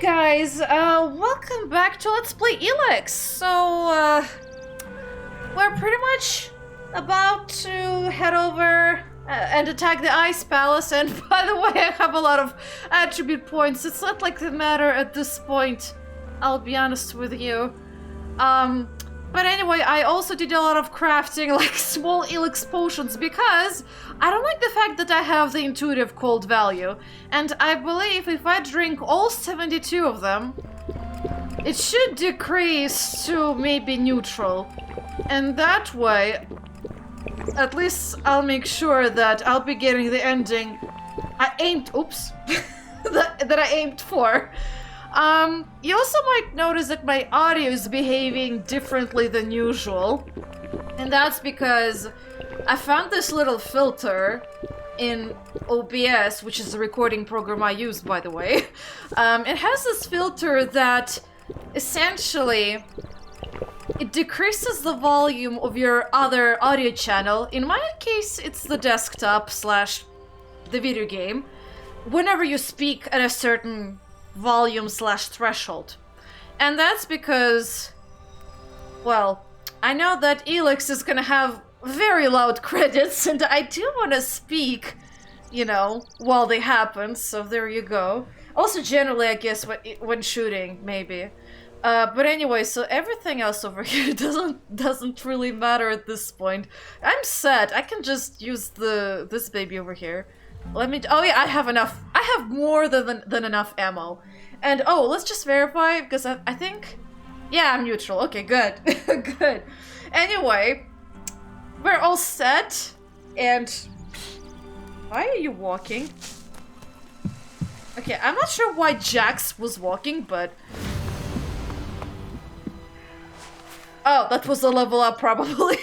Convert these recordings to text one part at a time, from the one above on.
guys, welcome back to Let's Play Elex. So, we're pretty much about to head over and attack the Ice Palace, and by the way, I have a lot of attribute points. It's not like the matter at this point, I'll be honest with you. But anyway, I also did a lot of crafting, like small Elex potions, because I don't like the fact that I have the intuitive cold value. And I believe if I drink all 72 of them, it should decrease to maybe neutral. And that way, at least I'll make sure that I'll be getting the ending I aimed, that I aimed for. You also might notice that my audio is behaving differently than usual. And that's because I found this little filter in OBS, which is the recording program I use, by the way. It has this filter that essentially it decreases the volume of your other audio channel. In my case, it's the desktop / the video game. Whenever you speak at a certain volume / threshold. And that's because, well, I know that Elex is gonna have very loud credits, and I do want to speak, you know, while they happen, so there you go. Also, generally, I guess, when shooting, maybe. But anyway, so everything else over here doesn't really matter at this point. I'm set. I can just use this baby over here. Let me. Oh yeah, I have enough. I have more than enough ammo. And oh, let's just verify because I think, yeah, I'm neutral. Okay, good, good. Anyway, we're all set. And why are you walking? Okay, I'm not sure why Jax was walking, but oh, that was a level up probably.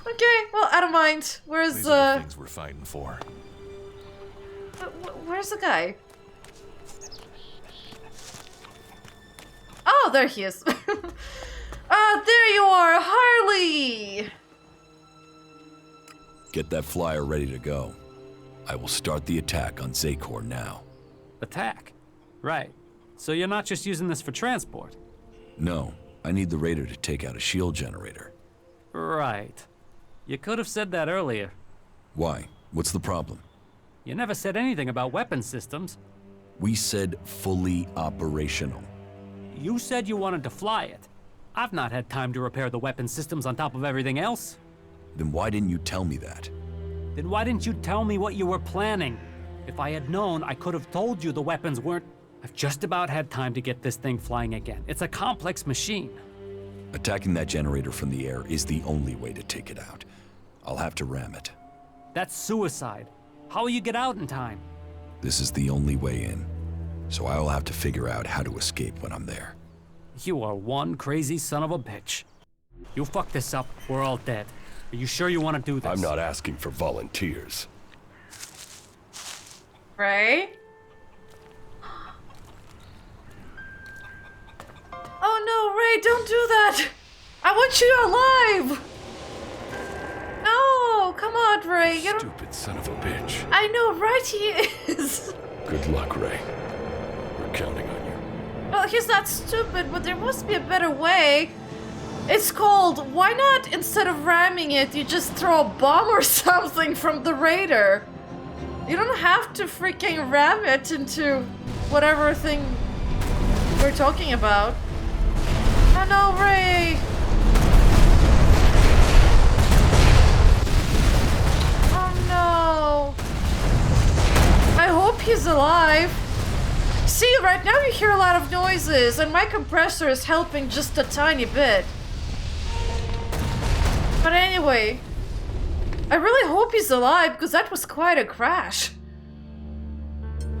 Okay, well, I don't mind. Where's These are the things we're fighting for. Where's the guy? Oh, there he is. Ah, there you are, Harley! Get that flyer ready to go. I will start the attack on Zakor now. Attack? Right. So you're not just using this for transport? No, I need the raider to take out a shield generator. Right. You could have said that earlier. Why? What's the problem? You never said anything about weapon systems. We said fully operational. You said you wanted to fly it. I've not had time to repair the weapon systems on top of everything else. Then why didn't you tell me that? Then why didn't you tell me what you were planning? If I had known, I could have told you the weapons weren't... I've just about had time to get this thing flying again. It's a complex machine. Attacking that generator from the air is the only way to take it out. I'll have to ram it. That's suicide. How will you get out in time? This is the only way in. So I will have to figure out how to escape when I'm there. You are one crazy son of a bitch. You fuck this up, we're all dead. Are you sure you want to do this? I'm not asking for volunteers. Ray? Oh no, Ray, don't do that! I want you alive! No, come on, Ray. You don't... Stupid son of a bitch. I know, right? He is. Good luck, Ray. We're counting on you. Well, he's not stupid, but there must be a better way. It's called, why not, instead of ramming it, you just throw a bomb or something from the raider? You don't have to freaking ram it into whatever thing we're talking about. Oh no, Ray! Oh no! I hope he's alive. See, right now you hear a lot of noises, and my compressor is helping just a tiny bit. But anyway, I really hope he's alive, because that was quite a crash.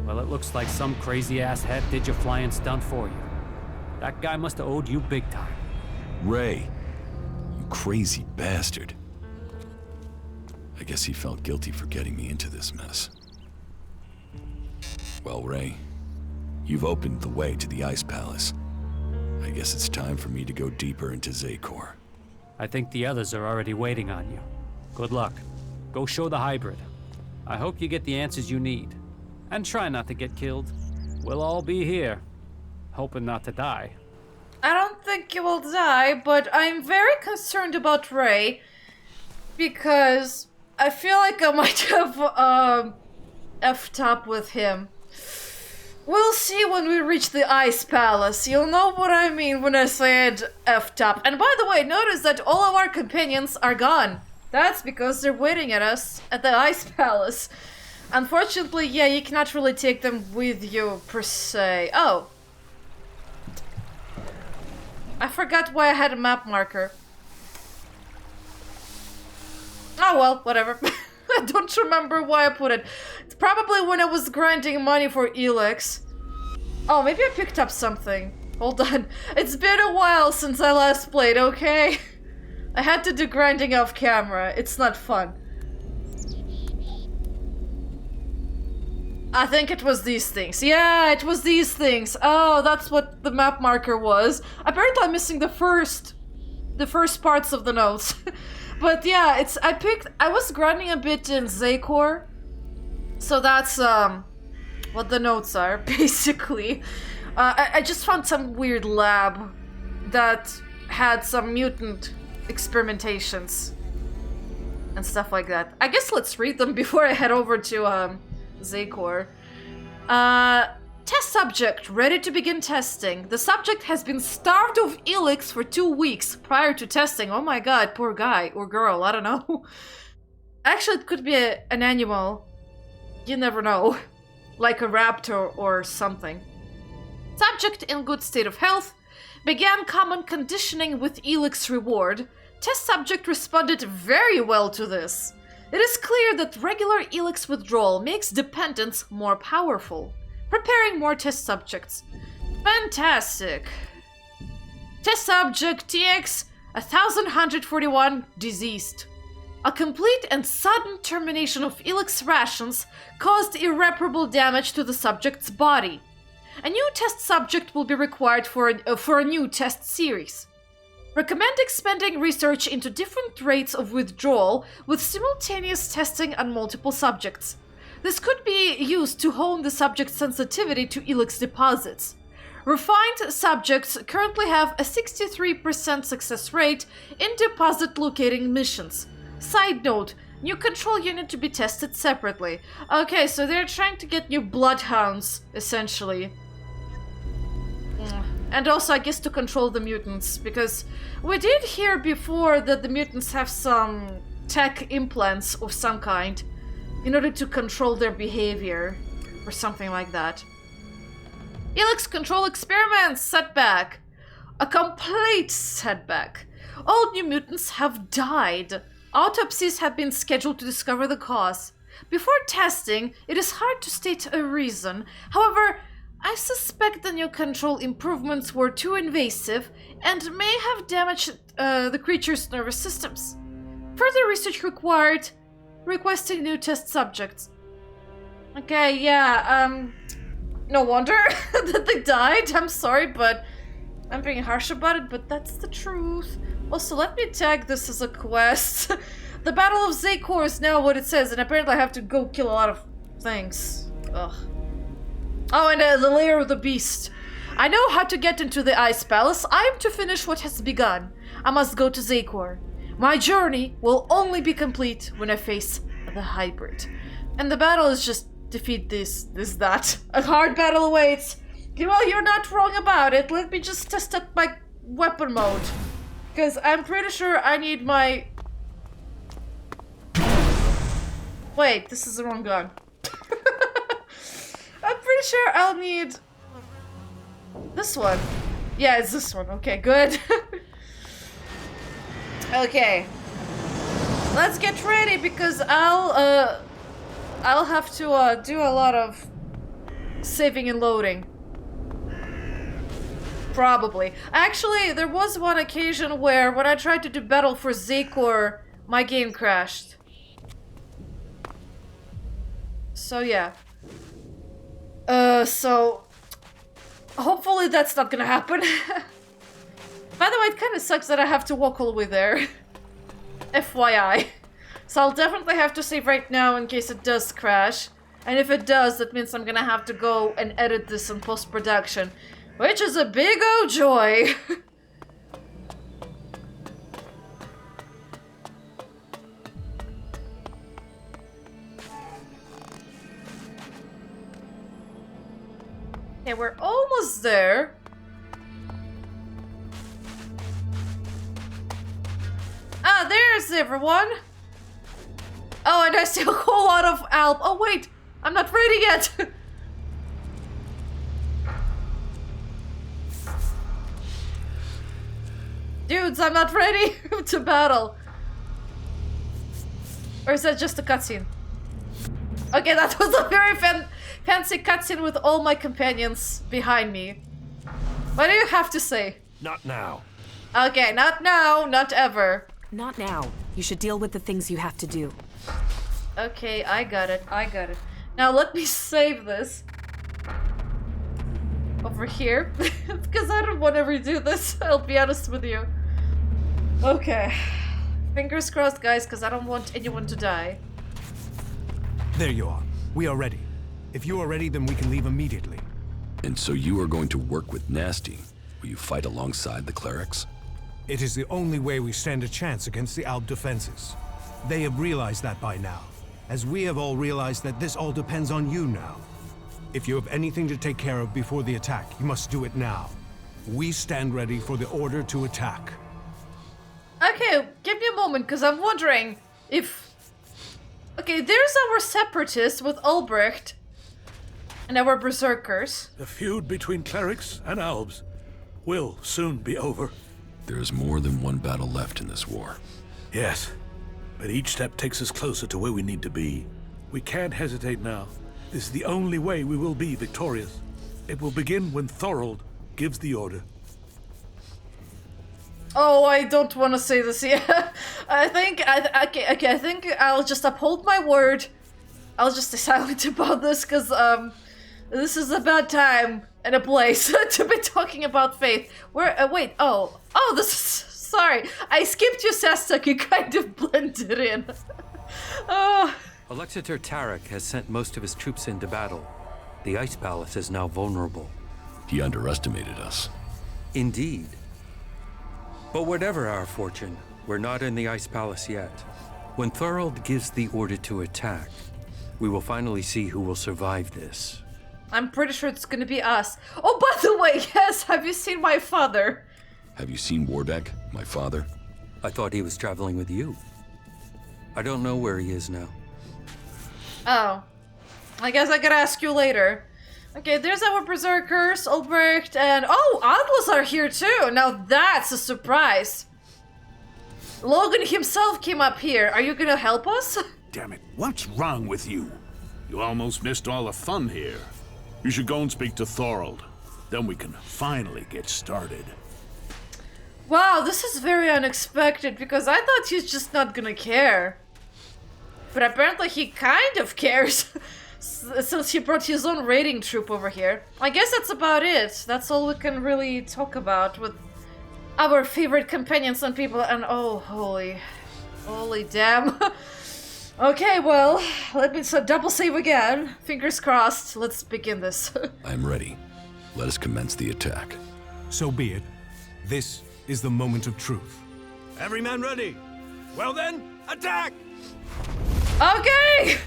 Well, it looks like some crazy-ass head did your flying stunt for you. That guy must have owed you big time. Ray, you crazy bastard. I guess he felt guilty for getting me into this mess. Well, Ray, you've opened the way to the Ice Palace. I guess it's time for me to go deeper into Zakor. I think the others are already waiting on you. Good luck. Go show the hybrid. I hope you get the answers you need. And try not to get killed. We'll all be here, hoping not to die. I don't think you will die, but I'm very concerned about Ray because I feel like I might have effed up with him. We'll see when we reach the Ice Palace. You'll know what I mean when I said effed up. And by the way, notice that all of our companions are gone. That's because they're waiting at us at the Ice Palace. Unfortunately, yeah, you cannot really take them with you, per se. Oh. I forgot why I had a map marker. Oh well, whatever. I don't remember why I put it. It's probably when I was grinding money for Elex. Oh, maybe I picked up something. Hold on. It's been a while since I last played, okay? I had to do grinding off camera. It's not fun. I think it was these things. Yeah, it was these things. Oh, that's what the map marker was. Apparently I'm missing the first parts of the notes. But yeah, I was grinding a bit in Zakor. So that's what the notes are, basically. I just found some weird lab that had some mutant experimentations and stuff like that. I guess let's read them before I head over to Zakor. Test subject, ready to begin testing. The subject has been starved of Elex for 2 weeks prior to testing. Oh my god, poor guy or girl, I don't know. Actually, it could be an animal. You never know. Like a raptor or something. Subject in good state of health. Began common conditioning with Elex reward. Test subject responded very well to this. It is clear that regular Elex withdrawal makes dependence more powerful. Preparing more test subjects. Fantastic. Test subject TX 1141 deceased. A complete and sudden termination of Elex rations caused irreparable damage to the subject's body. A new test subject will be required for a new test series. Recommend expanding research into different rates of withdrawal with simultaneous testing on multiple subjects. This could be used to hone the subject's sensitivity to Elex deposits. Refined subjects currently have a 63% success rate in deposit locating missions. Side note, new control unit to be tested separately. Okay, so they're trying to get new bloodhounds, essentially. And also, I guess, to control the mutants, because we did hear before that the mutants have some tech implants of some kind in order to control their behavior, or something like that. Elex control experiments setback. A complete setback. All new mutants have died. Autopsies have been scheduled to discover the cause. Before testing, it is hard to state a reason. However, I suspect the new control improvements were too invasive and may have damaged the creature's nervous systems. Further research required. Requesting new test subjects. Okay, yeah, no wonder that they died. I'm sorry, but I'm being harsh about it, but that's the truth. Also, let me tag this as a quest. The Battle of Zakor is now what it says, and apparently I have to go kill a lot of things. Ugh. Oh, and the lair of the beast. I know how to get into the Ice Palace. I am to finish what has begun. I must go to Zakor. My journey will only be complete when I face the hybrid. And the battle is just defeat this, that. A hard battle awaits. Well, you're not wrong about it. Let me just test out my weapon mode. Because I'm pretty sure I need my... Wait, this is the wrong gun. I'm pretty sure I'll need... this one. Yeah, it's this one. Okay, good. Okay. Let's get ready because I'll have to do a lot of saving and loading. Probably. Actually, there was one occasion where when I tried to do battle for Zakor, my game crashed. So yeah. So hopefully that's not gonna happen. By the way, it kind of sucks that I have to walk all the way there. FYI. So I'll definitely have to save right now in case it does crash. And if it does, that means I'm gonna have to go and edit this in post-production, which is a big old joy. Okay, we're almost there. Ah, there's everyone. Oh, and I see a whole lot of Alb. Oh, wait. I'm not ready yet. Dudes, I'm not ready to battle. Or is that just a cutscene? Okay, that was a very fancy cutscene with all my companions behind me. What do you have to say? Not now. Okay, not now, not ever. Not now. You should deal with the things you have to do. Okay, I got it. Now let me save this. Over here. Because I don't want to redo this, I'll be honest with you. Okay. Fingers crossed, guys, because I don't want anyone to die. There you are. We are ready. If you are ready, then we can leave immediately. And so you are going to work with Nasty? Will you fight alongside the clerics? It is the only way we stand a chance against the Alb defenses. They have realized that by now, as we have all realized that this all depends on you now. If you have anything to take care of before the attack, you must do it now. We stand ready for the order to attack. Okay, give me a moment, because I'm wondering if... Okay, there's our separatists with Albrecht and our berserkers. The feud between clerics and Albs will soon be over. There is more than one battle left in this war. Yes, but each step takes us closer to where we need to be. We can't hesitate now. This is the only way we will be victorious. It will begin when Thorold gives the order. Oh, I don't want to say this yet. I think I'll just uphold my word. I'll just stay silent about this, because this is a bad time and a place to be talking about faith. Where? Wait. Oh, this is... Sorry, I skipped you, Sestak. You kind of blended in. Oh. Executor Tarek has sent most of his troops into battle. The Ice Palace is now vulnerable. He underestimated us. Indeed. But whatever our fortune, we're not in the Ice Palace yet. When Thorold gives the order to attack, we will finally see who will survive this. I'm pretty sure it's gonna be us. Oh, by the way, yes, have you seen my father? Have you seen Warbeck, my father? I thought he was traveling with you. I don't know where he is now. Oh. I guess I gotta ask you later. Okay, there's our berserkers, Albrecht, and... Oh, Atlas are here too! Now that's a surprise! Logan himself came up here. Are you gonna help us? Damn it, what's wrong with you? You almost missed all the fun here. You should go and speak to Thorold. Then we can finally get started. Wow, this is very unexpected, because I thought he's just not gonna care. But apparently he kind of cares, since he brought his own raiding troop over here. I guess that's about it. That's all we can really talk about with our favorite companions and people, and oh, holy damn. Okay, well, let me double save again. Fingers crossed. Let's begin this. I'm ready. Let us commence the attack. So be it. This is the moment of truth. Every man ready? Well then, attack! Okay!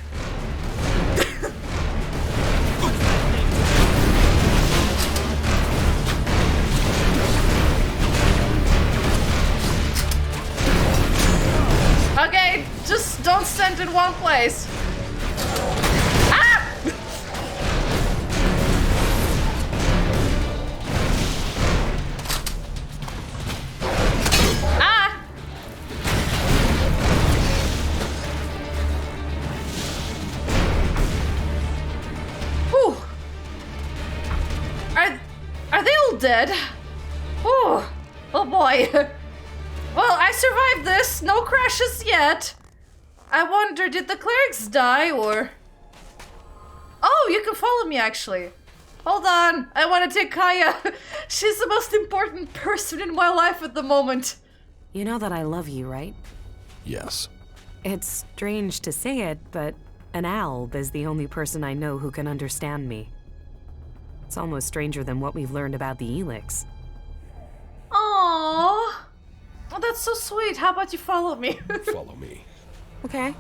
Okay, just don't stand in one place. Ah! Ah! Whew. Are they all dead? Whew. Oh boy. Well, I survived this. No crashes yet. I wonder, did the clerics die or... Oh, you can follow me actually. Hold on. I want to take Kaya. She's the most important person in my life at the moment. You know that I love you, right? Yes. It's strange to say it, but An Alb is the only person I know who can understand me. It's almost stranger than what we've learned about the Elex. Aww. Oh, that's so sweet. How about you follow me? Follow me. Okay.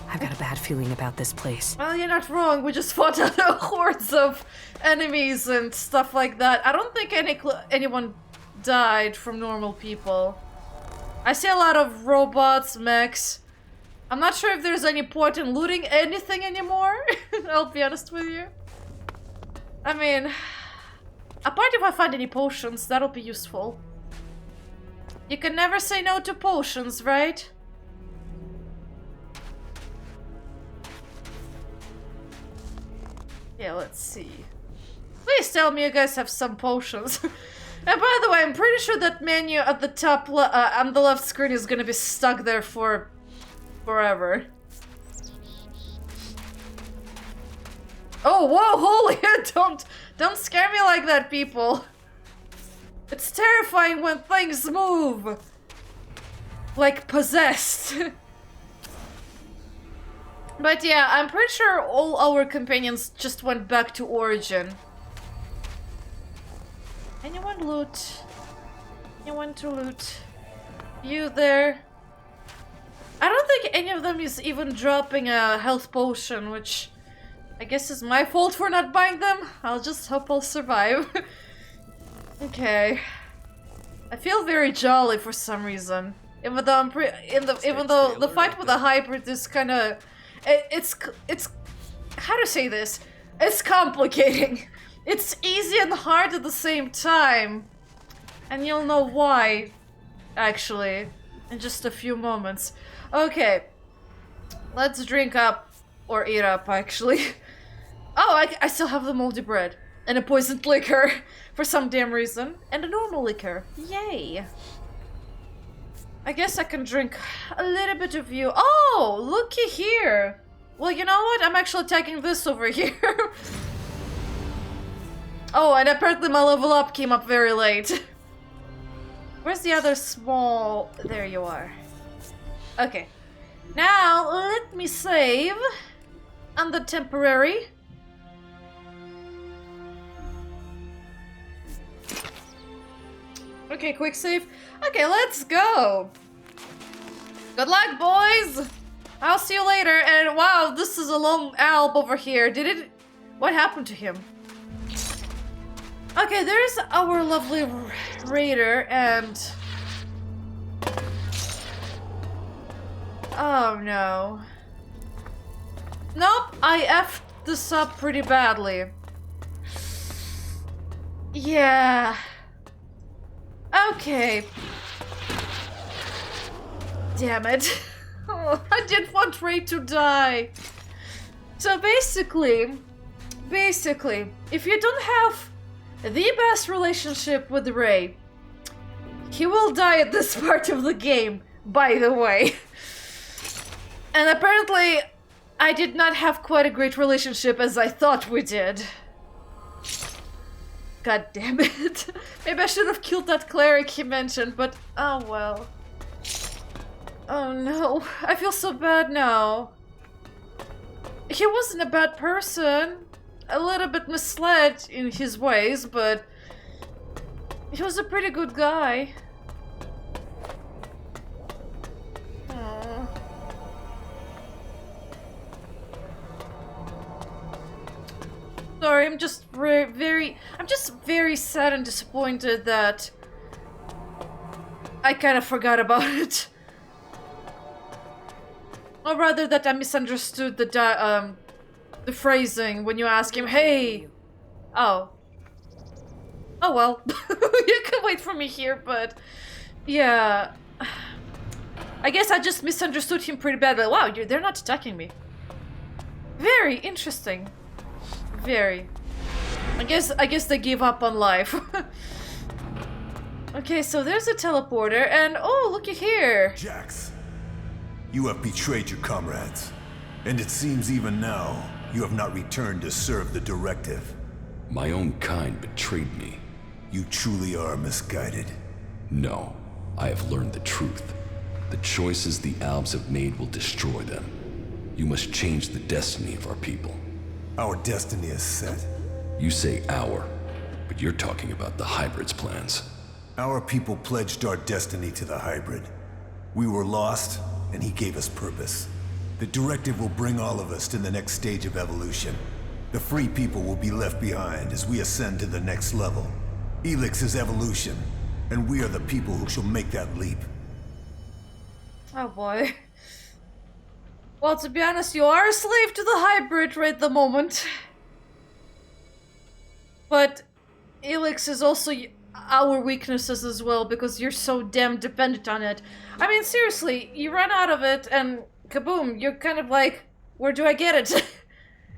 I've got a bad feeling about this place. Well, you're not wrong. We just fought hordes of enemies and stuff like that. I don't think anyone died from normal people. I see a lot of robots, mechs. I'm not sure if there's any point in looting anything anymore. I'll be honest with you. I mean, apart if I find any potions, that'll be useful. You can never say no to potions, right? Yeah, let's see. Please tell me you guys have some potions. And by the way, I'm pretty sure that menu at the top on the left screen is gonna be stuck there for forever. Oh, whoa, holy, don't scare me like that, people. It's terrifying when things move. Like possessed. But yeah, I'm pretty sure all our companions just went back to Origin. Anyone loot? Anyone to loot? You there? I don't think any of them is even dropping a health potion, which I guess is my fault for not buying them. I'll just hope I'll survive. Okay. I feel very jolly for some reason. Even though the fight with the hybrid is kind of it's how to say this? It's complicating. It's easy and hard at the same time. And you'll know why, actually, in just a few moments. Okay. Let's drink up, or eat up, actually. Oh, I still have the moldy bread. And a poisoned liquor, for some damn reason. And a normal liquor. Yay. I guess I can drink a little bit of you. Oh, looky here. Well, you know what? I'm actually taking this over here. Oh, and apparently my level up came up very late. Where's the other small... There you are. Okay. Now, let me save. On the temporary. Okay, quick save. Okay, let's go. Good luck, boys. I'll see you later. And wow, this is a long Alb over here. What happened to him? Okay, there's our lovely raider and... Oh no. Nope, I effed this up pretty badly. Yeah. Okay. Damn it. Oh, I didn't want Ray to die. So basically, if you don't have the best relationship with Ray, he will die at this part of the game, by the way. And apparently, I did not have quite a great relationship as I thought we did. God damn it. Maybe I should have killed that cleric he mentioned, but oh well. Oh no, I feel so bad now. He wasn't a bad person. A little bit misled in his ways, but he was a pretty good guy. Aww. Sorry, I'm just very sad and disappointed that I kind of forgot about it. Or rather that I misunderstood the phrasing when you ask him, hey! Oh. Oh well. You can wait for me here, but... Yeah. I guess I just misunderstood him pretty badly. Wow, they're not attacking me. Very interesting. Very. I guess they give up on life. Okay, so there's a teleporter, and oh, looky here. Jax, you have betrayed your comrades, and it seems even now you have not returned to serve the directive. My own kind betrayed me. You truly are misguided. No, I have learned the truth. The choices the Albs have made will destroy them. You must change the destiny of our people. Our destiny is set. You say our, but you're talking about the hybrid's plans. Our people pledged our destiny to the hybrid. We were lost, and he gave us purpose. The directive will bring all of us to the next stage of evolution. The free people will be left behind as we ascend to the next level. Elex is evolution, and we are the people who shall make that leap. Oh boy. Well, to be honest, you are a slave to the hybrid right at the moment. But Elex is also our weaknesses as well, because you're so damn dependent on it. I mean, seriously, you run out of it and kaboom, you're kind of like, where do I get it?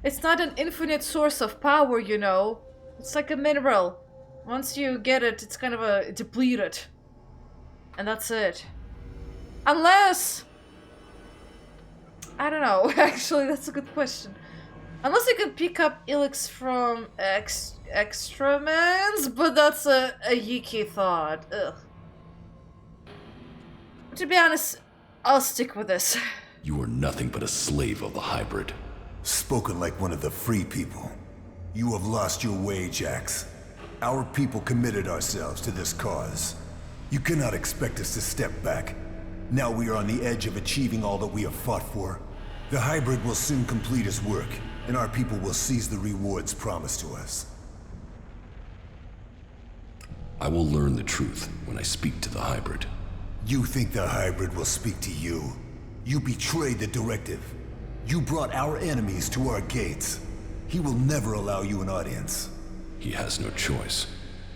It's not an infinite source of power, you know. It's like a mineral. Once you get it, it's kind of depleted. And that's it. Unless... I don't know, actually, that's a good question. Unless you can pick up Elex from Extramans, but that's a yeeky thought. Ugh. To be honest, I'll stick with this. You are nothing but a slave of the hybrid. Spoken like one of the free people. You have lost your way, Jax. Our people committed ourselves to this cause. You cannot expect us to step back. Now we are on the edge of achieving all that we have fought for. The hybrid will soon complete its work, and our people will seize the rewards promised to us. I will learn the truth when I speak to the hybrid. You think the hybrid will speak to you? You betrayed the directive. You brought our enemies to our gates. He will never allow you an audience. He has no choice.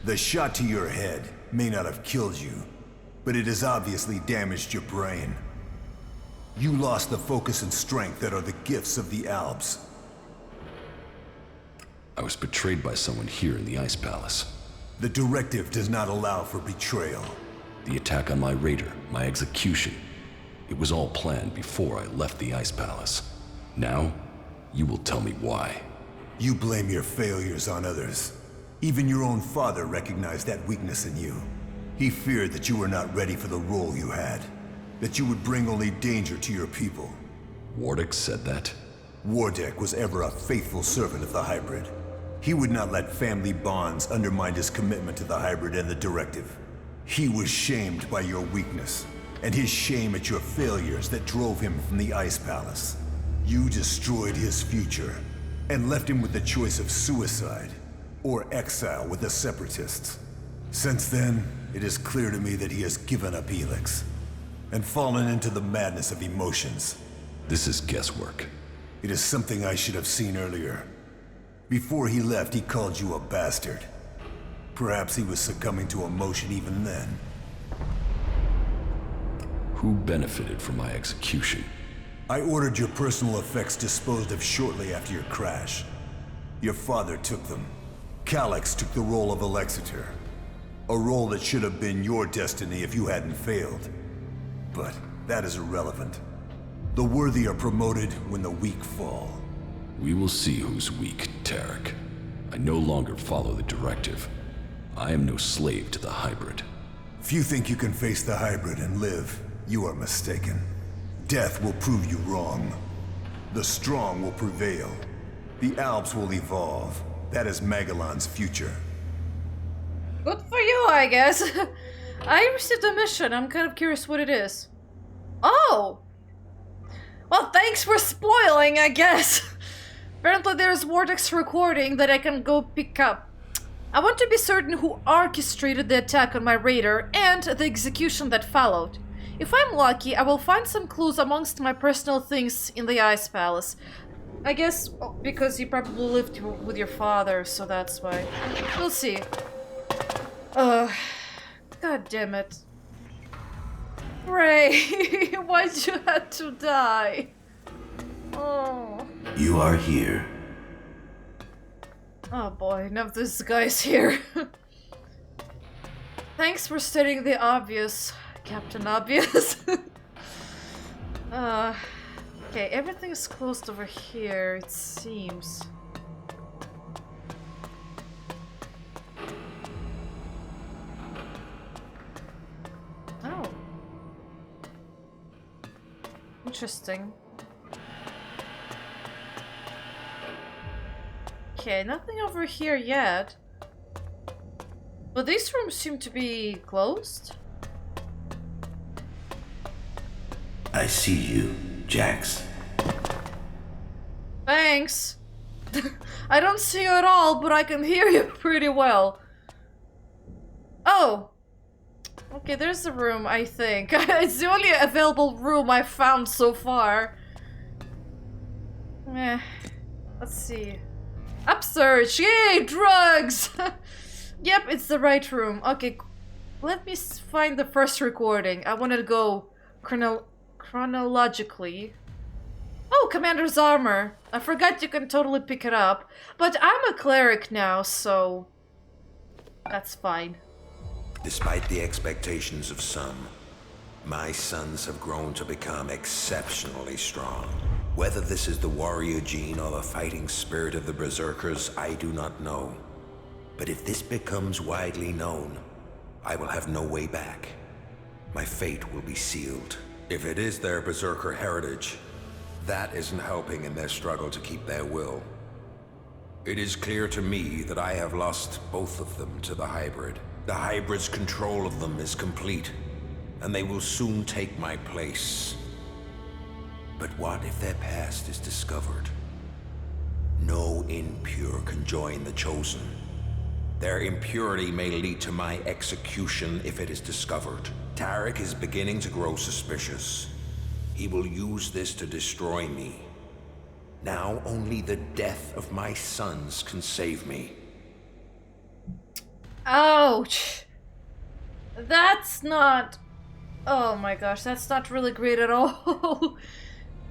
The shot to your head may not have killed you, but it has obviously damaged your brain. You lost the focus and strength that are the gifts of the Albs. I was betrayed by someone here in the Ice Palace. The directive does not allow for betrayal. The attack on my raider, my execution. It was all planned before I left the Ice Palace. Now, you will tell me why. You blame your failures on others. Even your own father recognized that weakness in you. He feared that you were not ready for the role you had. That you would bring only danger to your people. Wardick said that? Wardick was ever a faithful servant of the hybrid. He would not let family bonds undermine his commitment to the hybrid and the directive. He was shamed by your weakness, and his shame at your failures that drove him from the Ice Palace. You destroyed his future, and left him with the choice of suicide, or exile with the Separatists. Since then, it is clear to me that he has given up Elex, and fallen into the madness of emotions. This is guesswork. It is something I should have seen earlier. Before he left, he called you a bastard. Perhaps he was succumbing to emotion even then. Who benefited from my execution? I ordered your personal effects disposed of shortly after your crash. Your father took them. Calyx took the role of executor. A role that should have been your destiny if you hadn't failed. But that is irrelevant. The worthy are promoted when the weak fall. We will see who's weak, Tarek. I no longer follow the directive. I am no slave to the hybrid. If you think you can face the hybrid and live, you are mistaken. Death will prove you wrong. The strong will prevail. The Alps will evolve. That is Magellan's future. Good for you, I guess. I received a mission. I'm kind of curious what it is. Oh! Well, thanks for spoiling, I guess. Apparently there's Wardick's recording that I can go pick up. I want to be certain who orchestrated the attack on my raider and the execution that followed. If I'm lucky, I will find some clues amongst my personal things in the Ice Palace. I guess because you probably lived with your father, so that's why. We'll see. God damn it. Ray, why'd you have to die? Oh. You are here. Oh boy, now this guy's here. Thanks for stating the obvious, Captain Obvious. Okay, everything is closed over here, it seems. Oh. Interesting. Okay, nothing over here yet. But these rooms seem to be closed. I see you, Jax. Thanks. I don't see you at all, but I can hear you pretty well. Oh. Okay, there's the room, I think. It's the only available room I've found so far. Let's see. Upsurge! Yay, drugs! Yep, it's the right room. Okay, let me find the first recording. I want to go chronologically. Oh, Commander's armor. I forgot you can totally pick it up. But I'm a cleric now, so that's fine. Despite the expectations of some, my sons have grown to become exceptionally strong. Whether this is the warrior gene or the fighting spirit of the berserkers, I do not know. But if this becomes widely known, I will have no way back. My fate will be sealed. If it is their berserker heritage, that isn't helping in their struggle to keep their will. It is clear to me that I have lost both of them to the hybrid. The hybrid's control of them is complete, and they will soon take my place. But what if their past is discovered? No impure can join the chosen. Their impurity may lead to my execution if it is discovered. Tarek is beginning to grow suspicious. He will use this to destroy me. Now only the death of my sons can save me. Ouch! That's not... Oh my gosh, that's not really great at all.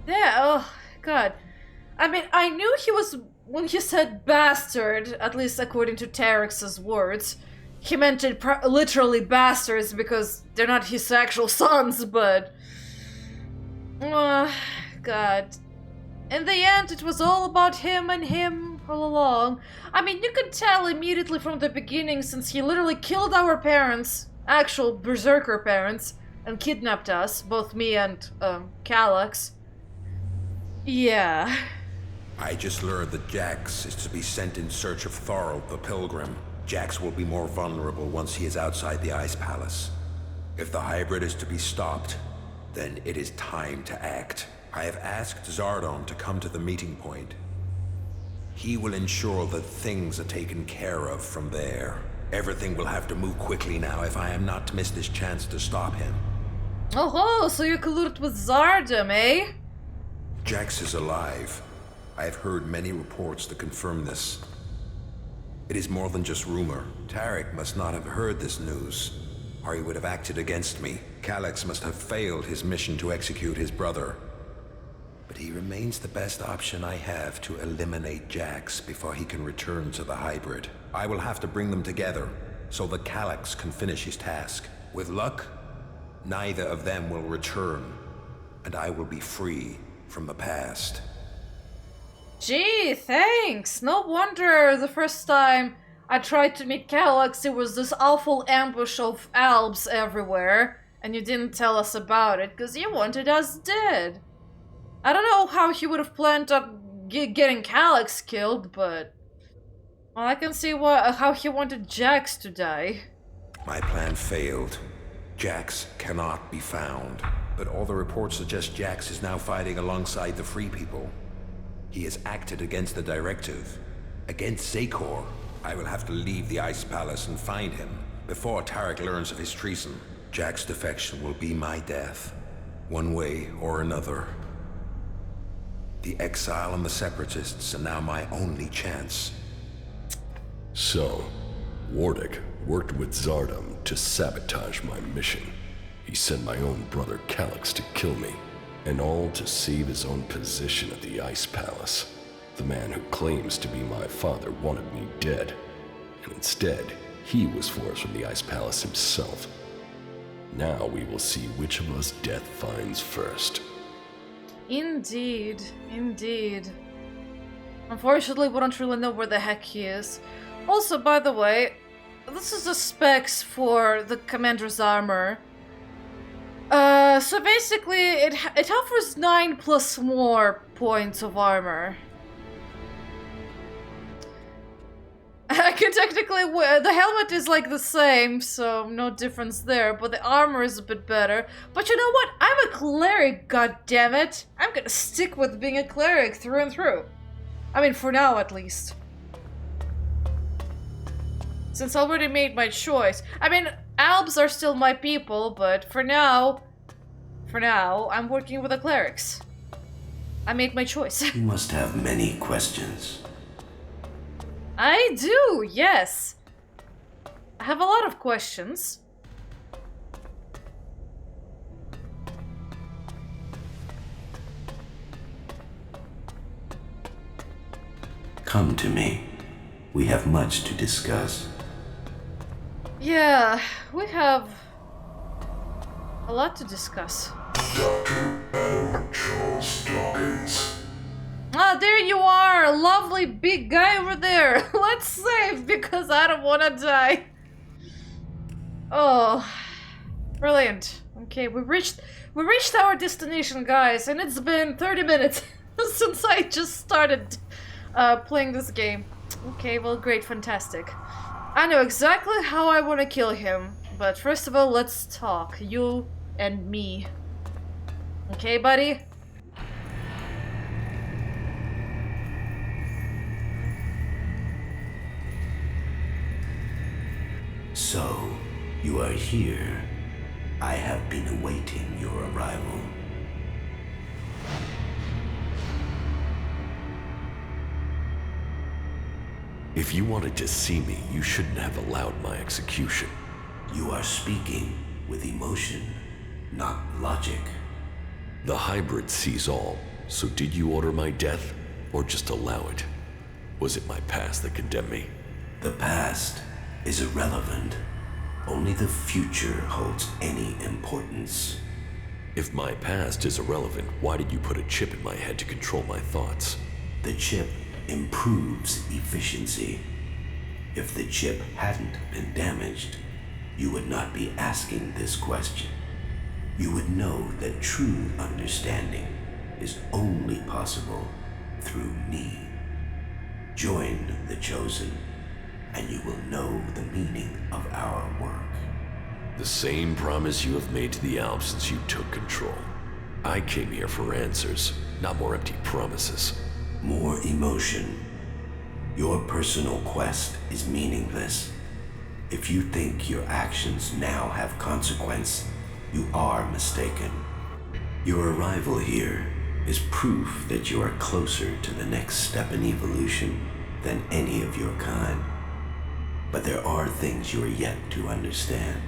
Yeah, oh god. I mean, I knew he was... When he said bastard, at least according to Tarek's words, he meant it literally bastards because they're not his actual sons, but... God. In the end, it was all about him and him all along. I mean, you could tell immediately from the beginning, since he literally killed our parents, actual berserker parents, and kidnapped us, both me and, Calyx. Yeah. I just learned that Jax is to be sent in search of Thorold the Pilgrim. Jax will be more vulnerable once he is outside the Ice Palace. If the hybrid is to be stopped, then it is time to act. I have asked Zardon to come to the meeting point. He will ensure that things are taken care of from there. Everything will have to move quickly now if I am not to miss this chance to stop him. Oh, so you colluded with Zardom, eh? Jax is alive. I have heard many reports that confirm this. It is more than just rumor. Tarek must not have heard this news, or he would have acted against me. Calyx must have failed his mission to execute his brother. But he remains the best option I have to eliminate Jax before he can return to the hybrid. I will have to bring them together, so that Calyx can finish his task. With luck, neither of them will return, and I will be free from the past. Gee, thanks! No wonder the first time I tried to meet Calyx, it was this awful ambush of Albs everywhere, and you didn't tell us about it, because you wanted us dead. I don't know how he would have planned on getting Calyx killed, but... Well, I can see how he wanted Jax to die. My plan failed. Jax cannot be found. But all the reports suggest Jax is now fighting alongside the Free People. He has acted against the directive, against Zakor. I will have to leave the Ice Palace and find him before Tarek learns of his treason. Jack's defection will be my death, one way or another. The exile and the separatists are now my only chance. So, Wardick worked with Zardom to sabotage my mission. He sent my own brother Calyx to kill me, and all to save his own position at the Ice Palace. The man who claims to be my father wanted me dead, and instead, he was forced from the Ice Palace himself. Now we will see which of us death finds first. Indeed, indeed. Unfortunately, we don't really know where the heck he is. Also, by the way, this is the specs for the Commander's armor. So basically, it offers 9 plus more points of armor. can technically wear... The helmet is like the same, so no difference there, but the armor is a bit better. But you know what? I'm a cleric, goddammit! I'm gonna stick with being a cleric through and through. I mean, for now at least. Since I already made my choice. I mean, Albs are still my people, but for now, I'm working with the clerics. I made my choice. You must have many questions. I do, yes. I have a lot of questions. Come to me. We have much to discuss. Yeah, we have a lot to discuss. Ah, there you are! Lovely big guy over there! Let's save, because I don't want to die. Oh, brilliant. Okay, we reached our destination, guys, and it's been 30 minutes since I just started playing this game. Okay, well, great, fantastic. I know exactly how I want to kill him, but first of all, let's talk. You and me. Okay, buddy? So, you are here. I have been awaiting your arrival. If you wanted to see me, you shouldn't have allowed my execution. You are speaking with emotion, not logic. The hybrid sees all, so did you order my death, or just allow it? Was it my past that condemned me? The past is irrelevant. Only the future holds any importance. If my past is irrelevant, why did you put a chip in my head to control my thoughts? The chip improves efficiency. If the chip hadn't been damaged, you would not be asking this question. You would know that true understanding is only possible through me. Join the Chosen, and you will know the meaning of our work. The same promise you have made to the Alps since you took control. I came here for answers, not more empty promises. More emotion. Your personal quest is meaningless. If you think your actions now have consequence, you are mistaken. Your arrival here is proof that you are closer to the next step in evolution than any of your kind. But there are things you are yet to understand.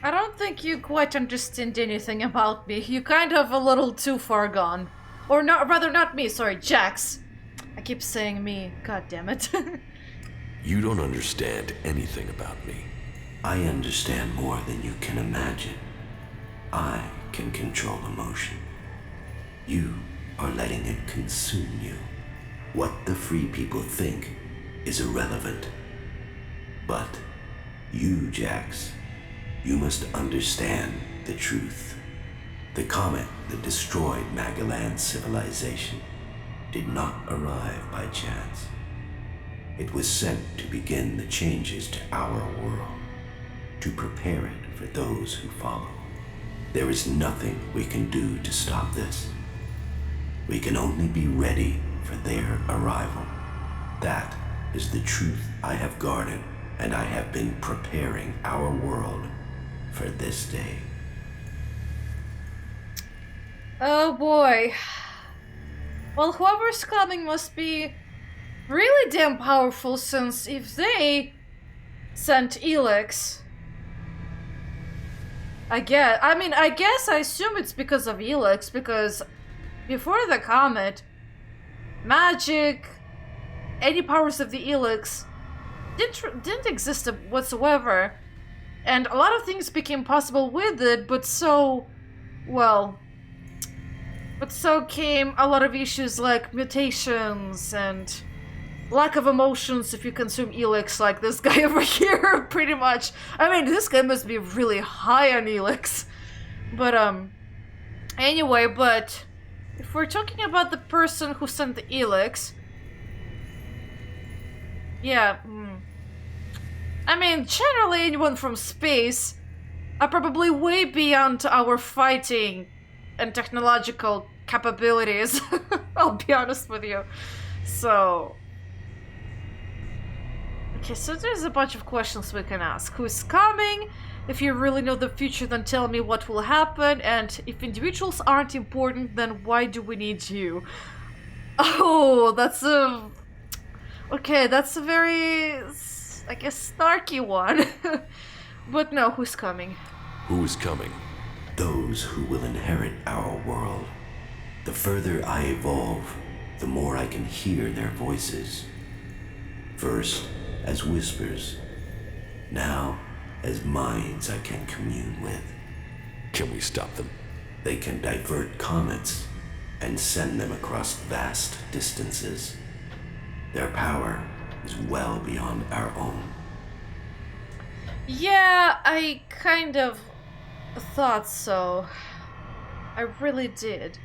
I don't think you quite understand anything about me. You kind of a little too far gone. Or not, rather not me, sorry, Jax. I keep saying me, god damn it. You don't understand anything about me. I understand more than you can imagine. I can control emotion. You are letting it consume you. What the free people think is irrelevant. But you, Jax, you must understand the truth. The comet that destroyed Magellan's civilization did not arrive by chance. It was sent to begin the changes to our world, to prepare it for those who follow. There is nothing we can do to stop this. We can only be ready for their arrival. That is the truth I have guarded, and I have been preparing our world for this day. Oh boy. Well, whoever's coming must be really damn powerful, since if they sent Elex, I assume it's because of Elex, because before the comet, magic, any powers of the Elex didn't exist whatsoever, and a lot of things became possible with it, but so came a lot of issues like mutations and lack of emotions if you consume Elex, like this guy over here, pretty much. I mean, this guy must be really high on Elex. But, anyway, if we're talking about the person who sent the Elex... Yeah, I mean, generally anyone from space are probably way beyond our fighting and technological capabilities. I'll be honest with you. So... Okay, so there's a bunch of questions we can ask. Who's coming? If you really know the future, then tell me what will happen. And if individuals aren't important, then why do we need you? Oh, that's a... Okay, that's a very... I guess snarky one. But no, who's coming? Who is coming? Those who will inherit our world. The further I evolve, the more I can hear their voices. First, as whispers. Now, as minds I can commune with. Can we stop them? They can divert comets and send them across vast distances. Their power is well beyond our own. Yeah, I kind of thought so. I really did.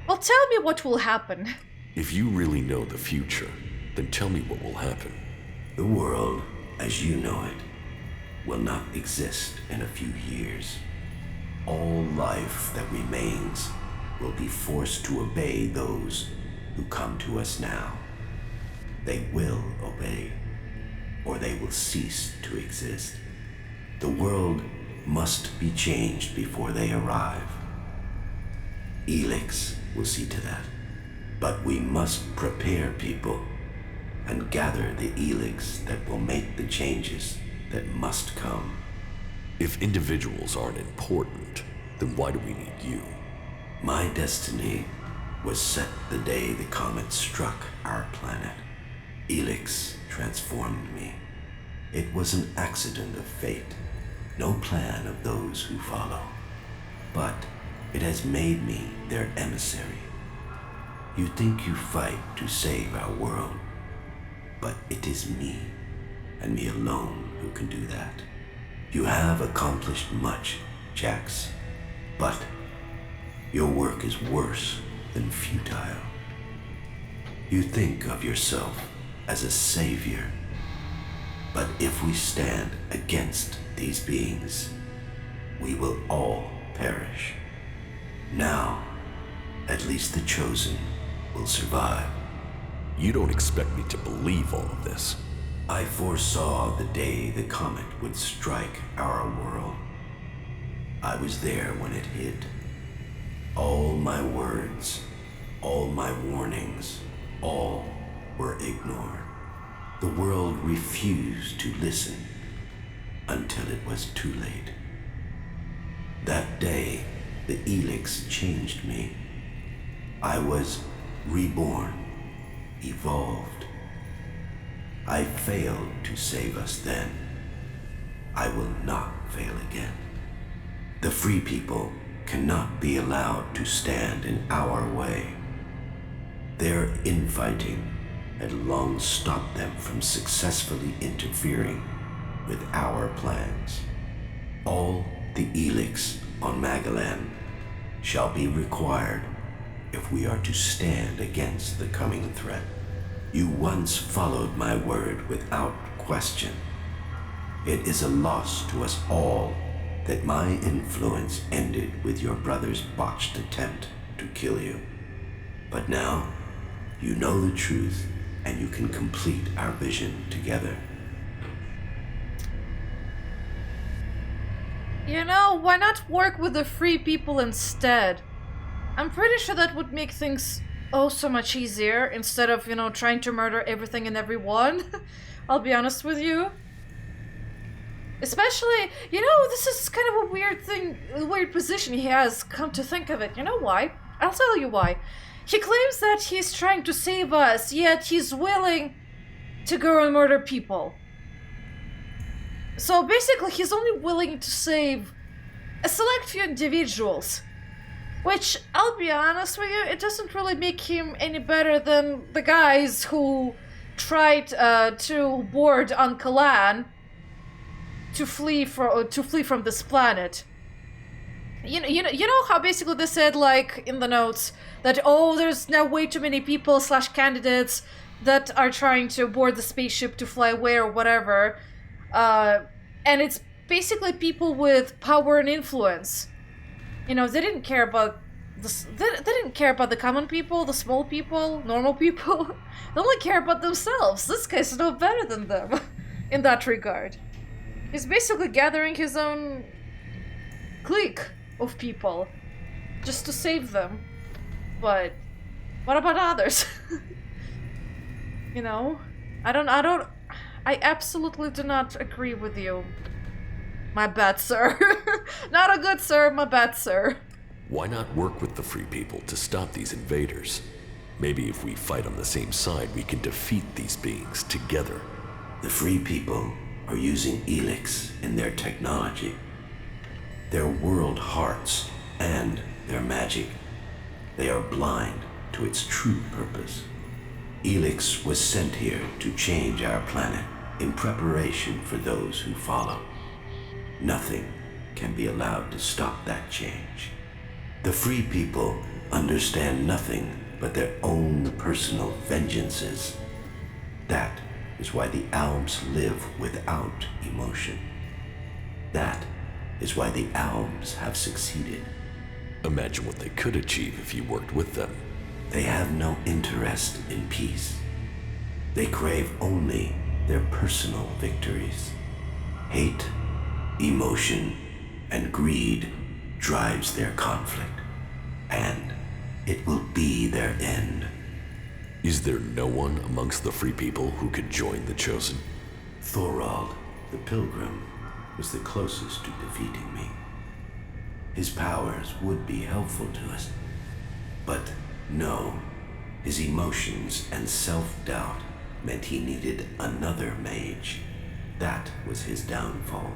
Well, tell me what will happen. If you really know the future, then tell me what will happen. The world, as you know it, will not exist in a few years. All life that remains will be forced to obey those who come to us now. They will obey, or they will cease to exist. The world must be changed before they arrive. Elex will see to that. But we must prepare people and gather the Elex that will make the changes that must come. If individuals aren't important, then why do we need you? My destiny was set the day the comet struck our planet. Elex transformed me. It was an accident of fate, no plan of those who follow. But it has made me their emissary. You think you fight to save our world, but it is me, and me alone, who can do that. You have accomplished much, Jax, but your work is worse than futile. You think of yourself as a savior, but if we stand against these beings, we will all perish. Now, at least the chosen will survive. You don't expect me to believe all of this. I foresaw the day the comet would strike our world. I was there when it hit. All my words, all my warnings, all were ignored. The world refused to listen until it was too late. That day, the Elex changed me. I was reborn, evolved. I failed to save us then. I will not fail again. The free people cannot be allowed to stand in our way. Their infighting had long stopped them from successfully interfering with our plans. All the Elex on Magalan shall be required if we are to stand against the coming threat. You once followed my word without question. It is a loss to us all that my influence ended with your brother's botched attempt to kill you. But now, you know the truth, and you can complete our vision together. You know, why not work with the free people instead? I'm pretty sure that would make things oh so much easier instead of, trying to murder everything and everyone. I'll be honest with you. Especially, this is kind of a weird thing, a weird position he has, come to think of it. You know why? I'll tell you why. He claims that he's trying to save us, yet he's willing to go and murder people. So basically, he's only willing to save a select few individuals. Which, I'll be honest with you, it doesn't really make him any better than the guys who tried to board on Kalan to flee from this planet. You know how basically they said, like, in the notes, that, oh, there's now way too many people / candidates that are trying to board the spaceship to fly away or whatever. And it's basically people with power and influence. You know, they didn't care about they didn't care about the common people, the small people, normal people. They only care about themselves. This guy's no better than them in that regard. He's basically gathering his own clique of people just to save them. But what about others? You know? I absolutely do not agree with you. My bad, sir. Not a good sir, my bad, sir. Why not work with the Free People to stop these invaders? Maybe if we fight on the same side, we can defeat these beings together. The Free People are using Elex in their technology, their world hearts, and their magic. They are blind to its true purpose. Elex was sent here to change our planet in preparation for those who follow. Nothing can be allowed to stop that change. The Free People understand nothing but their own personal vengeances. That is why the Albs live without emotion. That is why the Albs have succeeded. Imagine what they could achieve if you worked with them. They have no interest in peace. They crave only their personal victories. Hate, emotion, and greed drives their conflict, and it will be their end. Is there no one amongst the Free People who could join the Chosen? Thorald, the Pilgrim, was the closest to defeating me. His powers would be helpful to us, but no, his emotions and self-doubt meant he needed another mage. That was his downfall.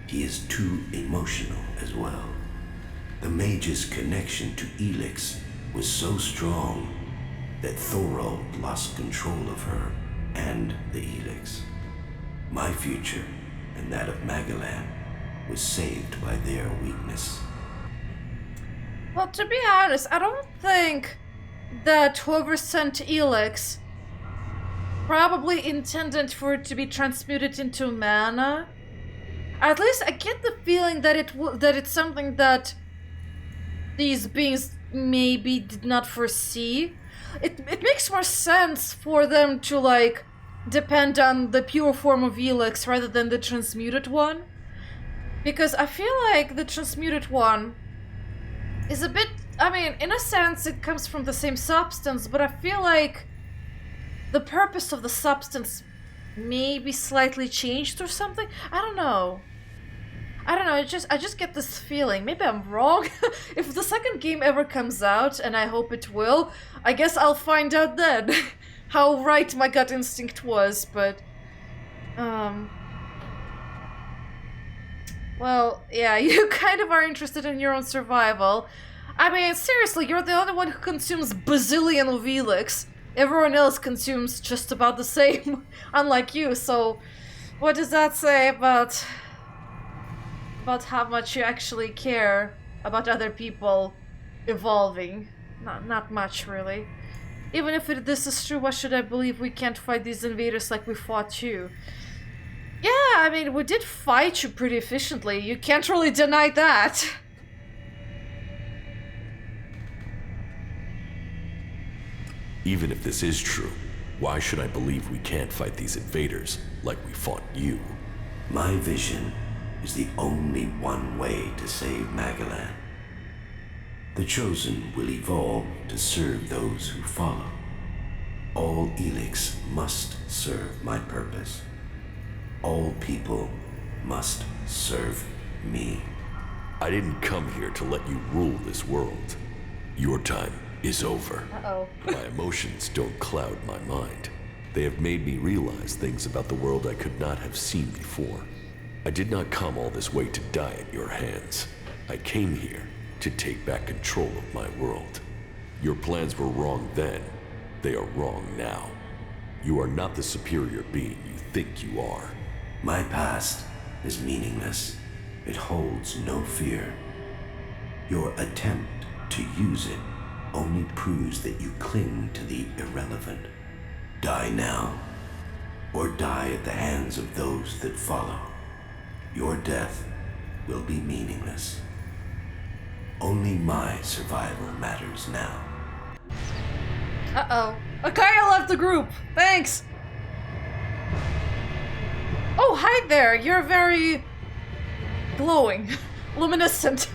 He is too emotional as well. The mage's connection to Elex was so strong that Thorald lost control of her and the Elex. My future and that of Magellan was saved by their weakness. Well, to be honest, I don't think that whoever sent Elex probably intended for it to be transmuted into mana. At least I get the feeling that it's something that these beings maybe did not foresee. It makes more sense for them to, like, depend on the pure form of Elex rather than the transmuted one. Because I feel like the transmuted one is a bit... I mean, in a sense it comes from the same substance, but I feel like the purpose of the substance may be slightly changed or something. I don't know. I just get this feeling. Maybe I'm wrong. If the second game ever comes out, and I hope it will, I guess I'll find out then how right my gut instinct was, but... Well, yeah, you kind of are interested in your own survival. I mean, seriously, you're the only one who consumes bazillion of Elex. Everyone else consumes just about the same, unlike you, so... What does that say about how much you actually care about other people evolving? Not much, really. Even if this is true, why should I believe we can't fight these invaders like we fought you? Yeah, I mean, we did fight you pretty efficiently. You can't really deny that. Even if this is true, why should I believe we can't fight these invaders like we fought you? My vision is the only one way to save Magellan. The Chosen will evolve to serve those who follow. All Elex must serve my purpose. All people must serve me. I didn't come here to let you rule this world. Your time is over. Uh-oh. My emotions don't cloud my mind. They have made me realize things about the world I could not have seen before. I did not come all this way to die at your hands. I came here to take back control of my world. Your plans were wrong then. They are wrong now. You are not the superior being you think you are. My past is meaningless. It holds no fear. Your attempt to use it only proves that you cling to the irrelevant. Die now, or die at the hands of those that follow. Your death will be meaningless. Only my survival matters now. Uh-oh. Akaya left the group. Thanks. Oh, hi there. You're very glowing. Luminescent.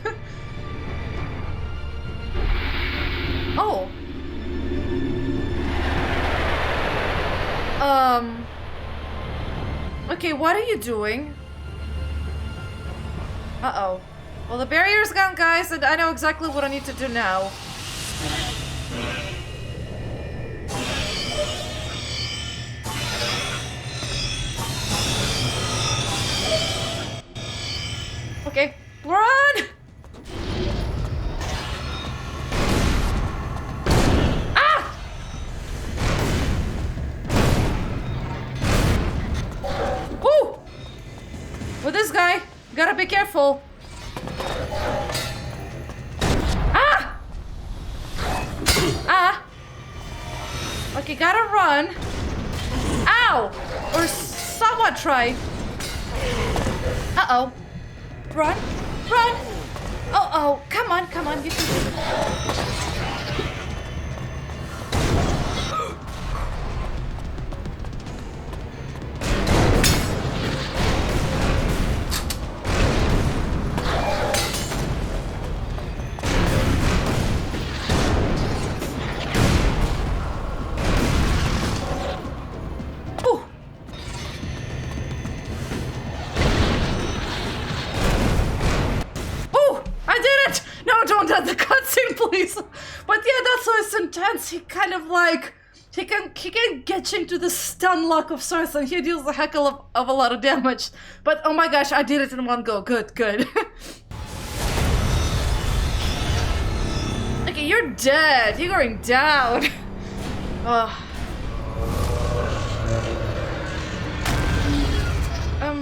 Oh. Okay, what are you doing? Uh-oh. Well, the barrier's gone, guys, and I know exactly what I need to do now. Okay, run! Ah! Woo! With this guy, gotta be careful. Ah! Ah! Okay, gotta run. Ow! Or somewhat try. Uh-oh. Run! Run! Oh, come on, come on, you can do it. But yeah, that's why it's intense. He kind of like he can get you into the stun lock of sorts, and he deals a heck of a lot of damage. But oh my gosh, I did it in one go. Good, good. Okay, you're dead. You're going down.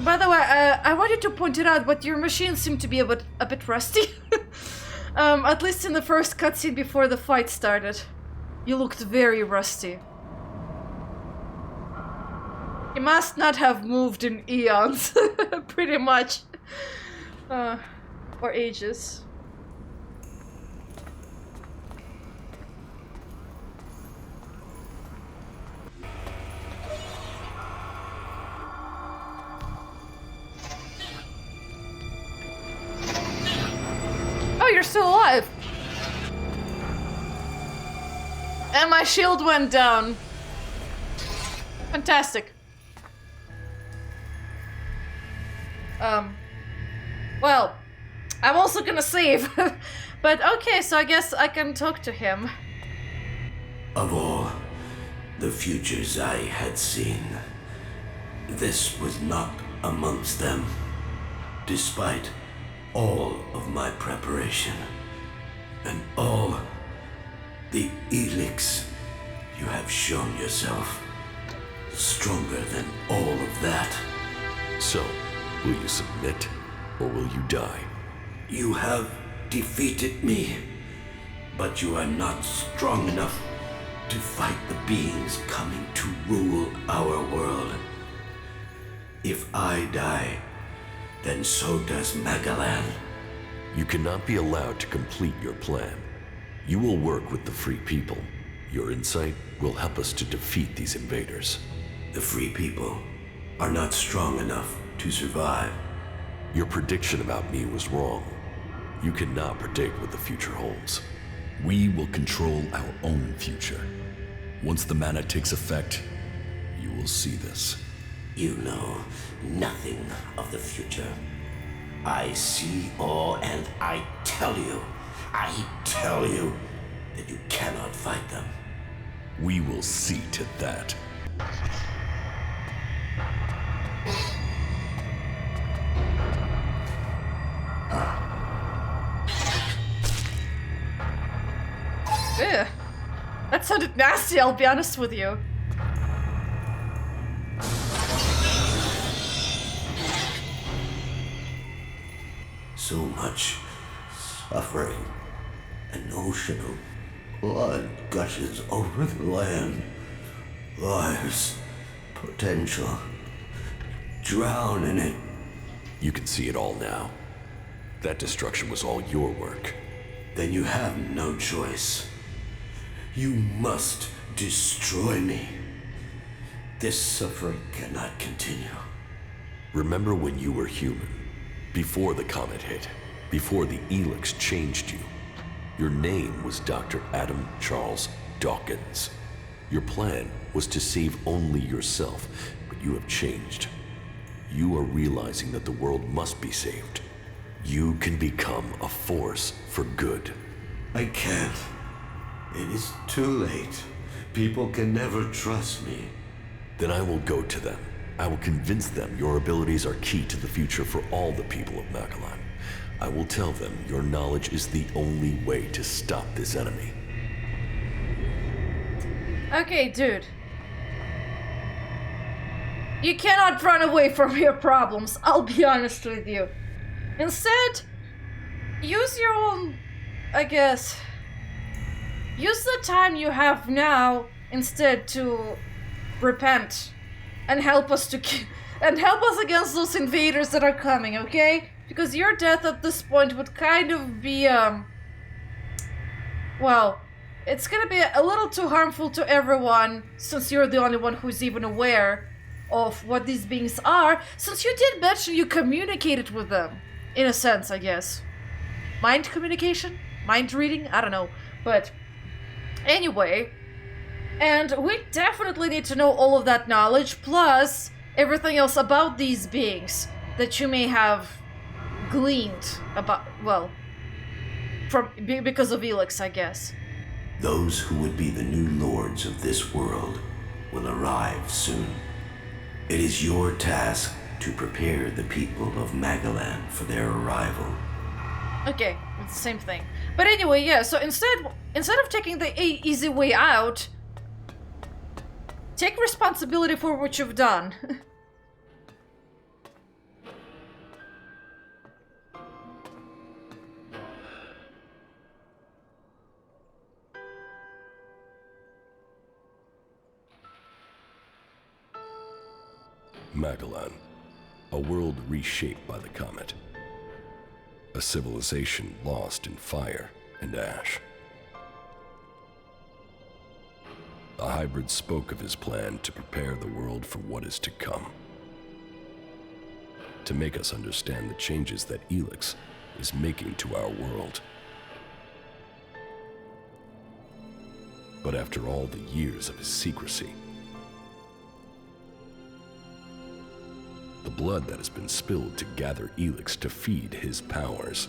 By the way, I wanted to point it out, but your machine seemed to be a bit rusty. At least in the first cutscene before the fight started. You looked very rusty. You must not have moved in eons, pretty much. Or ages. Oh, you're still alive! And my shield went down. Fantastic. Well, I'm also gonna save. But okay, so I guess I can talk to him. Of all the futures I had seen, this was not amongst them. Despite all of my preparation and all the Elex, you have shown yourself stronger than all of that. So, will you submit, or will you die? You have defeated me, but you are not strong enough to fight the beings coming to rule our world. If I die, then so does Magalan. You cannot be allowed to complete your plan. You will work with the Free People. Your insight will help us to defeat these invaders. The Free People are not strong enough to survive. Your prediction about me was wrong. You cannot predict what the future holds. We will control our own future. Once the mana takes effect, you will see this. You know nothing of the future. I see all, and I tell you that you cannot fight them. We will see to that. Ugh. That sounded nasty, I'll be honest with you. So much afraid. An ocean of blood gushes over the land. Lives, potential. Drown in it. You can see it all now. That destruction was all your work. Then you have no choice. You must destroy me. This suffering cannot continue. Remember when you were human? Before the comet hit, before the Elex changed you. Your name was Dr. Adam Charles Dawkins. Your plan was to save only yourself, but you have changed. You are realizing that the world must be saved. You can become a force for good. I can't. It is too late. People can never trust me. Then I will go to them. I will convince them your abilities are key to the future for all the people of Magellan. I will tell them your knowledge is the only way to stop this enemy. Okay, dude. You cannot run away from your problems, I'll be honest with you. Instead, use your own, I guess, use the time you have now instead to repent and help us against those invaders that are coming, okay? Because your death at this point would kind of be, well, it's gonna be a little too harmful to everyone, since you're the only one who's even aware of what these beings are, since you did mention you communicated with them, in a sense, I guess. Mind communication? Mind reading? I don't know. But anyway, and we definitely need to know all of that knowledge, plus everything else about these beings that you may have gleaned about, well, because of Elex, I guess. Those who would be the new lords of this world will arrive soon. It is your task to prepare the people of Magellan for their arrival. Okay, it's the same thing. But anyway, yeah, so instead of taking the easy way out, take responsibility for what you've done. Magellan, a world reshaped by the comet. A civilization lost in fire and ash. The hybrid spoke of his plan to prepare the world for what is to come. To make us understand the changes that Elex is making to our world. But after all the years of his secrecy, the blood that has been spilled to gather Elex to feed his powers.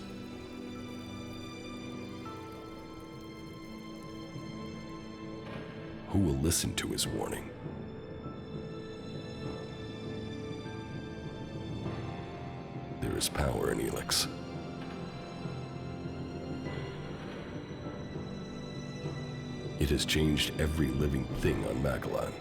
Who will listen to his warning? There is power in Elex. It has changed every living thing on Magellan.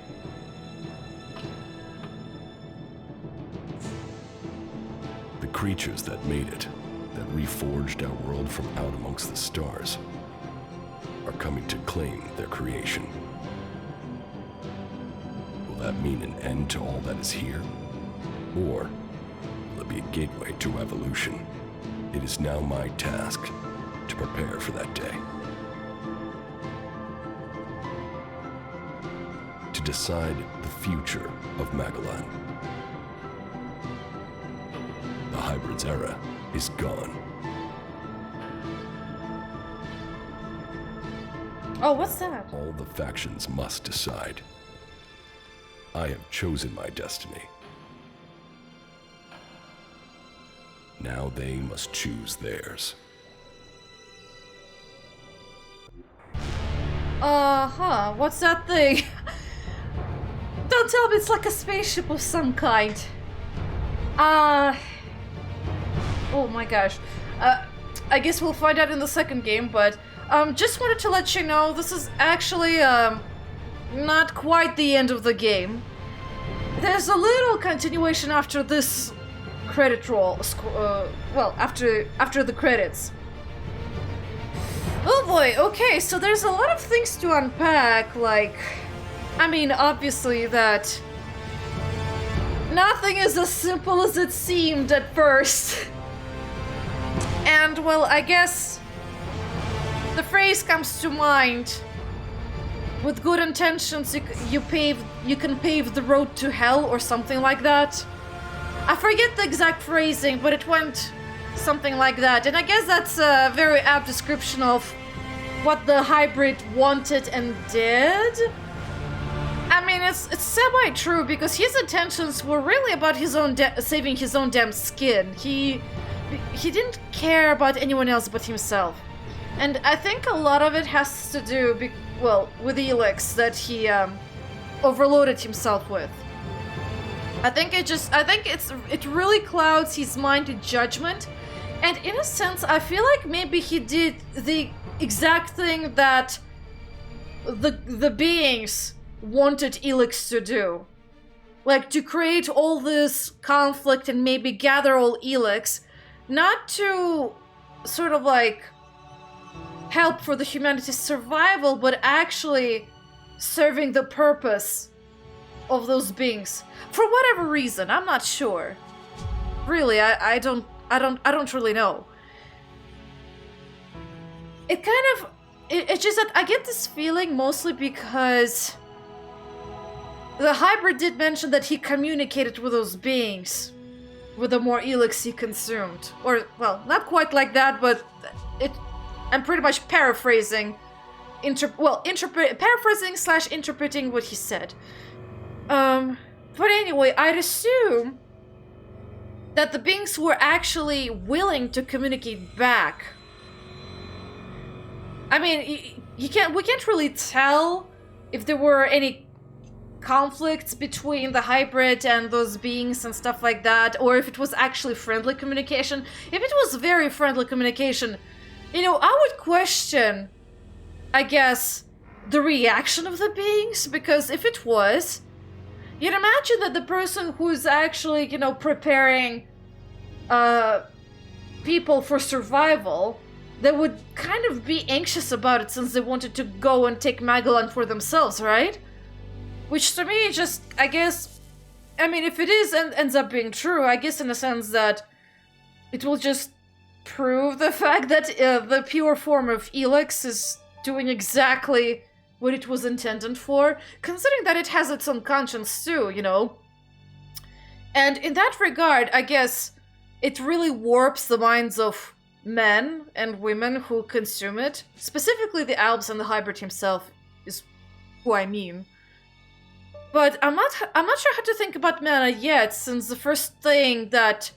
The creatures that made it, that reforged our world from out amongst the stars, are coming to claim their creation. Will that mean an end to all that is here? Or will it be a gateway to evolution? It is now my task to prepare for that day. To decide the future of Magellan. The hybrid's era is gone. Oh, what's that? All the factions must decide. I have chosen my destiny. Now they must choose theirs. What's that thing? Don't tell me it's like a spaceship of some kind. Oh my gosh. I guess we'll find out in the second game, but just wanted to let you know this is actually not quite the end of the game. There's a little continuation after this credit roll, well, after the credits. Oh boy, okay, so there's a lot of things to unpack, like... I mean, obviously that... nothing is as simple as it seemed at first. And, well, I guess... the phrase comes to mind... with good intentions, you can pave the road to hell, or something like that. I forget the exact phrasing, but it went something like that. And I guess that's a very apt description of what the hybrid wanted and did. I mean, it's semi-true, because his intentions were really about his own saving his own damn skin. He didn't care about anyone else but himself. And I think a lot of it has to do, with the Elex that he overloaded himself with. I think it really clouds his mind to judgment, and in a sense, I feel like maybe he did the exact thing that the beings wanted Elex to do, like to create all this conflict and maybe gather all Elex, not to sort of like help for the humanity's survival, but actually serving the purpose of those beings for whatever reason. I'm not sure. Really, I don't really know. It's just that I get this feeling mostly because the hybrid did mention that he communicated with those beings with the more Elex he consumed, or well, not quite like that, but I'm pretty much paraphrasing, paraphrasing/interpreting what he said. But anyway, I'd assume that the beings were actually willing to communicate back. I mean, we can't really tell if there were any conflicts between the hybrid and those beings and stuff like that, or if it was actually friendly communication. If it was very friendly communication, I would question, I guess, the reaction of the beings, because if it was, you'd imagine that the person who's actually, preparing people for survival, they would kind of be anxious about it since they wanted to go and take Magellan for themselves, right? Which to me just, I guess, I mean, if it is and ends up being true, I guess in a sense that it will just prove the fact that the pure form of Elex is doing exactly what it was intended for, considering that it has its own conscience too, And in that regard, I guess it really warps the minds of men and women who consume it. Specifically the Albs and the hybrid himself is who I mean. But I'm not sure how to think about mana yet, since the first thing that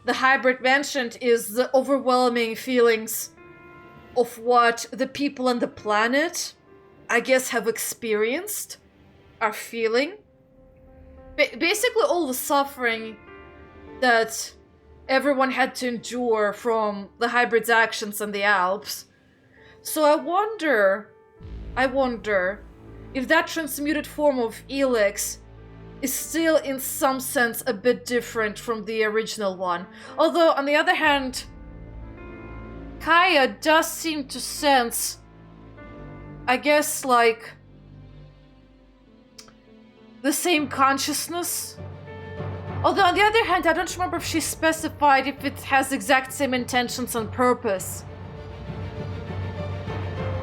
the hybrid mentioned is the overwhelming feelings of what the people on the planet, I guess, have experienced, are feeling. Basically all the suffering that everyone had to endure from the hybrid's actions in the Alps. So I wonder if that transmuted form of Elex is still in some sense a bit different from the original one. Although, on the other hand, Kaya does seem to sense, I guess, like, the same consciousness. Although, on the other hand, I don't remember if she specified if it has exact same intentions and purpose.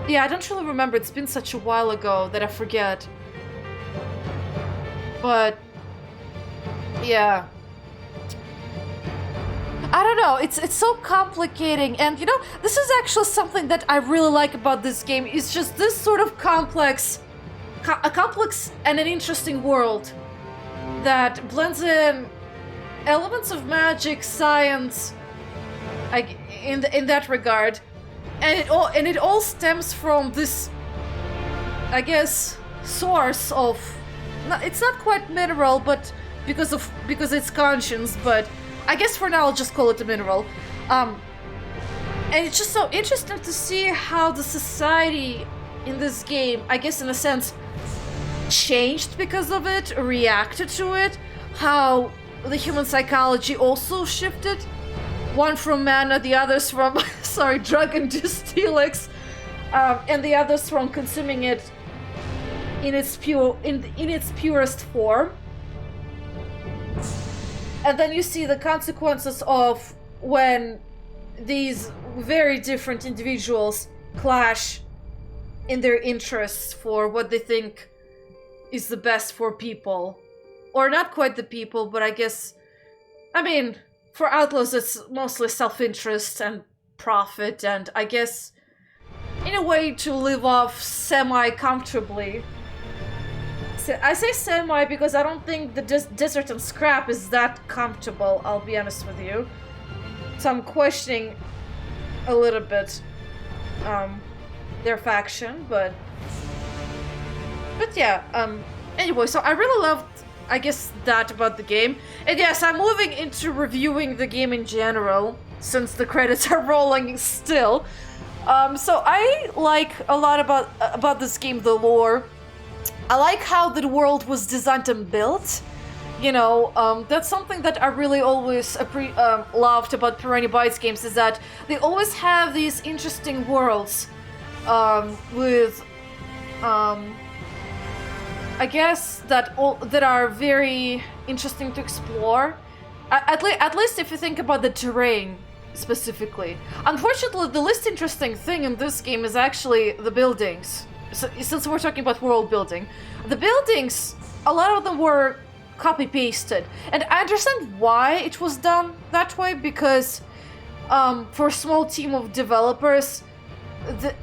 Yeah, I don't really remember. It's been such a while ago that I forget. But yeah, I don't know. It's so complicating, and this is actually something that I really like about this game. It's just this sort of complex and an interesting world that blends in elements of magic, science, in that regard, and it all stems from this, I guess, source of. It's not quite mineral, but because it's conscience. But I guess for now I'll just call it a mineral. And it's just so interesting to see how the society in this game, I guess in a sense, changed because of it, reacted to it. How the human psychology also shifted. One from mana, the others from drug-induced Elex. and the others from consuming it in its purest form. And then you see the consequences of when these very different individuals clash in their interests for what they think is the best for people. Or not quite the people, but I guess... I mean, for outlaws it's mostly self-interest and profit, and I guess in a way to live off semi-comfortably. I say semi because I don't think the desert and scrap is that comfortable, I'll be honest with you. So I'm questioning a little bit their faction, but yeah, anyway, so I really loved, I guess, that about the game. And yes, I'm moving into reviewing the game in general, since the credits are rolling still. So I like a lot about this game, the lore. I like how the world was designed and built. You know, that's something that I really always loved about Pirahna Bytes games, is that they always have these interesting worlds with, I guess, that are very interesting to explore. At least if you think about the terrain specifically. Unfortunately, the least interesting thing in this game is actually the buildings. So, since we're talking about world building, the buildings, a lot of them were copy-pasted, and I understand why it was done that way, because for a small team of developers,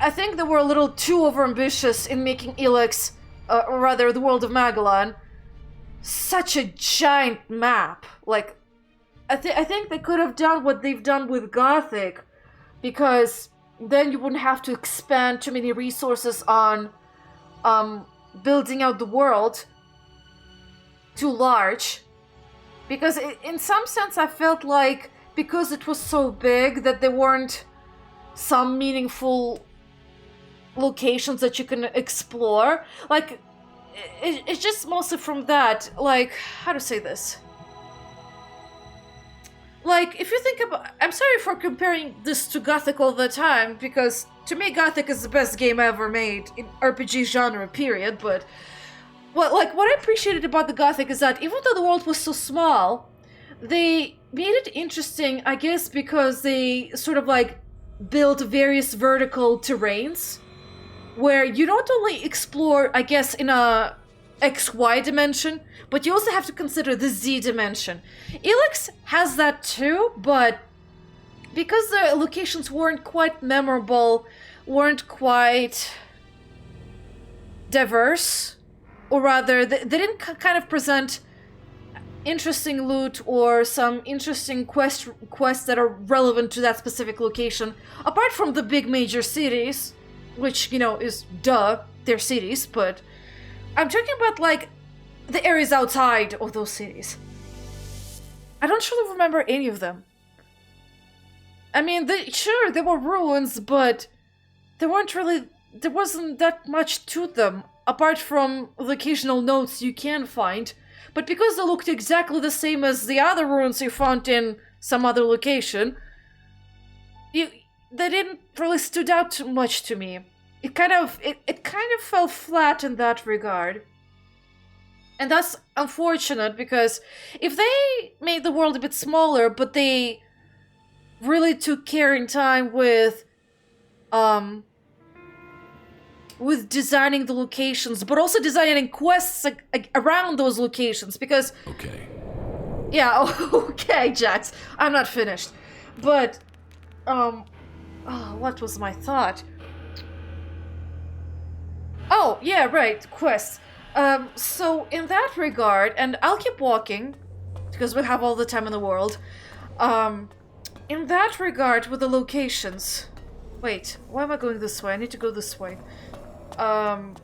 I think they were a little too overambitious in making Elex, or rather the world of Magellan, such a giant map. Like, I think they could have done what they've done with Gothic, because then you wouldn't have to expend too many resources on building out the world too large. Because in some sense I felt like, because it was so big, that there weren't some meaningful locations that you can explore. Like, it's just mostly from that, like, how to say this? Like, if you think about... I'm sorry for comparing this to Gothic all the time, because to me Gothic is the best game ever made in RPG genre, period, but... Well, like, what I appreciated about the Gothic is that even though the world was so small, they made it interesting, I guess, because they sort of, like, built various vertical terrains, where you not only explore, I guess, in a XY dimension, but you also have to consider the Z dimension. Elex has that too, but because the locations weren't quite memorable, weren't quite diverse, or rather, they didn't kind of present interesting loot or some interesting quests that are relevant to that specific location, apart from the big major cities, which, you know, is they're cities, but I'm talking about, like, the areas outside of those cities. I don't truly remember any of them. I mean, sure, there were ruins, but there wasn't that much to them, apart from the occasional notes you can find. But because they looked exactly the same as the other ruins you found in some other location, they didn't really stood out too much to me. It kind of fell flat in that regard. And that's unfortunate, because if they made the world a bit smaller, but they really took care in time with designing the locations, but also designing quests around those locations, because... Okay. Yeah, okay, Jax. I'm not finished. But, what was my thought? Oh, yeah, right, quests. So in that regard, and I'll keep walking, because we have all the time in the world, in that regard with the locations... Wait, why am I going this way? I need to go this way. And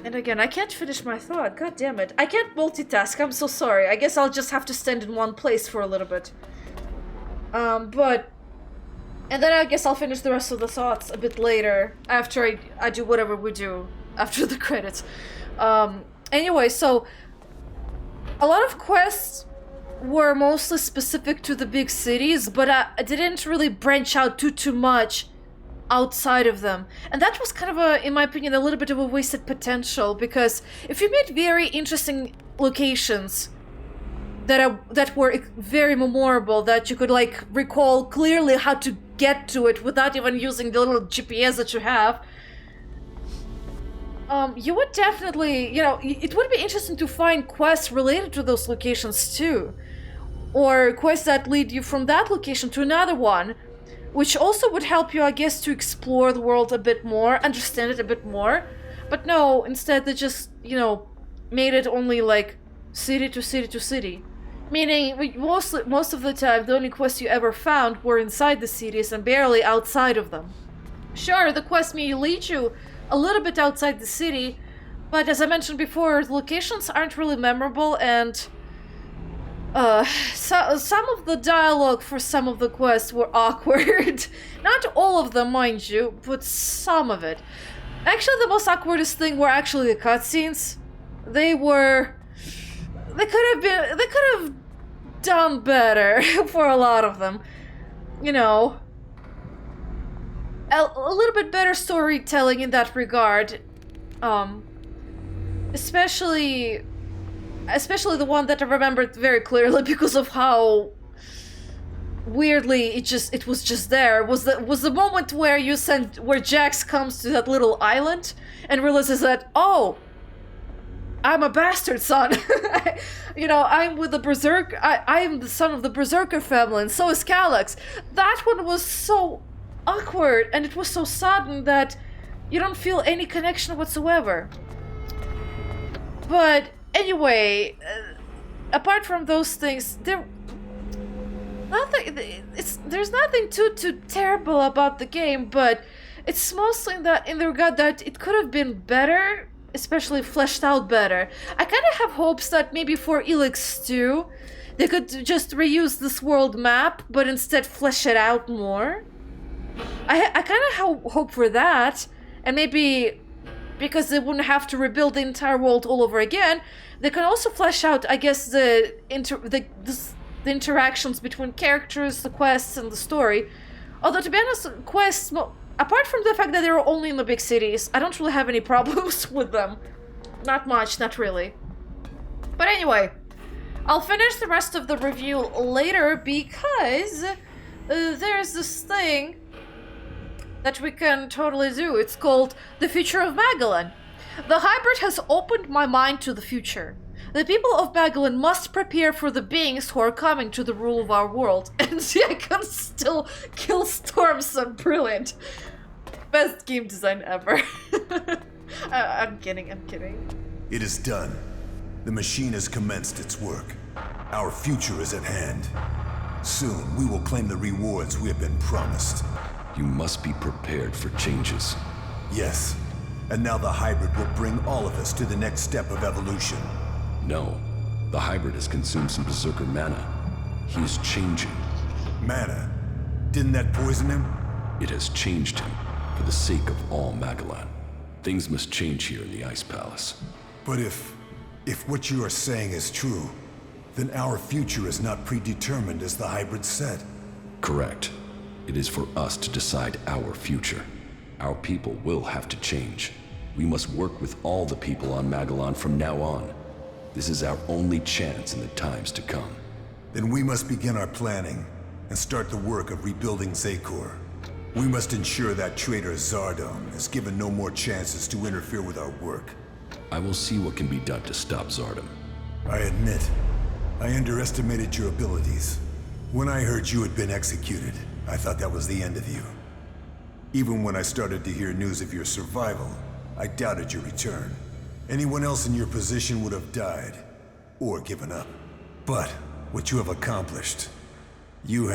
again, I can't finish my thought, god damn it. I can't multitask, I'm so sorry. I guess I'll just have to stand in one place for a little bit. And then I guess I'll finish the rest of the thoughts a bit later, after I do whatever we do after the credits. Anyway, so a lot of quests were mostly specific to the big cities, but I didn't really branch out too much outside of them. And that was kind of a, in my opinion, a little bit of a wasted potential, because if you made very interesting locations that were very memorable, that you could like recall clearly how to get to it without even using the little GPS that you have, you would definitely, you know, it would be interesting to find quests related to those locations too, or quests that lead you from that location to another one, which also would help you, I guess, to explore the world a bit more, understand it a bit more. But no, instead they just, you know, made it only like city to city to city. Meaning, most of the time, the only quests you ever found were inside the cities and barely outside of them. Sure, the quest may lead you a little bit outside the city, but as I mentioned before, the locations aren't really memorable, and some of the dialogue for some of the quests were awkward. Not all of them, mind you, but some of it. Actually, the most awkwardest thing were actually the cutscenes. They could have done better for a lot of them. You know, a little bit better storytelling in that regard. Especially the one that I remembered very clearly because of how weirdly it was just there, was the moment where where Jax comes to that little island and realizes that, oh, I'm a bastard son. You know, I'm with the Berserker. I am the son of the Berserker family, and so is Calyx. That one was so awkward, and it was so sudden that you don't feel any connection whatsoever. But anyway, apart from those things, there's nothing too terrible about the game, but it's mostly in the regard that it could have been better, especially fleshed out better. I kind of have hopes that maybe for Elex 2, they could just reuse this world map, but instead flesh it out more. I kind of hope for that, and maybe because they wouldn't have to rebuild the entire world all over again, they can also flesh out, I guess, the interactions between characters, the quests, and the story. Although, to be honest, quests, apart from the fact that they're only in the big cities, I don't really have any problems with them. Not much, not really. But anyway, I'll finish the rest of the review later because there's this thing that we can totally do. It's called The Future of Magalan. The hybrid has opened my mind to the future. The people of Magalan must prepare for the beings who are coming to the rule of our world. And see, I can still kill storms, so brilliant. Best game design ever. I'm kidding. It is done. The machine has commenced its work. Our future is at hand. Soon, we will claim the rewards we have been promised. You must be prepared for changes. Yes. And now the hybrid will bring all of us to the next step of evolution. No. The hybrid has consumed some Berserker mana. He is changing. Mana? Didn't that poison him? It has changed him, for the sake of all Magalan. Things must change here in the Ice Palace. But if what you are saying is true, then our future is not predetermined as the hybrid said. Correct. It is for us to decide our future. Our people will have to change. We must work with all the people on Magalan from now on. This is our only chance in the times to come. Then we must begin our planning and start the work of rebuilding Zakor. We must ensure that traitor Zardom is given no more chances to interfere with our work. I will see what can be done to stop Zardom. I admit, I underestimated your abilities. When I heard you had been executed, I thought that was the end of you. Even when I started to hear news of your survival, I doubted your return. Anyone else in your position would have died, or given up. But what you have accomplished, you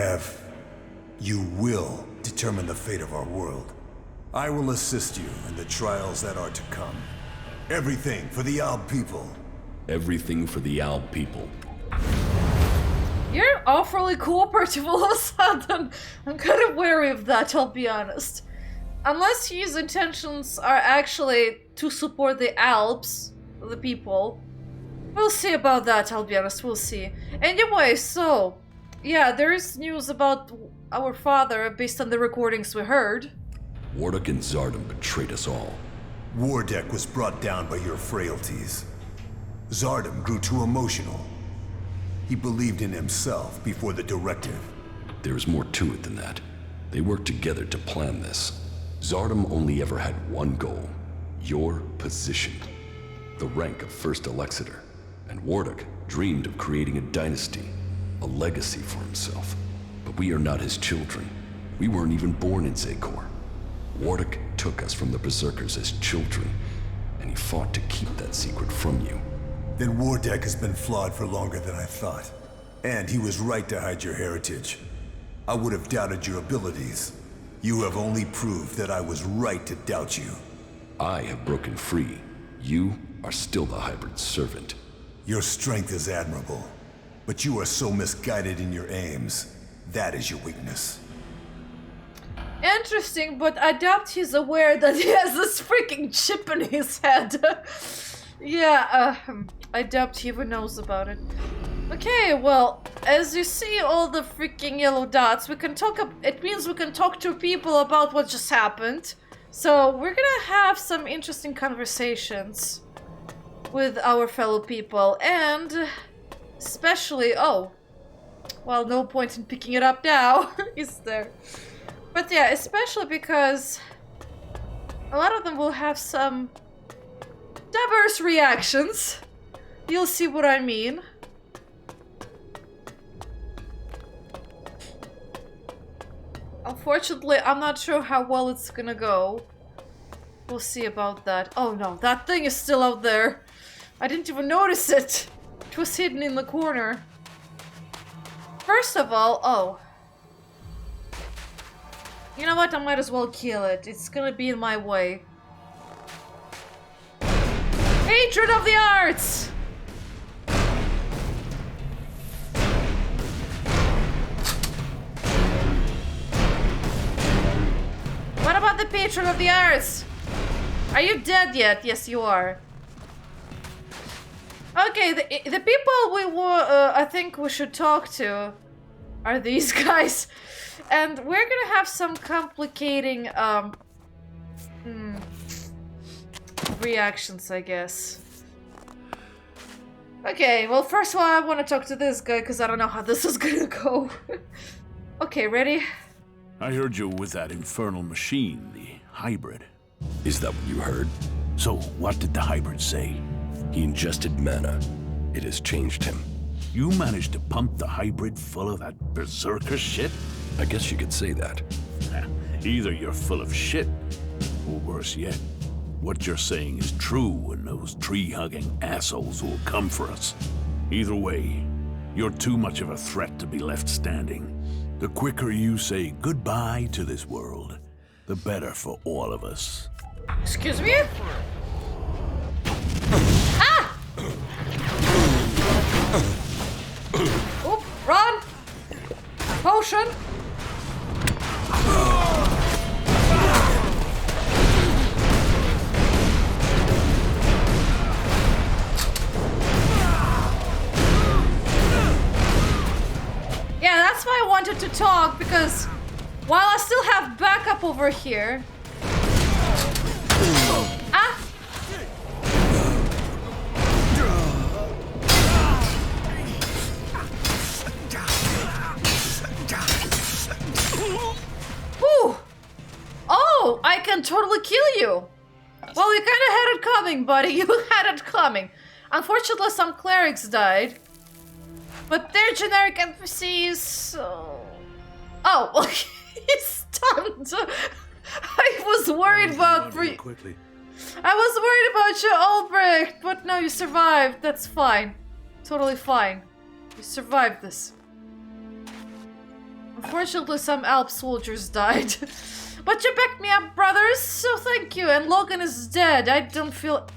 will determine the fate of our world. I will assist you in the trials that are to come. Everything for the Alb people. Everything for the Alb people. You're awfully cooperative all of a sudden. I'm kind of wary of that, I'll be honest. Unless his intentions are actually to support the Alps, the people, We'll see about that, I'll be honest, we'll see. Anyway, so... Yeah, there is news about our father based on the recordings we heard. Warwick and Zardom betrayed us all. Wardeck was brought down by your frailties. Zardom grew too emotional. He believed in himself before the directive. There is more to it than that. They worked together to plan this. Zardom only ever had one goal. Your position. The rank of First Executor. And Warwick dreamed of creating a dynasty. A legacy for himself. But we are not his children. We weren't even born in Zakor. Warwick took us from the Berserkers as children, and he fought to keep that secret from you. Then Wardeck has been flawed for longer than I thought. And he was right to hide your heritage. I would have doubted your abilities. You have only proved that I was right to doubt you. I have broken free. You are still the hybrid servant. Your strength is admirable, but you are so misguided in your aims. That is your weakness. Interesting, but I doubt he's aware that he has this freaking chip in his head. Yeah, I doubt he even knows about it. Okay, well, as you see all the freaking yellow dots, we can talk. It means we can talk to people about what just happened. So we're gonna have some interesting conversations with our fellow people, and especially, oh, well, no point in picking it up now, is there? But yeah, especially because a lot of them will have some diverse reactions. You'll see what I mean. Unfortunately, I'm not sure how well it's gonna go. We'll see about that. Oh no, that thing is still out there. I didn't even notice it. It was hidden in the corner. First of all, oh. You know what? I might as well kill it. It's gonna be in my way. Hatred of the arts! What about the patron of the arts? Are you dead yet? Yes, you are. Okay, the people we I think we should talk to are these guys. And we're gonna have some complicating, reactions, I guess. Okay, well, first of all, I want to talk to this guy, because I don't know how this is gonna go. Okay, ready? I heard you with that infernal machine, the hybrid. Is that what you heard? So, what did the hybrid say? He ingested mana. It has changed him. You managed to pump the hybrid full of that berserker shit? I guess you could say that. Either you're full of shit, or worse yet, what you're saying is true and those tree-hugging assholes will come for us. Either way, you're too much of a threat to be left standing. The quicker you say goodbye to this world, the better for all of us. Excuse me? Ah! Oop, run! Potion! Yeah, that's why I wanted to talk, because while I still have backup over here... Ah! Whew! Oh, I can totally kill you! Well, you kinda had it coming, buddy. You had it coming. Unfortunately, some clerics died. But they're generic NPCs, so... Oh, well, he's stunned! I was worried about... Quickly. I was worried about you, Albrecht, but no, you survived. That's fine. Totally fine. You survived this. Unfortunately, some Alb soldiers died. But you backed me up, brothers, so thank you. And Logan is dead. I don't feel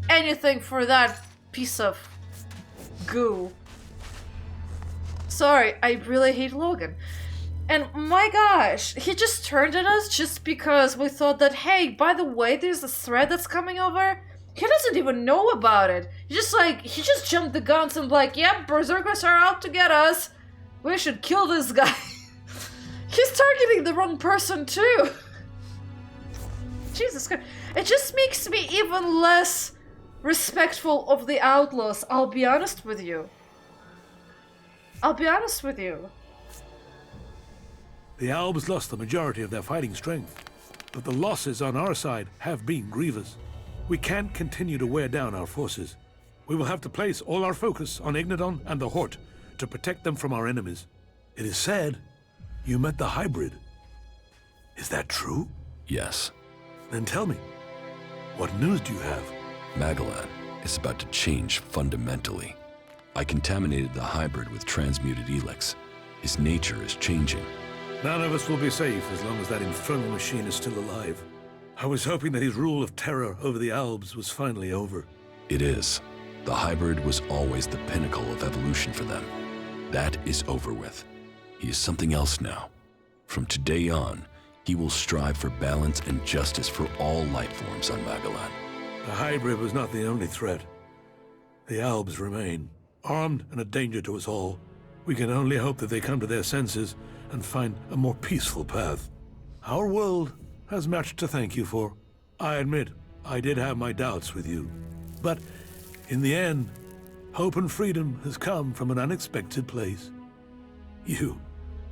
anything for that piece of goo. Sorry, I really hate Logan. And my gosh, he just turned on us just because we thought that, hey, by the way, there's a threat that's coming over. he doesn't even know about it. He just jumped the guns and like, yep, berserkers are out to get us. We should kill this guy. He's targeting the wrong person too. Jesus Christ. It just makes me even less respectful of the outlaws, I'll be honest with you. The Albs lost the majority of their fighting strength, but the losses on our side have been grievous. We can't continue to wear down our forces. We will have to place all our focus on Ignadon and the Hort to protect them from our enemies. It is said you met the hybrid. Is that true? Yes. Then tell me, what news do you have? Magellan is about to change fundamentally. I contaminated the hybrid with transmuted Elex. His nature is changing. None of us will be safe as long as that infernal machine is still alive. I was hoping that his rule of terror over the Albs was finally over. It is. The hybrid was always the pinnacle of evolution for them. That is over with. He is something else now. From today on, he will strive for balance and justice for all life forms on Magellan. The hybrid was not the only threat. The Albs remain, armed and a danger to us all. We can only hope that they come to their senses and find a more peaceful path. Our world has much to thank you for. I admit, I did have my doubts with you. But in the end, hope and freedom has come from an unexpected place.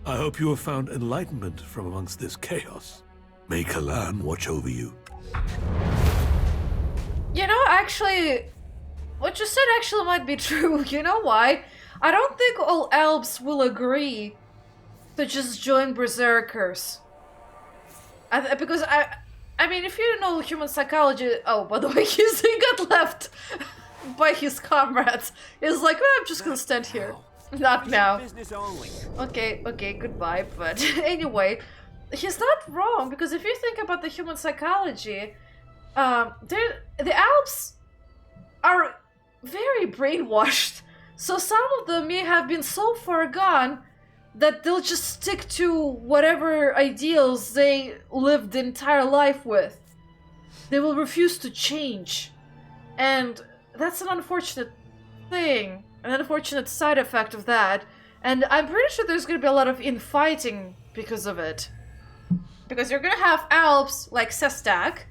I hope you have found enlightenment from amongst this chaos. May Kalan watch over you. You know, actually, what you said actually might be true. You know why? I don't think all Albs will agree to just join berserkers. Because I mean, if you know human psychology... Oh, by the way, he got left by his comrades. He's like, oh, I'm just gonna stand here. Not now. Okay, goodbye. But anyway, he's not wrong, because if you think about the human psychology, the Albs are very brainwashed. So some of them may have been so far gone that they'll just stick to whatever ideals they lived the entire life with. They will refuse to change. And that's an unfortunate thing, an unfortunate side effect of that. And I'm pretty sure there's gonna be a lot of infighting because of it. Because you're gonna have Albs like Sestak,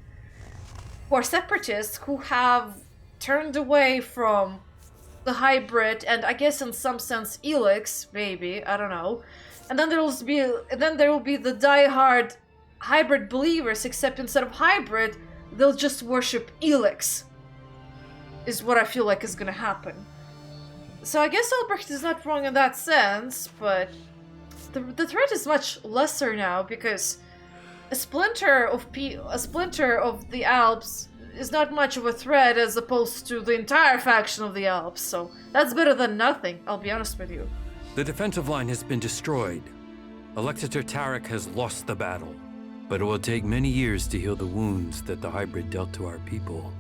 who are separatists, who have turned away from the hybrid, and I guess in some sense Elex, maybe, I don't know. And then there will be the die-hard hybrid believers, except instead of hybrid, they'll just worship Elex. Is what I feel like is gonna happen. So I guess Albrecht is not wrong in that sense, but the threat is much lesser now, because a splinter of the Alps is not much of a threat as opposed to the entire faction of the Alps, so that's better than nothing, I'll be honest with you. The defensive line has been destroyed. Executor Tarek has lost the battle, but it will take many years to heal the wounds that the hybrid dealt to our people.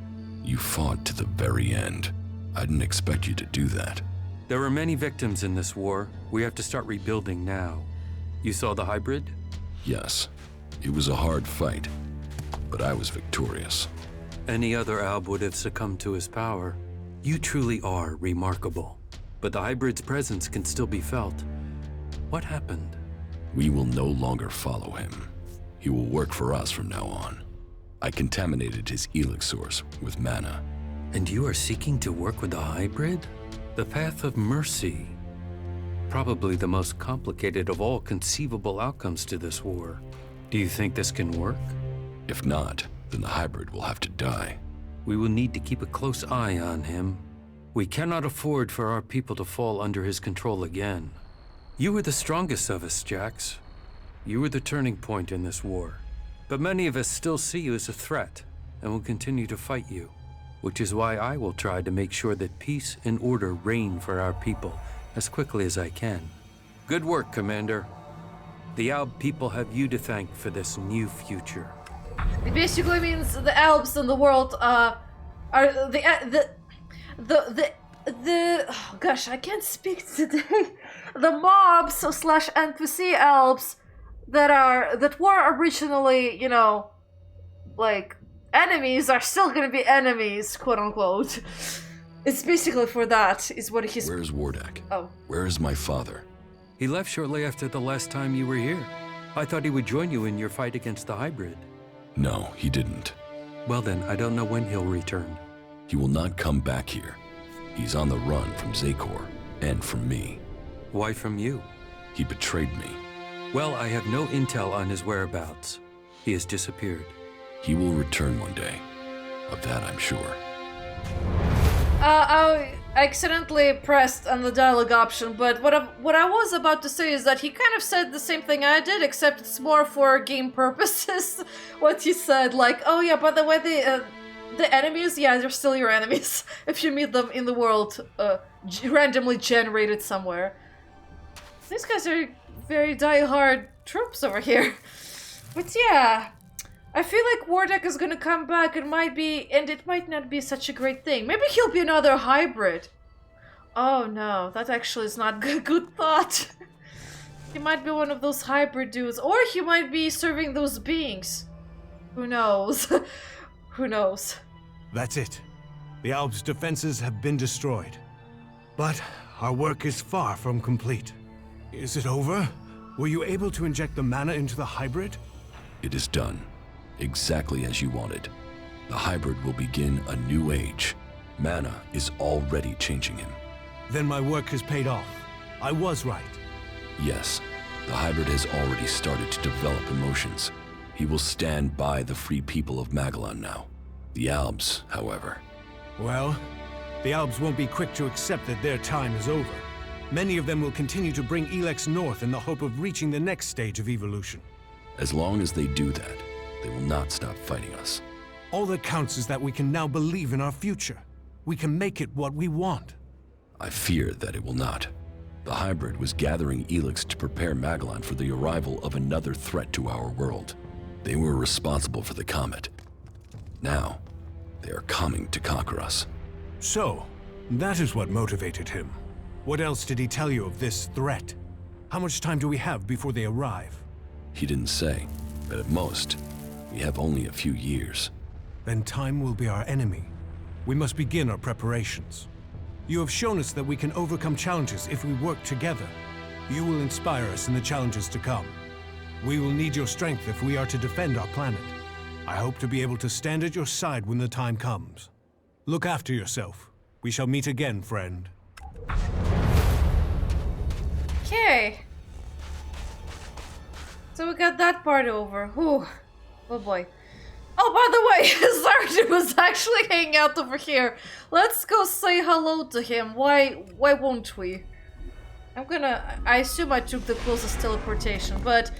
You fought to the very end. I didn't expect you to do that. There were many victims in this war. We have to start rebuilding now. You saw the hybrid? Yes. It was a hard fight, but I was victorious. Any other Alb would have succumbed to his power. You truly are remarkable. But the hybrid's presence can still be felt. What happened? We will no longer follow him. He will work for us from now on. I contaminated his Elex source with mana. And you are seeking to work with the hybrid? The path of mercy. Probably the most complicated of all conceivable outcomes to this war. Do you think this can work? If not, then the hybrid will have to die. We will need to keep a close eye on him. We cannot afford for our people to fall under his control again. You were the strongest of us, Jax. You were the turning point in this war. But many of us still see you as a threat and will continue to fight you, which is why I will try to make sure that peace and order reign for our people as quickly as I can. Good work, Commander. The Alb people have you to thank for this new future. It basically means the Albs in the world are oh gosh, I can't speak today. The mobs slash NPC Albs that were originally, you know, like enemies are still gonna be enemies, quote unquote. It's basically for that, is what he's... Where's Wardak? Oh. Where is my father? He left shortly after the last time you were here. I thought he would join you in your fight against the hybrid. No, he didn't. Well then, I don't know when he'll return. He will not come back here. He's on the run from Zakor, and from me. Why from you? He betrayed me. Well, I have no intel on his whereabouts. He has disappeared. He will return one day. Of that I'm sure. I accidentally pressed on the dialogue option, but what I was about to say is that he kind of said the same thing I did, except it's more for game purposes. What he said, like, oh yeah, by the way, the enemies, yeah, they're still your enemies if you meet them in the world, randomly generated somewhere. These guys are very die-hard troops over here. But yeah, I feel like Wardak is gonna come back and it might not be such a great thing. Maybe he'll be another hybrid. Oh no, that actually is not a good thought. He might be one of those hybrid dudes, or he might be serving those beings. Who knows? Who knows? That's it. The Alb's defenses have been destroyed. But our work is far from complete. Is it over? Were you able to inject the mana into the hybrid? It is done. Exactly as you wanted. The hybrid will begin a new age. Mana is already changing him. Then my work has paid off. I was right. Yes, the hybrid has already started to develop emotions. He will stand by the free people of Magellan now. The Albs, however. Well, the Albs won't be quick to accept that their time is over. Many of them will continue to bring Elex north in the hope of reaching the next stage of evolution. As long as they do that, they will not stop fighting us. All that counts is that we can now believe in our future. We can make it what we want. I fear that it will not. The hybrid was gathering Elex to prepare Magellan for the arrival of another threat to our world. They were responsible for the comet. Now, they are coming to conquer us. So, that is what motivated him. What else did he tell you of this threat? How much time do we have before they arrive? He didn't say, but at most, we have only a few years. Then time will be our enemy. We must begin our preparations. You have shown us that we can overcome challenges if we work together. You will inspire us in the challenges to come. We will need your strength if we are to defend our planet. I hope to be able to stand at your side when the time comes. Look after yourself. We shall meet again, friend. Okay. So we got that part over. Whew. Oh boy. Oh, by the way, Zardu was actually hanging out over here. Let's go say hello to him. Why won't we? I assume I took the closest teleportation, but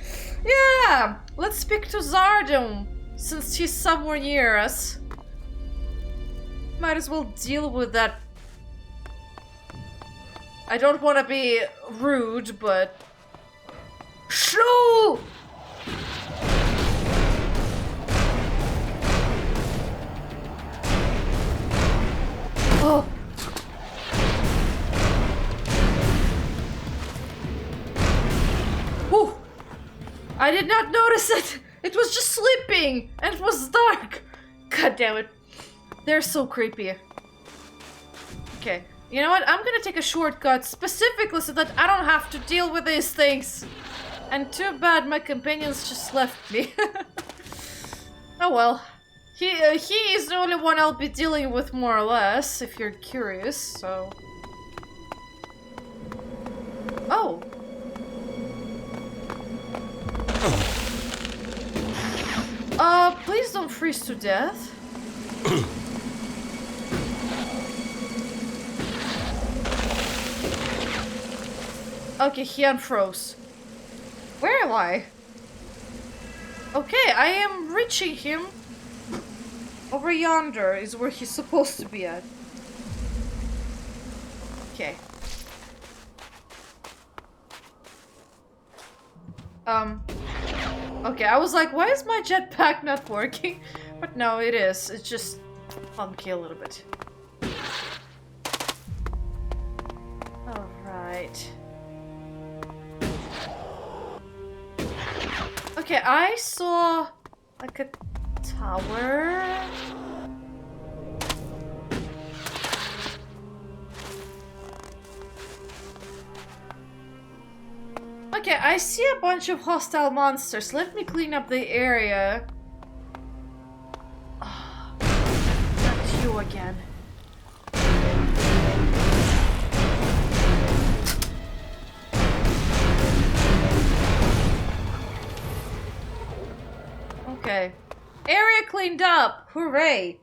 yeah, let's speak to Zardu since he's somewhere near us. Might as well deal with that. I don't want to be rude, but shoo! Oh. Whew. I did not notice it. It was just sleeping and it was dark. God damn it. They're so creepy. Okay. You know what? I'm gonna take a shortcut specifically so that I don't have to deal with these things. And too bad my companions just left me. Oh well. He is the only one I'll be dealing with, more or less, if you're curious, so... Oh. Please don't freeze to death. Okay, he unfroze. Where am I? Okay, I am reaching him. Over yonder is where he's supposed to be at. Okay. Okay, I was like, why is my jetpack not working? But no, it is. It's just funky a little bit. Alright. Okay, I saw like a Power. Okay, I see a bunch of hostile monsters. Let me clean up the area. Oh, not you again. Okay. Area cleaned up! Hooray!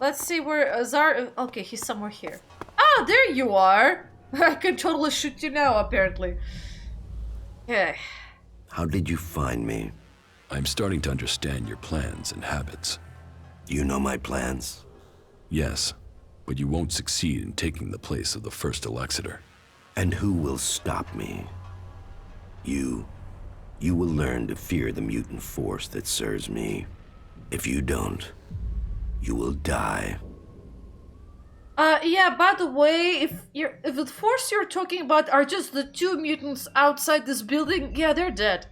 Let's see where Azar... Okay, he's somewhere here. Ah, there you are! I can totally shoot you now, apparently. Okay. How did you find me? I'm starting to understand your plans and habits. You know my plans? Yes, but you won't succeed in taking the place of the first Executor. And who will stop me? You. You will learn to fear the mutant force that serves me. If you don't, you will die. Yeah, by the way, if the force you're talking about are just the 2 mutants outside this building, yeah, they're dead.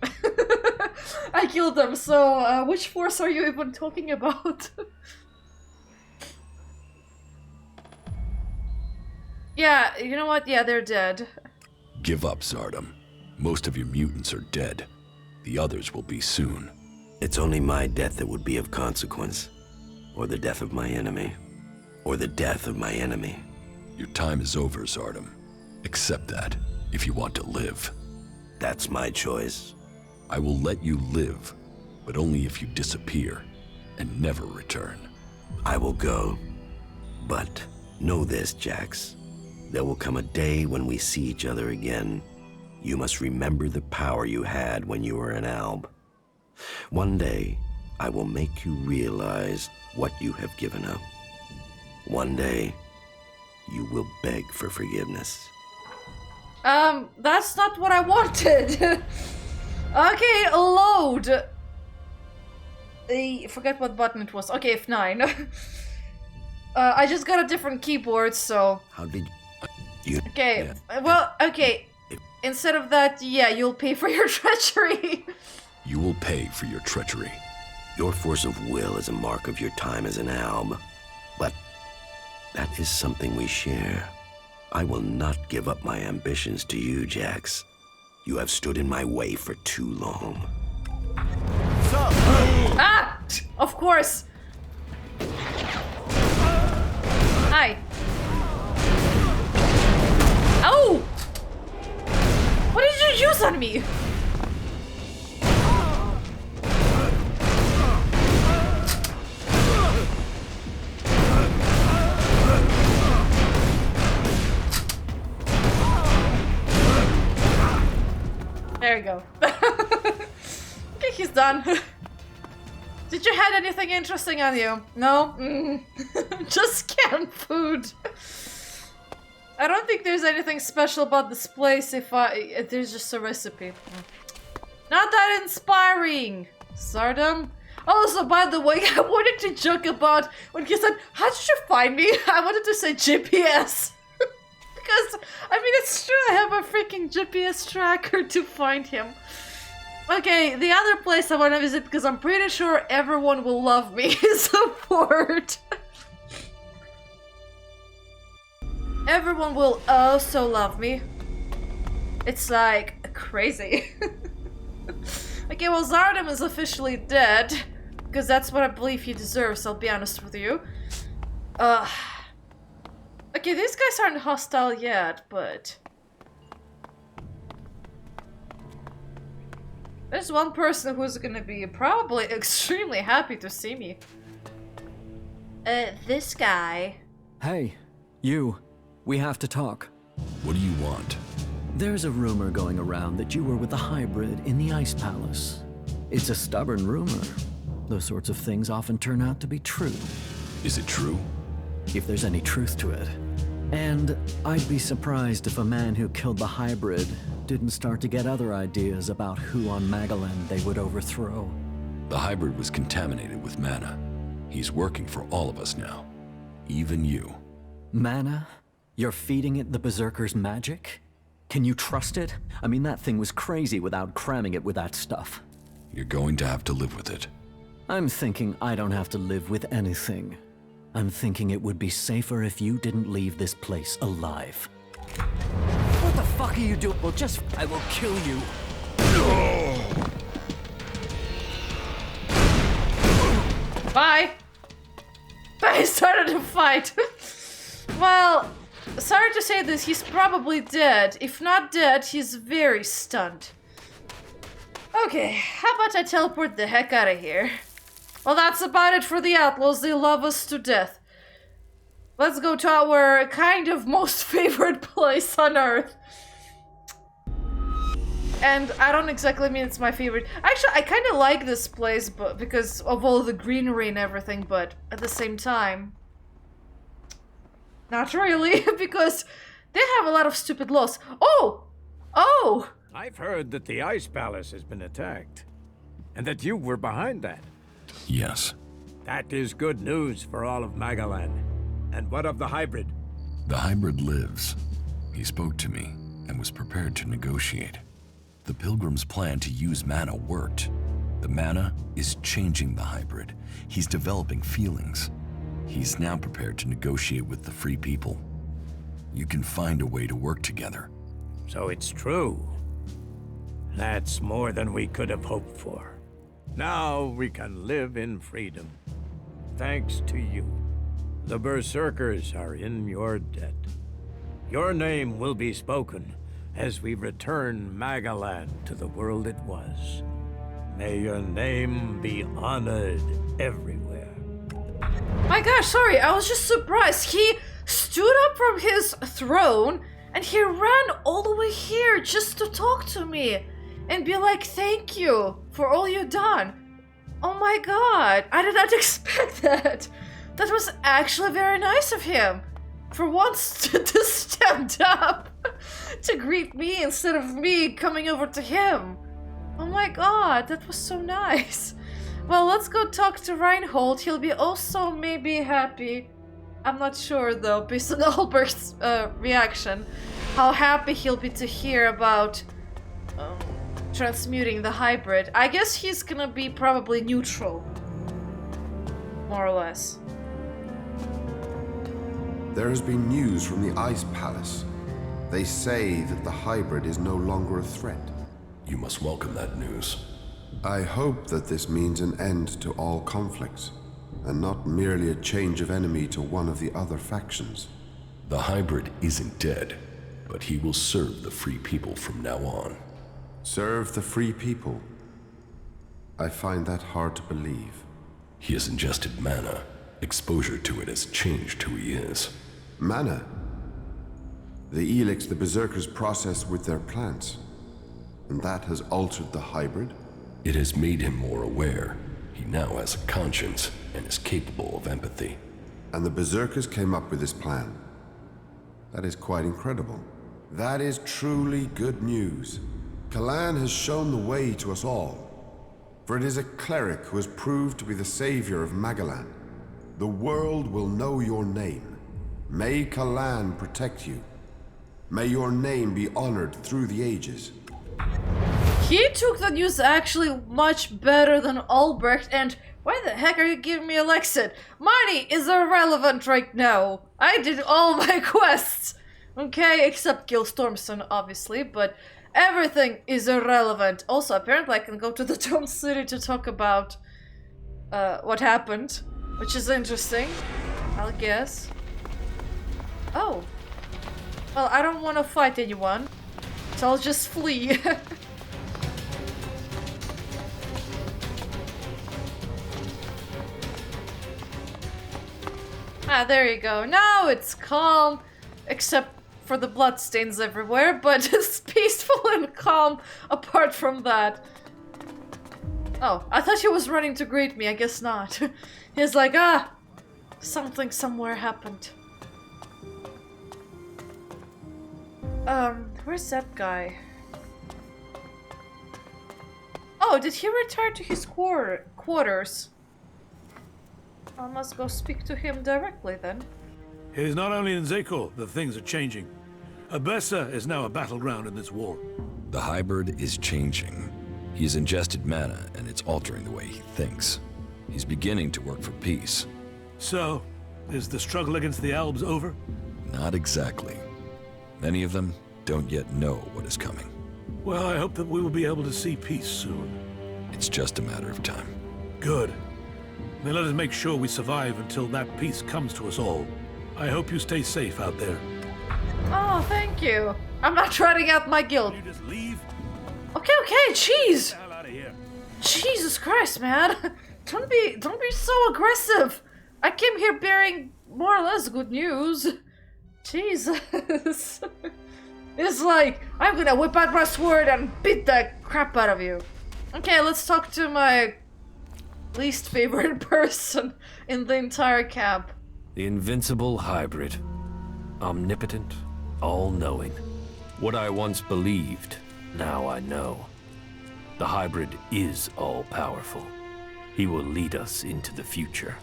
I killed them, so which force are you even talking about? Yeah, you know what? Yeah, they're dead. Give up, Zardom. Most of your mutants are dead. The others will be soon. It's only my death that would be of consequence. Or the death of my enemy. Or the death of my enemy. Your time is over, Zardom. Accept that, if you want to live. That's my choice. I will let you live, but only if you disappear and never return. I will go. But know this, Jax. There will come a day when we see each other again. You must remember the power you had when you were an Alb. One day, I will make you realize what you have given up. One day, you will beg for forgiveness. That's not what I wanted. Okay, load. I forget what button it was. Okay, F9. I just got a different keyboard, so... How did you... Okay, yeah. well, okay. Instead of that, yeah, you'll pay for your treachery. You will pay for your treachery. Your force of will is a mark of your time as an Alb. But that is something we share. I will not give up my ambitions to you, Jax. You have stood in my way for too long. Ah! Of course! Hi. Oh! What did you use on me? There you go. Okay, he's done. Did you have anything interesting on you? No? Just canned food. I don't think there's anything special about this place if there's just a recipe. Not that inspiring, Zardom. Also, by the way, I wanted to joke about when he said, "How did you find me?" I wanted to say GPS. Because, I mean, it's true, I have a freaking GPS tracker to find him. Okay, the other place I want to visit, because I'm pretty sure everyone will love me, is a port. Everyone will also love me. It's like crazy. Okay, well, Zardom is officially dead, because that's what I believe he deserves, I'll be honest with you. Okay, these guys aren't hostile yet, but... There's one person who's gonna be probably extremely happy to see me. This guy. Hey, you. We have to talk. What do you want? There's a rumor going around that you were with the hybrid in the Ice Palace. It's a stubborn rumor. Those sorts of things often turn out to be true. Is it true? If there's any truth to it. And I'd be surprised if a man who killed the hybrid didn't start to get other ideas about who on Magalan they would overthrow. The hybrid was contaminated with mana. He's working for all of us now. Even you. Mana? You're feeding it the Berserker's magic? Can you trust it? I mean, that thing was crazy without cramming it with that stuff. You're going to have to live with it. I'm thinking I don't have to live with anything. I'm thinking it would be safer if you didn't leave this place alive. What the fuck are you doing? Well, I will kill you. Bye. They started a fight. Well, sorry to say this, he's probably dead. If not dead, he's very stunned. Okay, how about I teleport the heck out of here? Well, that's about it for the outlaws. They love us to death. Let's go to our kind of most favorite place on Earth. And I don't exactly mean it's my favorite. Actually, I kind of like this place but because of all the greenery and everything, but at the same time, not really, because they have a lot of stupid laws. Oh! Oh! I've heard that the Ice Palace has been attacked, and that you were behind that. Yes. That is good news for all of Magalan. And what of the hybrid? The hybrid lives. He spoke to me and was prepared to negotiate. The Pilgrim's plan to use mana worked. The mana is changing the hybrid. He's developing feelings. He's now prepared to negotiate with the free people. You can find a way to work together. So it's true. That's more than we could have hoped for. Now we can live in freedom. Thanks to you. The Berserkers are in your debt. Your name will be spoken as we return Magalan to the world it was. May your name be honored everywhere. My gosh, sorry, I was just surprised. He stood up from his throne and he ran all the way here just to talk to me and be like, thank you for all you've done. Oh my god, I did not expect that. That was actually very nice of him. For once to stand up to greet me instead of me coming over to him. Oh my god, that was so nice. Well, let's go talk to Reinhold. He'll be also maybe happy. I'm not sure though, based on Albert's reaction. How happy he'll be to hear about transmuting the hybrid. I guess he's gonna be probably neutral. More or less. There has been news from the Ice Palace. They say that the hybrid is no longer a threat. You must welcome that news. I hope that this means an end to all conflicts, and not merely a change of enemy to one of the other factions. The hybrid isn't dead, but he will serve the free people from now on. Serve the free people? I find that hard to believe. He has ingested mana. Exposure to it has changed who he is. Mana? The Elex the Berserkers process with their plants. And that has altered the hybrid? It has made him more aware. He now has a conscience and is capable of empathy. And the Berserkers came up with this plan. That is quite incredible. That is truly good news. Kalan has shown the way to us all. For it is a cleric who has proved to be the savior of Magalan. The world will know your name. May Kalan protect you. May your name be honored through the ages. He took the news actually much better than Albrecht, and why the heck are you giving me a lesson? Money is irrelevant right now. I did all my quests. Okay, except kill Stormson, obviously, but everything is irrelevant. Also, apparently I can go to the Dome City to talk about what happened, which is interesting, I'll guess. Oh. Well, I don't want to fight anyone, so I'll just flee. Ah, there you go. Now it's calm, except for the bloodstains everywhere, but it's peaceful and calm apart from that. Oh, I thought he was running to greet me. I guess not. He's like, ah, something somewhere happened. Where's that guy? Oh, did he return to his quarters? I must go speak to him directly then. It is not only in Zekor that things are changing. Abessa is now a battleground in this war. The hybrid is changing. He has ingested mana, and it's altering the way he thinks. He's beginning to work for peace. So, is the struggle against the Albs over? Not exactly. Many of them don't yet know what is coming. Well, I hope that we will be able to see peace soon. It's just a matter of time. Good. Then let us make sure we survive until that peace comes to us all. I hope you stay safe out there. Oh, thank you. I'm not trotting out my guild. Can you just leave? Okay, jeez. Get the hell out of here. Jesus Christ, man. Don't be so aggressive. I came here bearing more or less good news. Jesus. It's like, I'm gonna whip out my sword and beat the crap out of you. Okay, let's talk to my least favorite person in the entire camp. The invincible hybrid. Omnipotent, all-knowing. What I once believed, now I know. The hybrid is all-powerful. He will lead us into the future.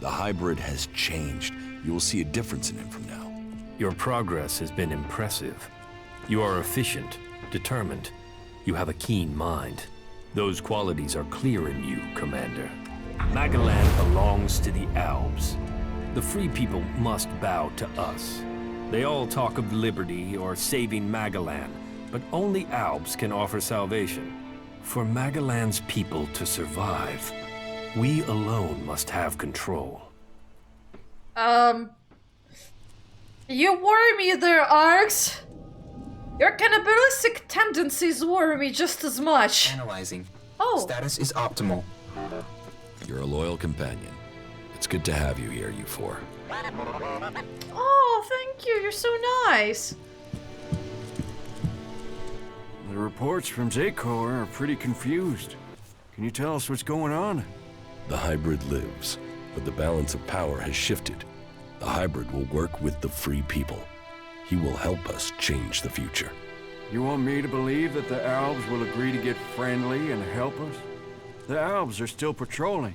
The hybrid has changed. You will see a difference in him from now. Your progress has been impressive. You are efficient, determined. You have a keen mind. Those qualities are clear in you, Commander. Magalan belongs to the Albs. The free people must bow to us. They all talk of liberty or saving Magalan, but only Albs can offer salvation. For Magalan's people to survive, we alone must have control. You worry me there, Arx. Your cannibalistic tendencies worry me just as much. Analyzing. Oh. Status is optimal. You're a loyal companion. It's good to have you here, you four. Oh, thank you. You're so nice. The reports from Zakor are pretty confused. Can you tell us what's going on? The hybrid lives, but the balance of power has shifted. The hybrid will work with the free people. He will help us change the future. You want me to believe that the Albs will agree to get friendly and help us? The Albs are still patrolling.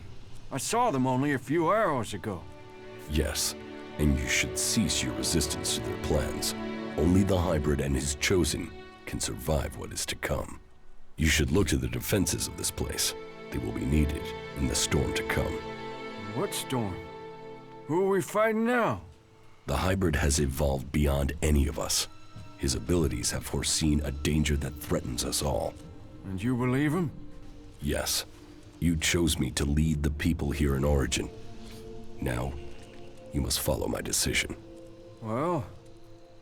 I saw them only a few hours ago. Yes, and you should cease your resistance to their plans. Only the hybrid and his chosen can survive what is to come. You should look to the defenses of this place. They will be needed in the storm to come. What storm? Who are we fighting now? The hybrid has evolved beyond any of us. His abilities have foreseen a danger that threatens us all. And you believe him? Yes. You chose me to lead the people here in Origin. Now, you must follow my decision. Well,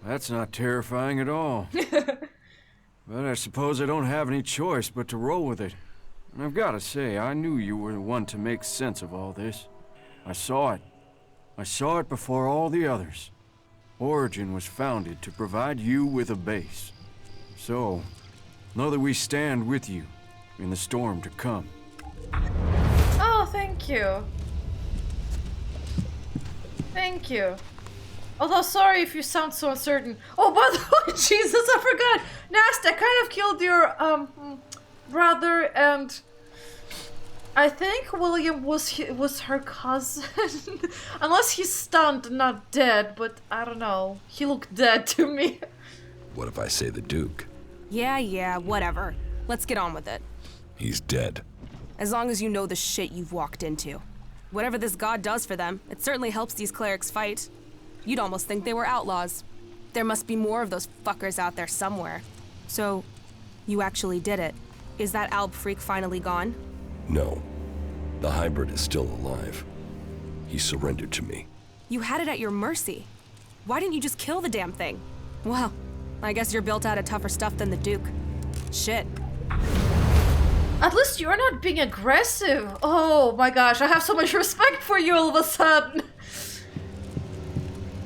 that's not terrifying at all. But I suppose I don't have any choice but to roll with it. And I've got to say, I knew you were the one to make sense of all this. I saw it. I saw it before all the others. Origin was founded to provide you with a base. So, know that we stand with you in the storm to come. Oh, thank you. Thank you. Although, sorry if you sound so uncertain. Oh, by the way, Jesus, I forgot. Nast, I kind of killed your, brother, and I think William was her cousin. Unless he's stunned and not dead, but I don't know. He looked dead to me. What if I say the Duke? Yeah, whatever. Let's get on with it. He's dead. As long as you know the shit you've walked into. Whatever this god does for them, it certainly helps these clerics fight. You'd almost think they were outlaws. There must be more of those fuckers out there somewhere. So, you actually did it. Is that Alb freak finally gone? No. The hybrid is still alive. He surrendered to me. You had it at your mercy. Why didn't you just kill the damn thing? Well, I guess you're built out of tougher stuff than the Duke. Shit. At least you're not being aggressive. Oh my gosh, I have so much respect for you all of a sudden.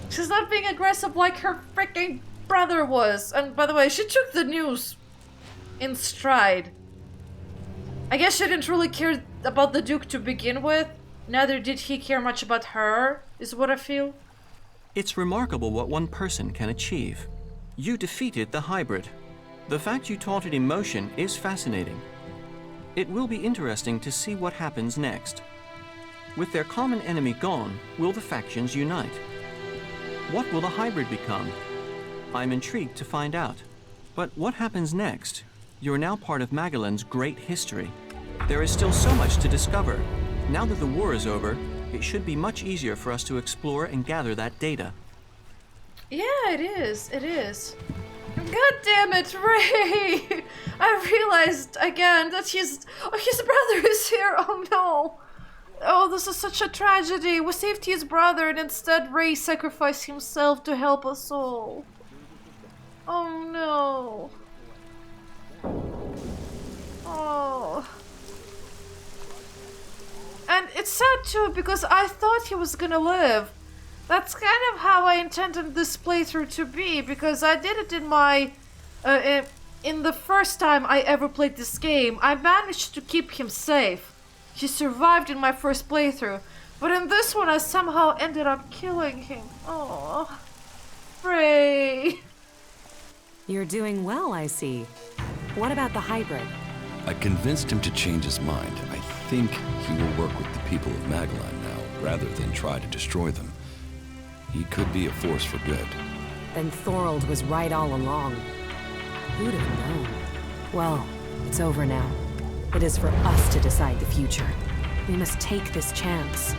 She's not being aggressive like her freaking brother was. And by the way, she took the news in stride. I guess she didn't really care about the Duke to begin with. Neither did he care much about her, is what I feel. It's remarkable what one person can achieve. You defeated the hybrid. The fact you taught it emotion is fascinating. It will be interesting to see what happens next. With their common enemy gone, will the factions unite? What will the hybrid become? I'm intrigued to find out. But what happens next? You're now part of Magalan's great history. There is still so much to discover. Now that the war is over, it should be much easier for us to explore and gather that data. Yeah, it is. It is. God damn it, Ray! I realized again that his brother is here. Oh no! Oh, this is such a tragedy. We saved his brother, and instead Ray sacrificed himself to help us all. Oh no! Oh. And it's sad too because I thought he was gonna live. That's kind of how I intended this playthrough to be, because I did it in my in the first time I ever played this game. I managed to keep him safe. He survived in my first playthrough, but in this one I somehow ended up killing him. Oh, Ray. You're doing well, I see. What about the hybrid? I convinced him to change his mind. I think he will work with the people of Magellan now, rather than try to destroy them. He could be a force for good. Then Thorold was right all along. Who'd have known? Well, it's over now. It is for us to decide the future. We must take this chance.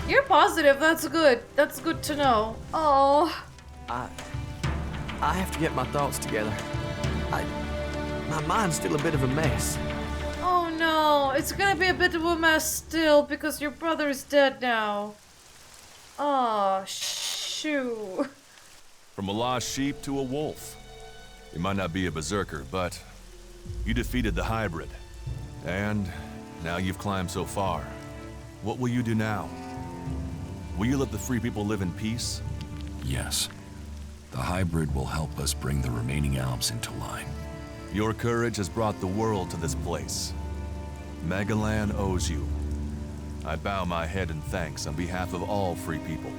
You're positive, that's good. That's good to know. Oh. I have to get my thoughts together. My mind's still a bit of a mess. Oh no, it's gonna be a bit of a mess still because your brother is dead now. Oh, shoo. From a lost sheep to a wolf. You might not be a berserker, but you defeated the hybrid. And now you've climbed so far. What will you do now? Will you let the free people live in peace? Yes. The hybrid will help us bring the remaining Albs into line. Your courage has brought the world to this place. Magellan owes you. I bow my head in thanks on behalf of all free people.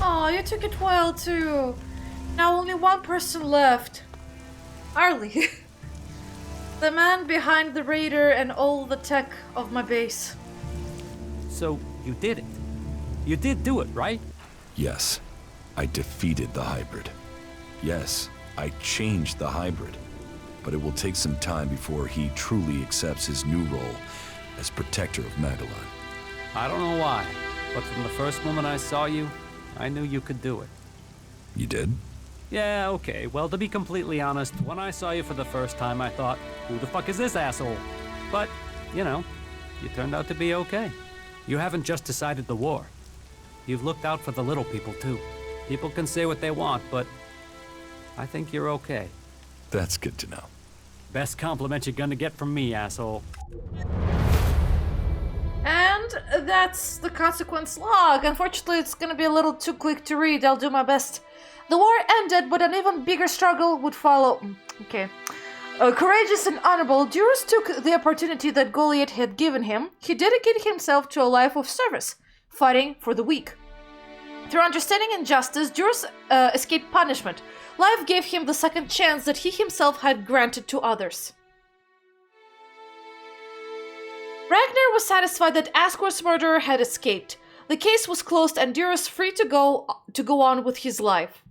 Oh, you took it well too. Now only one person left. Arlie. The man behind the raider and all the tech of my base. So, you did it. You did do it, right? Yes. I defeated the hybrid. Yes, I changed the hybrid. But it will take some time before he truly accepts his new role as protector of Magellan. I don't know why, but from the first moment I saw you, I knew you could do it. You did? Yeah, okay. Well, to be completely honest, when I saw you for the first time, I thought, who the fuck is this asshole? But, you know, you turned out to be okay. You haven't just decided the war. You've looked out for the little people, too. People can say what they want, but I think you're okay. That's good to know. Best compliment you're gonna get from me, asshole. And that's the consequence log. Unfortunately, it's gonna be a little too quick to read. I'll do my best. The war ended, but an even bigger struggle would follow. Okay. Courageous and honorable, Durus took the opportunity that Goliath had given him. He dedicated himself to a life of service, fighting for the weak. Through understanding and justice, Durus escaped punishment. Life gave him the second chance that he himself had granted to others. Ragnar was satisfied that Asgor's murderer had escaped. The case was closed and Durus free to go on with his life.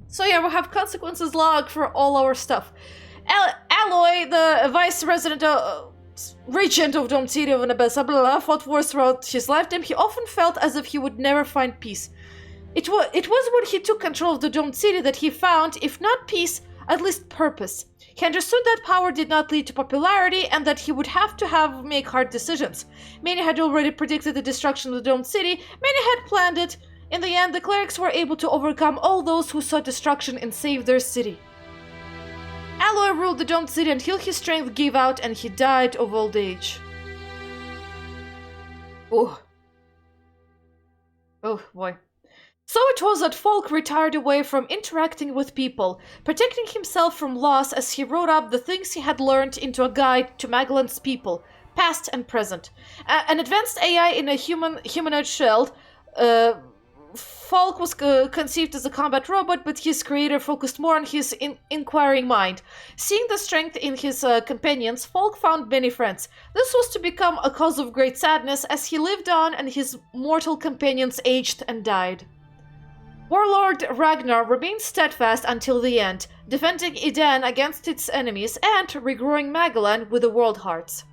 So yeah, we have consequences log for all our stuff. Aloy, the vice regent of Dome City of Nebesa, fought wars throughout his lifetime. He often felt as if he would never find peace. It was when he took control of the Domed City that he found, if not peace, at least purpose. He understood that power did not lead to popularity and that he would have to make hard decisions. Many had already predicted the destruction of the Domed City, many had planned it. In the end, the clerics were able to overcome all those who sought destruction and save their city. Aloy ruled the Domed City until his strength gave out and he died of old age. Oh boy. So it was that Folk retired away from interacting with people, protecting himself from loss as he wrote up the things he had learned into a guide to Magellan's people, past and present. An advanced AI in a humanoid shell, Folk was conceived as a combat robot, but his creator focused more on his inquiring mind. Seeing the strength in his companions, Folk found many friends. This was to become a cause of great sadness as he lived on and his mortal companions aged and died. Warlord Ragnar remained steadfast until the end, defending Eden against its enemies and regrowing Magellan with the World Hearts.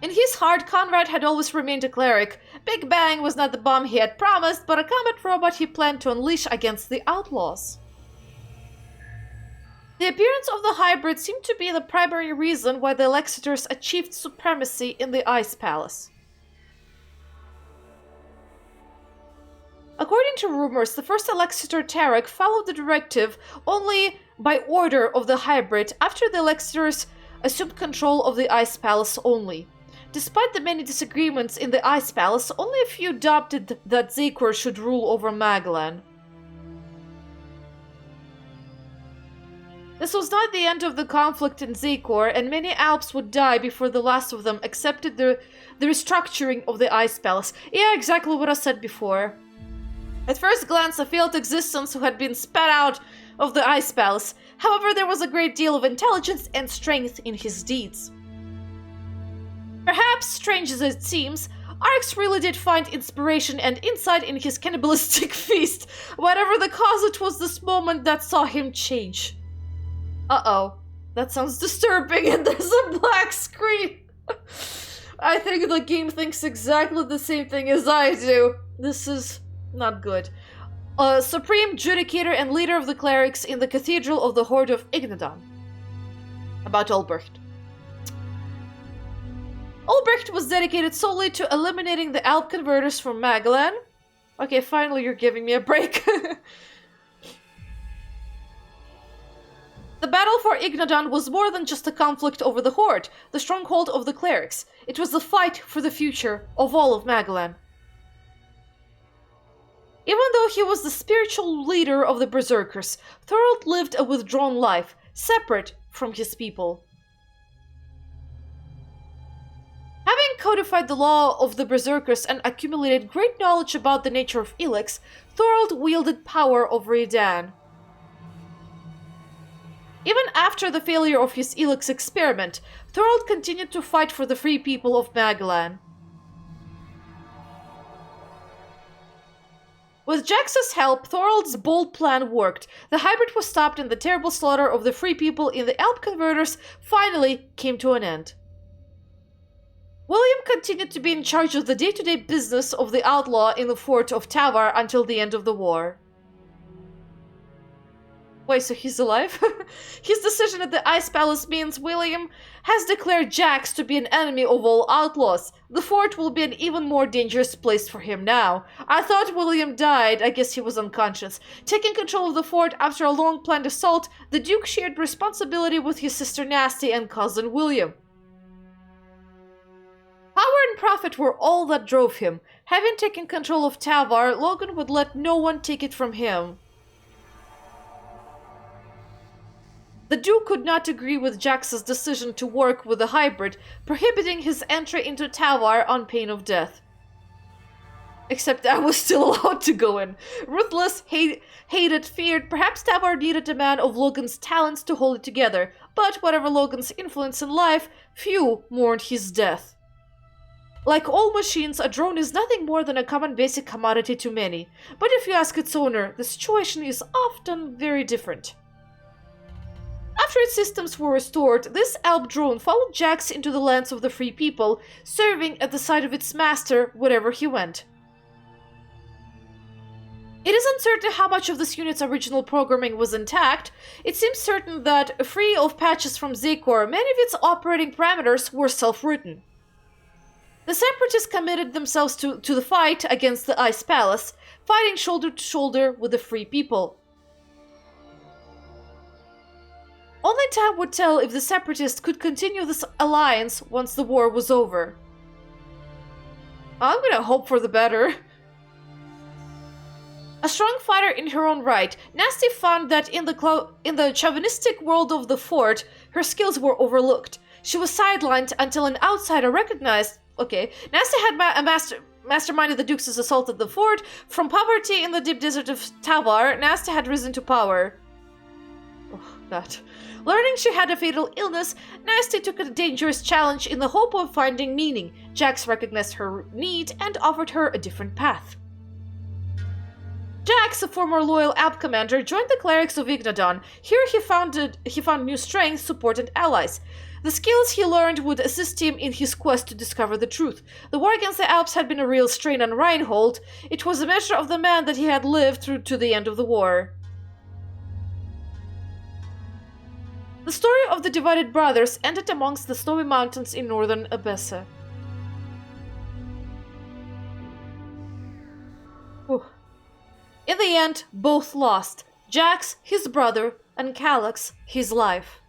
In his heart, Conrad had always remained a cleric. Big Bang was not the bomb he had promised, but a combat robot he planned to unleash against the outlaws. The appearance of the hybrid seemed to be the primary reason why the Elexitors achieved supremacy in the Ice Palace. According to rumors, the first Elexitor Tarek followed the directive only by order of the hybrid after the Elexitors assumed control of the Ice Palace only. Despite the many disagreements in the Ice Palace, only a few adopted that Zekor should rule over Magellan. This was not the end of the conflict in Zekor, and many Alps would die before the last of them accepted the restructuring of the Ice Palace. Yeah, exactly what I said before. At first glance, a failed existence who had been spat out of the Ice Palace. However, there was a great deal of intelligence and strength in his deeds. Perhaps, strange as it seems, Arx really did find inspiration and insight in his cannibalistic feast. Whatever the cause, it was this moment that saw him change. Uh-oh. That sounds disturbing, and there's a black screen. I think the game thinks exactly the same thing as I do. This is not good. Supreme Judicator and leader of the clerics in the Cathedral of the Horde of Ignadon. About Albrecht. Albrecht was dedicated solely to eliminating the Alb Converters from Magellan. Okay, finally you're giving me a break. The battle for Ignadon was more than just a conflict over the Horde, the stronghold of the clerics. It was a fight for the future of all of Magellan. Even though he was the spiritual leader of the Berserkers, Thorold lived a withdrawn life, separate from his people. Having codified the law of the Berserkers and accumulated great knowledge about the nature of Elex, Thorold wielded power over Edan. Even after the failure of his Elex experiment, Thorold continued to fight for the free people of Magellan. With Jax's help, Thorold's bold plan worked. The hybrid was stopped and the terrible slaughter of the free people in the Alb Converters finally came to an end. William continued to be in charge of the day-to-day business of the outlaw in the fort of Tavar until the end of the war. Wait, so he's alive? His decision at the Ice Palace means William has declared Jax to be an enemy of all outlaws. The fort will be an even more dangerous place for him now. I thought William died. I guess he was unconscious. Taking control of the fort after a long-planned assault, the Duke shared responsibility with his sister Nasty and cousin William. Power and profit were all that drove him. Having taken control of Tavar, Logan would let no one take it from him. The Duke could not agree with Jax's decision to work with the hybrid, prohibiting his entry into Tavar on pain of death. Except I was still allowed to go in. Ruthless, hated, feared, perhaps Tavar needed a man of Logan's talents to hold it together, but whatever Logan's influence in life, few mourned his death. Like all machines, a drone is nothing more than a common basic commodity to many, but if you ask its owner, the situation is often very different. After its systems were restored, this Alb drone followed Jax into the lands of the free people, serving at the side of its master wherever he went. It is uncertain how much of this unit's original programming was intact. It seems certain that, free of patches from Zekor, many of its operating parameters were self-written. The Separatists committed themselves to the fight against the Ice Palace, fighting shoulder to shoulder with the free people. Only time would tell if the Separatists could continue this alliance once the war was over. I'm gonna hope for the better. A strong fighter in her own right, Nasty found that in the chauvinistic world of the fort, her skills were overlooked. She was sidelined until an outsider recognized... Okay, Nasty had masterminded the Duke's assault at the fort. From poverty in the deep desert of Tavar, Nasty had risen to power. Oh, God. Learning she had a fatal illness, Nasty took a dangerous challenge in the hope of finding meaning. Jax recognized her need and offered her a different path. Jax, a former loyal Alb Commander, joined the clerics of Ignadon. Here he found new strength, support, and allies. The skills he learned would assist him in his quest to discover the truth. The war against the Alps had been a real strain on Reinhold. It was a measure of the man that he had lived through to the end of the war. The story of the divided brothers ended amongst the snowy mountains in northern Abessa. Whew. In the end, both lost. Jax, his brother, and Calyx, his life.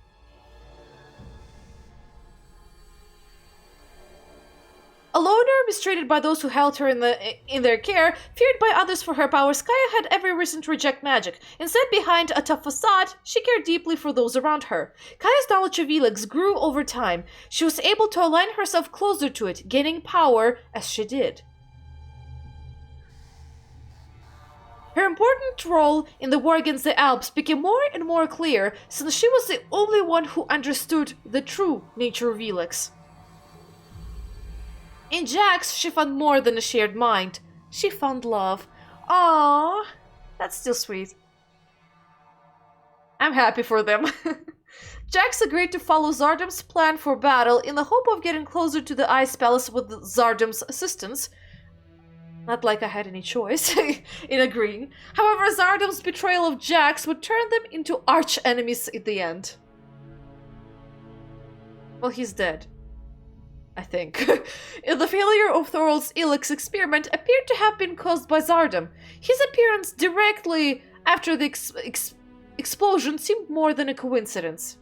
A loner, mistreated by those who held her in their care, feared by others for her powers, Kaya had every reason to reject magic. Instead, behind a tough facade, she cared deeply for those around her. Kaya's knowledge of Elex grew over time. She was able to align herself closer to it, gaining power as she did. Her important role in the war against the Alps became more and more clear since she was the only one who understood the true nature of Elex. In Jax, she found more than a shared mind. She found love. Aww, that's still sweet. I'm happy for them. Jax agreed to follow Zardam's plan for battle in the hope of getting closer to the Ice Palace with Zardam's assistance. Not like I had any choice in agreeing. However, Zardam's betrayal of Jax would turn them into arch-enemies at the end. Well, he's dead. I think. The failure of Thorald's Elex experiment appeared to have been caused by Zardam. His appearance directly after the explosion seemed more than a coincidence.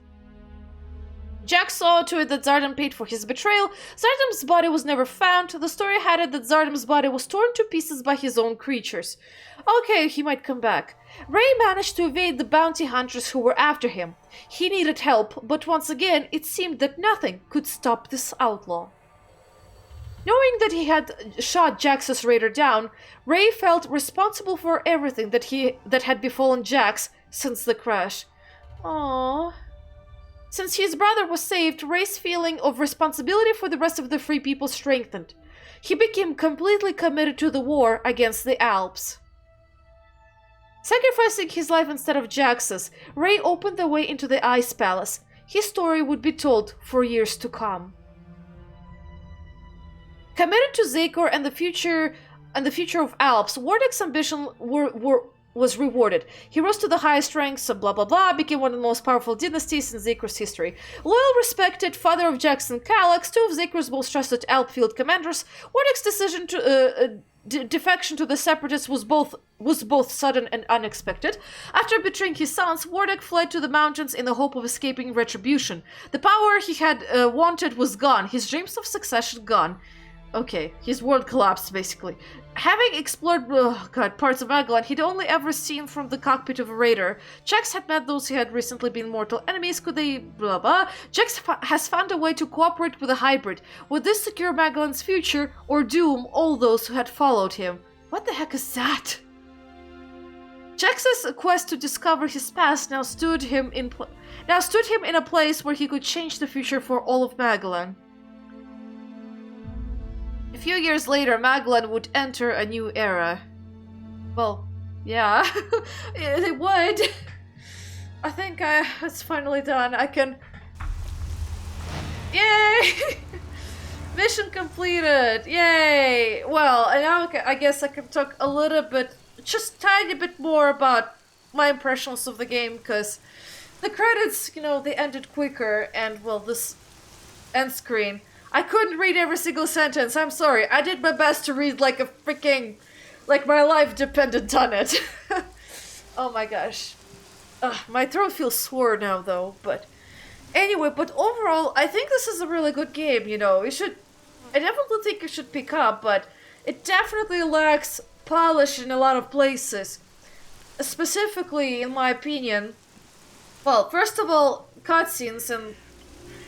Jax saw to it that Zardam paid for his betrayal. Zardam's body was never found. The story had it that Zardam's body was torn to pieces by his own creatures. Okay, he might come back. Ray managed to evade the bounty hunters who were after him. He needed help, but once again, it seemed that nothing could stop this outlaw. Knowing that he had shot Jax's raider down, Ray felt responsible for everything that had befallen Jax since the crash. Aww. Since his brother was saved, Ray's feeling of responsibility for the rest of the Free People strengthened. He became completely committed to the war against the Alps. Sacrificing his life instead of Jax's, Ray opened the way into the Ice Palace. His story would be told for years to come. Committed to Zakor and the future of Alps, Wardek's ambition was rewarded. He rose to the highest ranks of blah blah blah, became one of the most powerful dynasties in Zakor's history. Loyal, respected, father of Jax and Calyx, two of Zakor's most trusted Alb field commanders, Wardek's decision to defection to the Separatists was both sudden and unexpected. After betraying his sons, Wardek fled to the mountains in the hope of escaping retribution. The power he had wanted was gone, his dreams of succession gone. Okay, his world collapsed, basically. Having explored parts of Magellan he'd only ever seen from the cockpit of a raider, Jax had met those who had recently been mortal enemies. Could they blah blah? Jax has found a way to cooperate with a hybrid. Would this secure Magellan's future or doom all those who had followed him? What the heck is that? Jax's quest to discover his past now stood him in a place where he could change the future for all of Magellan. A few years later, Magellan would enter a new era. Well, yeah, it would. I think it's finally done. I can... Yay! Mission completed! Yay! Well, and now I guess I can talk a little bit, just tiny bit more about my impressions of the game, because the credits, they ended quicker, and, well, this end screen... I couldn't read every single sentence, I'm sorry. I did my best to read like my life depended on it. Oh my gosh. My throat feels sore now though, but overall, I think this is a really good game, I definitely think you should pick up, but it definitely lacks polish in a lot of places. Specifically, in my opinion, well, first of all, cutscenes and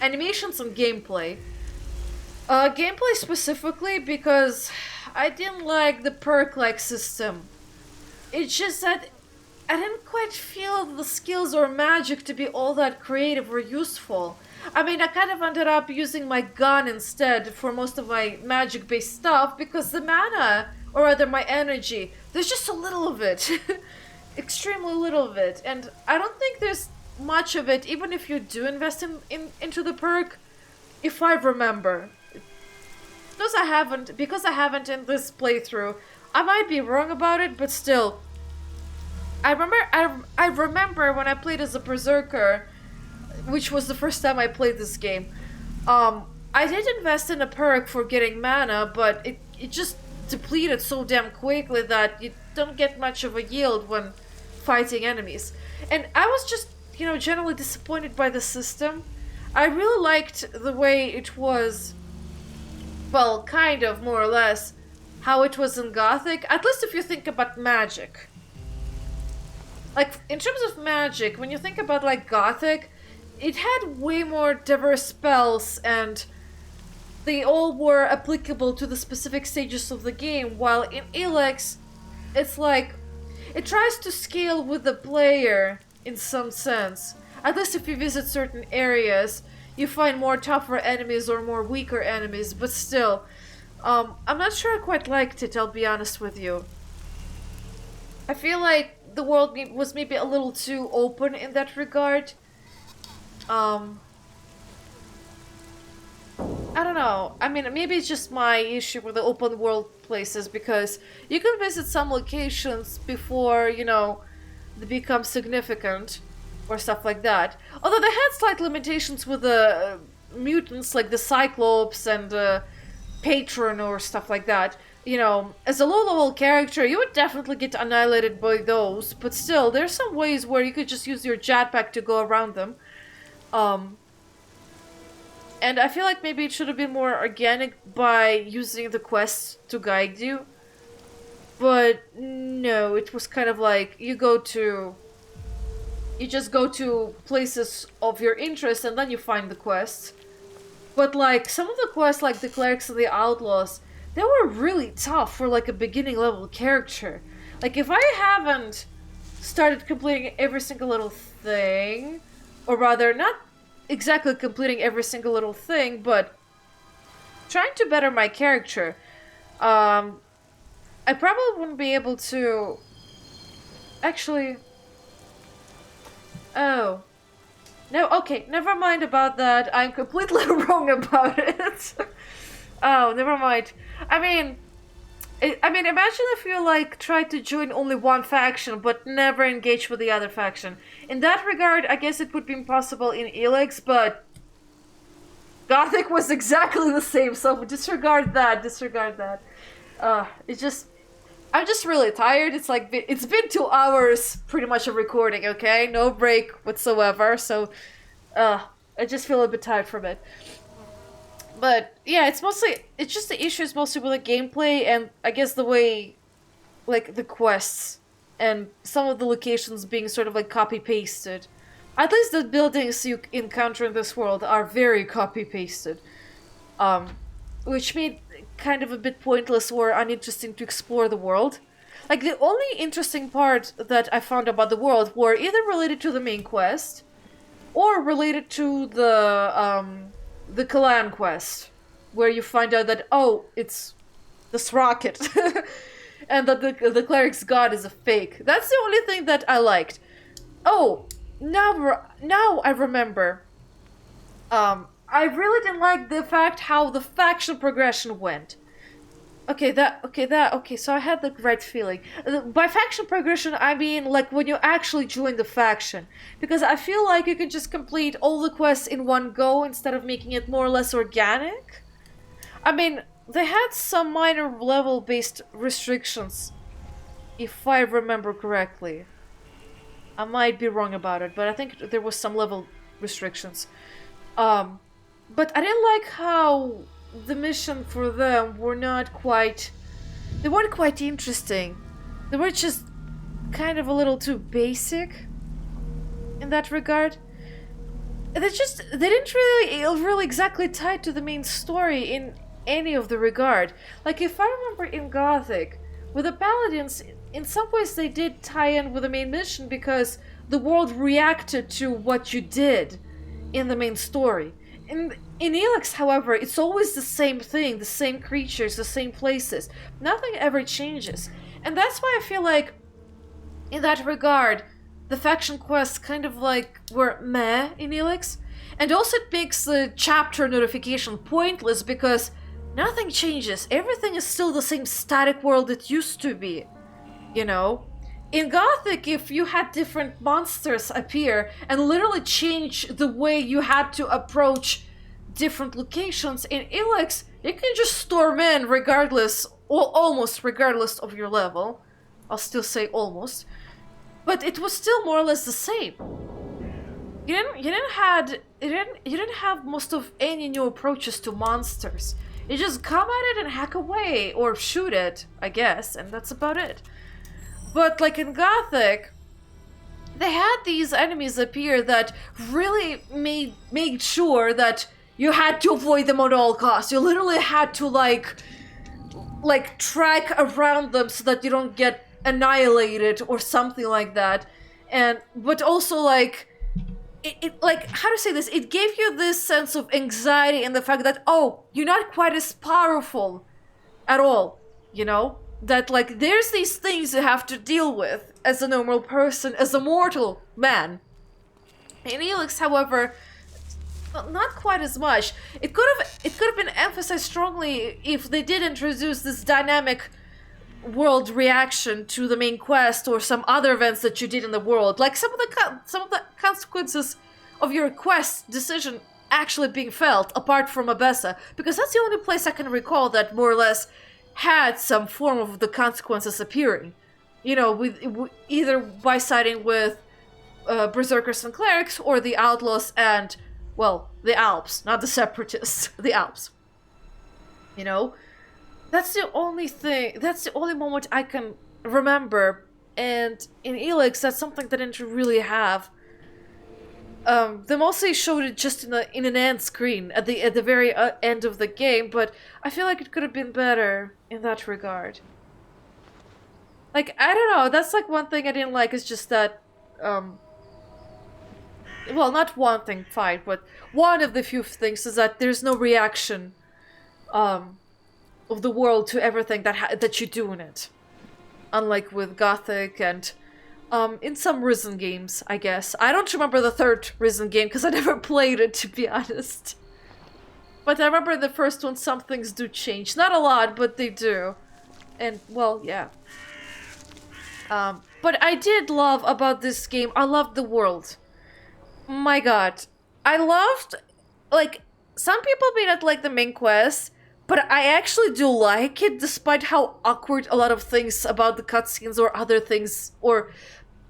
animations and gameplay. Gameplay specifically because I didn't like the perk-like system. It's just that I didn't quite feel the skills or magic to be all that creative or useful. I mean, I kind of ended up using my gun instead for most of my magic-based stuff because the mana or rather my energy. There's just a little of it. Extremely little of it. And I don't think there's much of it, even if you do invest into the perk, if I remember. Because I haven't in this playthrough, I might be wrong about it, but still. I remember when I played as a berserker, which was the first time I played this game. I did invest in a perk for getting mana, but it just depleted so damn quickly that you don't get much of a yield when fighting enemies. And I was just, generally disappointed by the system. I really liked the way it was, well, kind of, more or less, how it was in Gothic, at least if you think about magic. Like, in terms of magic, when you think about, like, Gothic, it had way more diverse spells, and they all were applicable to the specific stages of the game, while in Elex, it's like, it tries to scale with the player in some sense. At least if you visit certain areas, you find more tougher enemies or more weaker enemies, but still, I'm not sure I quite liked it, I'll be honest with you. I feel like the world was maybe a little too open in that regard. I don't know. I mean, maybe it's just my issue with the open world places, because you can visit some locations before, they become significant or stuff like that. Although they had slight limitations with the mutants, like the Cyclops and Patron or stuff like that. As a low-level character, you would definitely get annihilated by those, but still, there's some ways where you could just use your jetpack to go around them. And I feel like maybe it should have been more organic by using the quests to guide you. But no, it was kind of like you just go to places of your interest and then you find the quests. But like some of the quests, like the clerics and the outlaws, they were really tough for like a beginning level character. Like if I haven't started completing every single little thing, or rather not exactly completing every single little thing, but trying to better my character, I probably wouldn't be able to... Actually... Oh. No, okay, never mind about that. I'm completely wrong about it. Oh, never mind. I mean, imagine if you, like, tried to join only one faction, but never engage with the other faction. In that regard, I guess it would be impossible in Elex, but... Gothic was exactly the same, so disregard that. I'm just really tired. It's like, it's been 2 hours, pretty much, of recording, okay? No break whatsoever, so... I just feel a bit tired from it. But, yeah, it's just the issues mostly with the gameplay, and I guess the way, like, the quests, and some of the locations being sort of, like, copy-pasted. At least the buildings you encounter in this world are very copy-pasted. Which made kind of a bit pointless or uninteresting to explore the world. Like, the only interesting part that I found about the world were either related to the main quest, or related to the Kalan quest, where you find out that, oh, it's this rocket, and that the cleric's god is a fake. That's the only thing that I liked. Oh, now I remember. I really didn't like the fact how the faction progression went. Okay, so I had the right feeling. By faction progression, I mean, like, when you actually join the faction. Because I feel like you can just complete all the quests in one go instead of making it more or less organic. I mean, they had some minor level-based restrictions, if I remember correctly. I might be wrong about it, but I think there was some level restrictions. But I didn't like how the mission for them weren't quite interesting. They were just kind of a little too basic in that regard. They didn't really exactly tie to the main story in any of the regard. Like, if I remember in Gothic, with the Paladins, in some ways they did tie in with the main mission because the world reacted to what you did in the main story. in Elex, however, it's always the same thing, the same creatures, the same places. Nothing ever changes. And that's why I feel like, in that regard, the faction quests kind of like were meh in Elex. And also it makes the chapter notification pointless because nothing changes. Everything is still the same static world it used to be. You know? In Gothic, if you had different monsters appear and literally change the way you had to approach different locations, in Elex, you can just storm in regardless, or almost regardless of your level. I'll still say almost. But it was still more or less the same. You didn't have most of any new approaches to monsters. You just come at it and hack away, or shoot it, I guess, and that's about it. But like in Gothic, they had these enemies appear that really made sure that you had to avoid them at all costs. You literally had to like track around them so that you don't get annihilated or something like that. But also like it like, how to say this, it gave you this sense of anxiety and the fact that, oh, you're not quite as powerful at all, you know? That like there's these things you have to deal with as a normal person, as a mortal man. In Elex, however, not quite as much. It could have been emphasized strongly if they did introduce this dynamic world reaction to the main quest or some other events that you did in the world, like some of the consequences of your quest decision actually being felt apart from Abessa, because that's the only place I can recall that more or less had some form of the consequences appearing, you know, with either by siding with berserkers and clerics or the outlaws and, well, the Alps, not the separatists, the Alps. You know, that's the only thing, that's the only moment I can remember, and in Elex that's something that I didn't really have. They mostly showed it just in an end screen at the very end of the game, but I feel like it could have been better in that regard. Like, I don't know, that's like one thing I didn't like, is just that, well, not one thing, fine, but one of the few things is that there's no reaction of the world to everything that you do in it. Unlike with Gothic and in some Risen games, I guess. I don't remember the third Risen game because I never played it, to be honest. But I remember in the first one some things do change. Not a lot, but they do. And, well, yeah. But I did love about this game, I loved the world. My god. I loved, like, some people may not like the main quest, but I actually do like it, despite how awkward a lot of things about the cutscenes or other things, or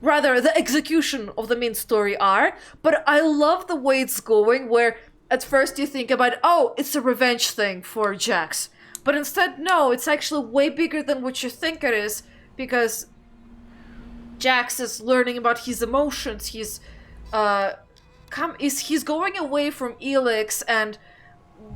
rather the execution of the main story are. But I love the way it's going, where at first you think about, oh, it's a revenge thing for Jax. But instead, no, it's actually way bigger than what you think it is, because Jax is learning about his emotions. He's going away from Elex and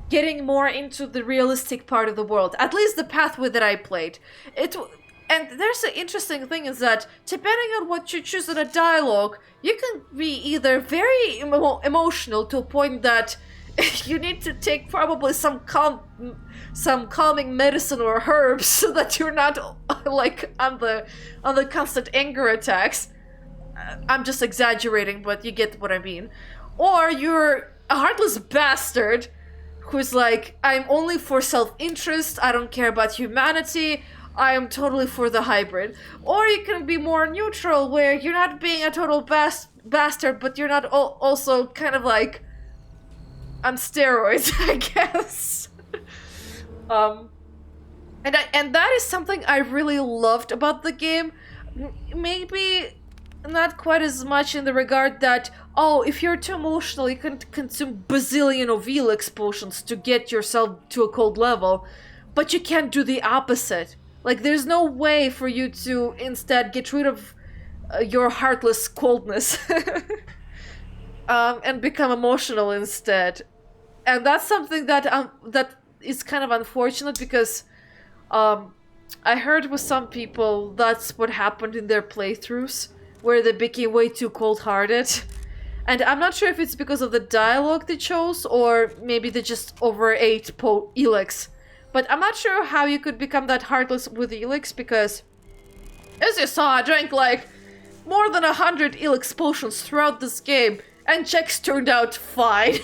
getting more into the realistic part of the world. At least the pathway that I played. And there's an interesting thing is that, depending on what you choose in a dialogue, you can be either very emotional to a point that you need to take probably some calming medicine or herbs so that you're not like on the constant anger attacks. I'm just exaggerating, but you get what I mean. Or you're a heartless bastard who's like, I'm only for self-interest, I don't care about humanity, I am totally for the hybrid. Or you can be more neutral, where you're not being a total bastard, but you're not also kind of like on steroids, I guess. And that is something I really loved about the game. Maybe not quite as much in the regard that, oh, if you're too emotional, you can consume bazillion of Elex potions to get yourself to a cold level, but you can't do the opposite. Like, there's no way for you to instead get rid of your heartless coldness and become emotional instead. And that's something that is kind of unfortunate, because I heard with some people that's what happened in their playthroughs, where they became way too cold-hearted. And I'm not sure if it's because of the dialogue they chose, or maybe they just overate Elex. But I'm not sure how you could become that heartless with Elex, because as you saw, I drank like more than 100 Elex potions throughout this game, and checks turned out fine.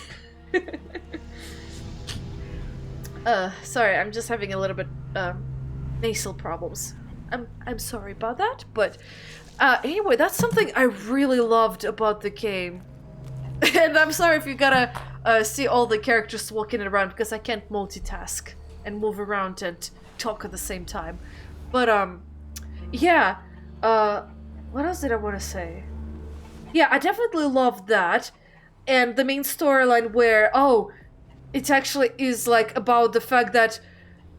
Sorry, I'm just having a little bit nasal problems. I'm sorry about that, but anyway, that's something I really loved about the game. And I'm sorry if you gotta see all the characters walking around, because I can't multitask and move around and talk at the same time. But yeah, what else did I want to say? Yeah, I definitely loved that. And the main storyline where, oh, it actually is like about the fact that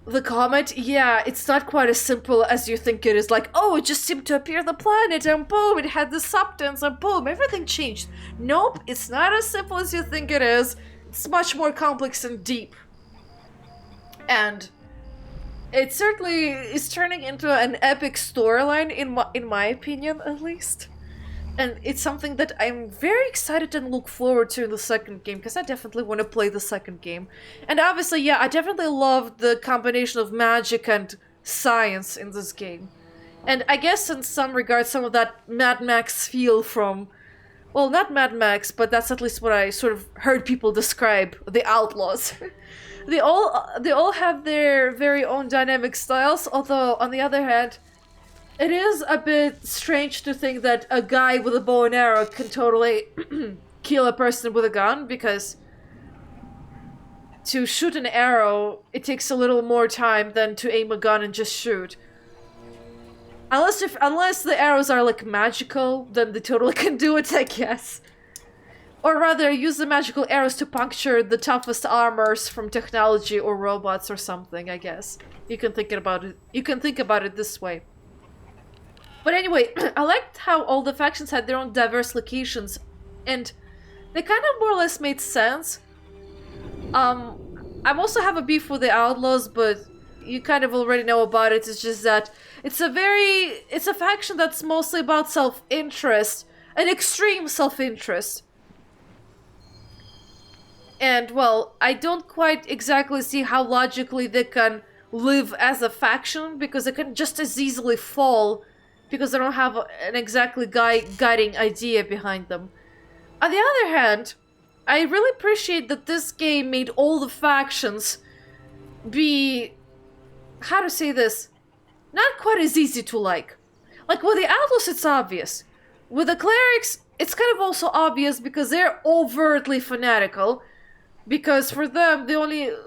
the comet, yeah, it's not quite as simple as you think it is. Like, oh, it just seemed to appear on the planet, and boom, it had the substance, and boom, everything changed. Nope, it's not as simple as you think it is. It's much more complex and deep. And it certainly is turning into an epic storyline, in my opinion, at least. And it's something that I'm very excited and look forward to in the second game, because I definitely want to play the second game. And obviously, yeah, I definitely loved the combination of magic and science in this game. And I guess in some regards, some of that Mad Max feel from... Well, not Mad Max, but that's at least what I sort of heard people describe the Outlaws. They all have their very own dynamic styles, although, on the other hand, it is a bit strange to think that a guy with a bow and arrow can totally kill a person with a gun, because to shoot an arrow, it takes a little more time than to aim a gun and just shoot. Unless the arrows are like magical, then they totally can do it, I guess. Or rather, use the magical arrows to puncture the toughest armors from technology or robots or something, I guess. You can think about it. You can think about it this way. But anyway, I liked how all the factions had their own diverse locations, and they kind of more or less made sense. I also have a beef with the Outlaws, but you kind of already know about it. It's just that it's a faction that's mostly about self-interest, an extreme self-interest. And, well, I don't quite exactly see how logically they can live as a faction, because they can just as easily fall, because they don't have an exactly guiding idea behind them. On the other hand, I really appreciate that this game made all the factions be... how to say this? Not quite as easy to like. Like, with the Outlaws, it's obvious. With the Clerics, it's kind of also obvious because they're overtly fanatical. Because for them,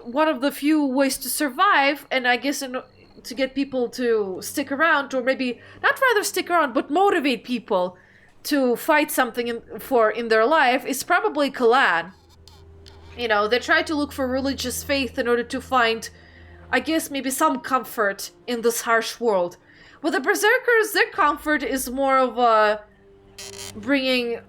one of the few ways to survive, and I guess to get people to stick around, or maybe not rather stick around, but motivate people to fight something in their life, is probably clan. You know, they try to look for religious faith in order to find, I guess, maybe some comfort in this harsh world. With the Berserkers, their comfort is more of bringing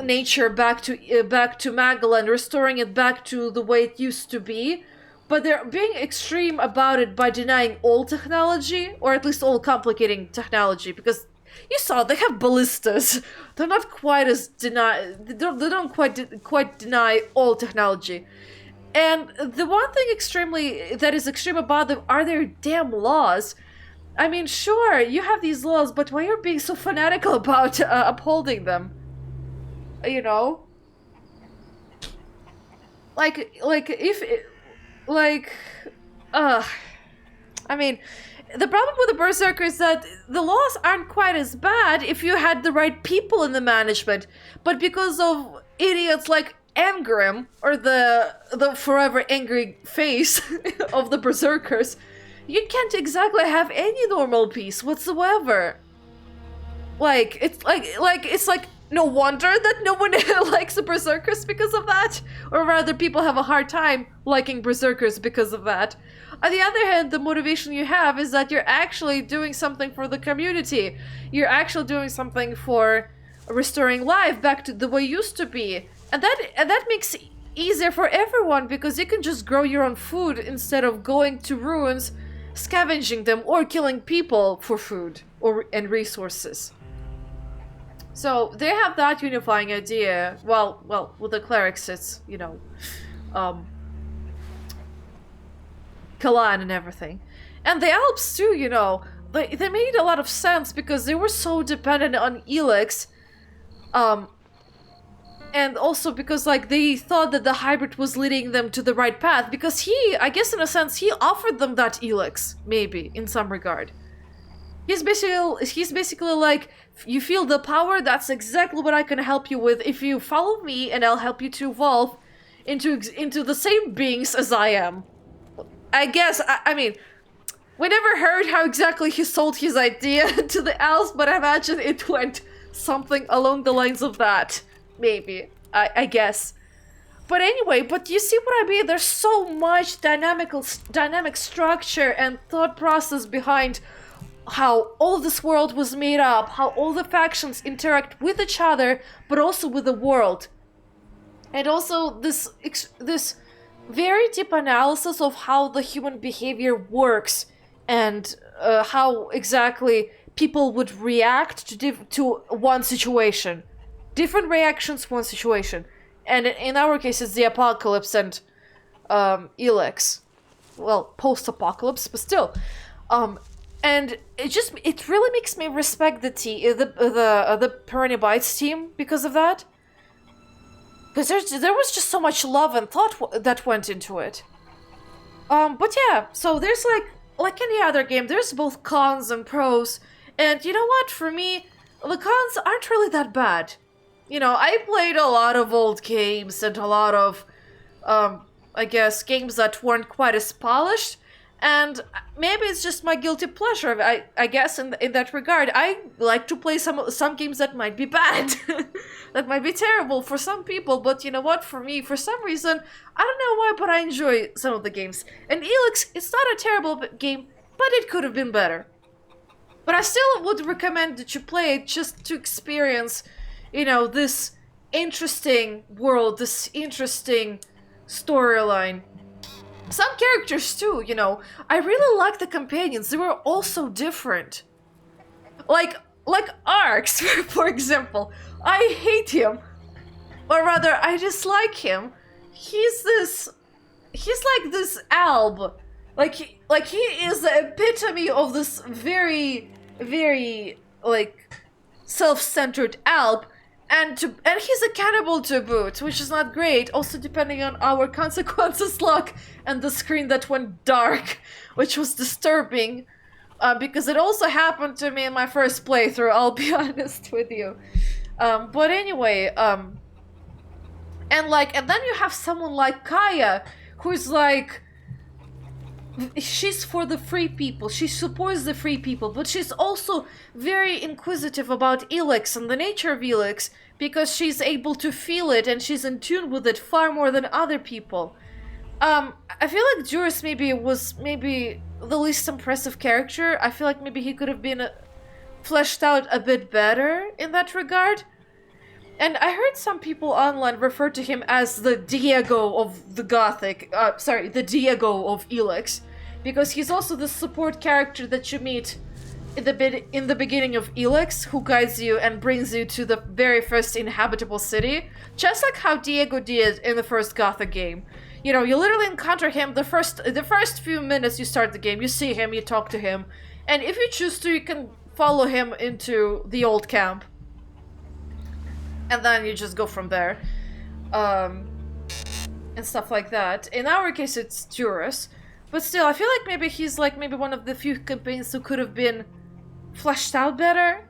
nature back to Magalan, restoring it back to the way it used to be. But they're being extreme about it by denying all technology, or at least all complicating technology, because you saw they have ballistas. They're not quite as they don't quite deny all technology. And the one thing that is extreme about them are their damn laws. I mean, sure, you have these laws, but why are you being so fanatical about upholding them? You know? I mean, the problem with the Berserker is that the laws aren't quite as bad if you had the right people in the management, but because of idiots like Angrim, or the forever angry face of the Berserkers, you can't exactly have any normal peace whatsoever. It's like no wonder that no one likes the Berserkers because of that, or rather people have a hard time liking Berserkers because of that. On the other hand, the motivation you have is that you're actually doing something for the community. You're actually doing something for restoring life back to the way it used to be. And that makes it easier for everyone, because you can just grow your own food instead of going to ruins, scavenging them, or killing people for food and resources. So they have that unifying idea. Well, with the clerics, it's, you know, Kalan and everything. And the Alps too, you know, they made a lot of sense because they were so dependent on Elex. And also because, like, they thought that the hybrid was leading them to the right path, because he, I guess in a sense, he offered them that Elex, maybe, in some regard. He's basically like, you feel the power, that's exactly what I can help you with. If you follow me, and I'll help you to evolve into the same beings as I am. I guess, I mean, we never heard how exactly he sold his idea to the elves, but I imagine it went something along the lines of that. Maybe, I guess. But anyway, but you see what I mean? There's so much dynamic structure and thought process behind how all this world was made up, how all the factions interact with each other, but also with the world. And also this very deep analysis of how the human behavior works, and how exactly people would react to one situation. Different reactions, one situation. And in our case, it's the apocalypse and Elex. Well, post-apocalypse, but still. And it really makes me respect the Pirahna Bytes team because of that. Because there was just so much love and thought that went into it. But yeah, so there's like any other game, there's both cons and pros. And you know what? For me, the cons aren't really that bad. You know, I played a lot of old games and a lot of, I guess, games that weren't quite as polished. And maybe it's just my guilty pleasure, I guess, in that regard. I like to play some games that might be bad. That might be terrible for some people. But you know what? For me, for some reason, I don't know why, but I enjoy some of the games. And Elex, it's not a terrible game, but it could have been better. But I still would recommend that you play it just to experience, you know, this interesting world, this interesting storyline. Some characters too, you know. I really like the companions. They were all so different. Like Arx, for example. I hate him. Or rather, I dislike him. He's like this Alb. Like he is the epitome of this very, very, like, self-centered Alb. And he's a cannibal to boot, which is not great. Also, depending on our consequences luck and the screen that went dark, which was disturbing, because it also happened to me in my first playthrough. I'll be honest with you. But anyway, and then you have someone like Kaya, who's like, she's for the free people, she supports the free people, but she's also very inquisitive about Elex and the nature of Elex, because she's able to feel it and she's in tune with it far more than other people. I feel like Juris was maybe the least impressive character. I feel like maybe he could have been fleshed out a bit better in that regard. And I heard some people online refer to him as the Diego of the Gothic, the Diego of Elex, because he's also the support character that you meet in the beginning of Elex, who guides you and brings you to the very first inhabitable city, just like how Diego did in the first Gothic game. You know, you literally encounter him the first few minutes you start the game, you see him, you talk to him, and if you choose to, you can follow him into the old camp. And then you just go from there. And stuff like that. In our case, it's Juris. But still, I feel like maybe he's like maybe one of the few campaigns who could have been fleshed out better.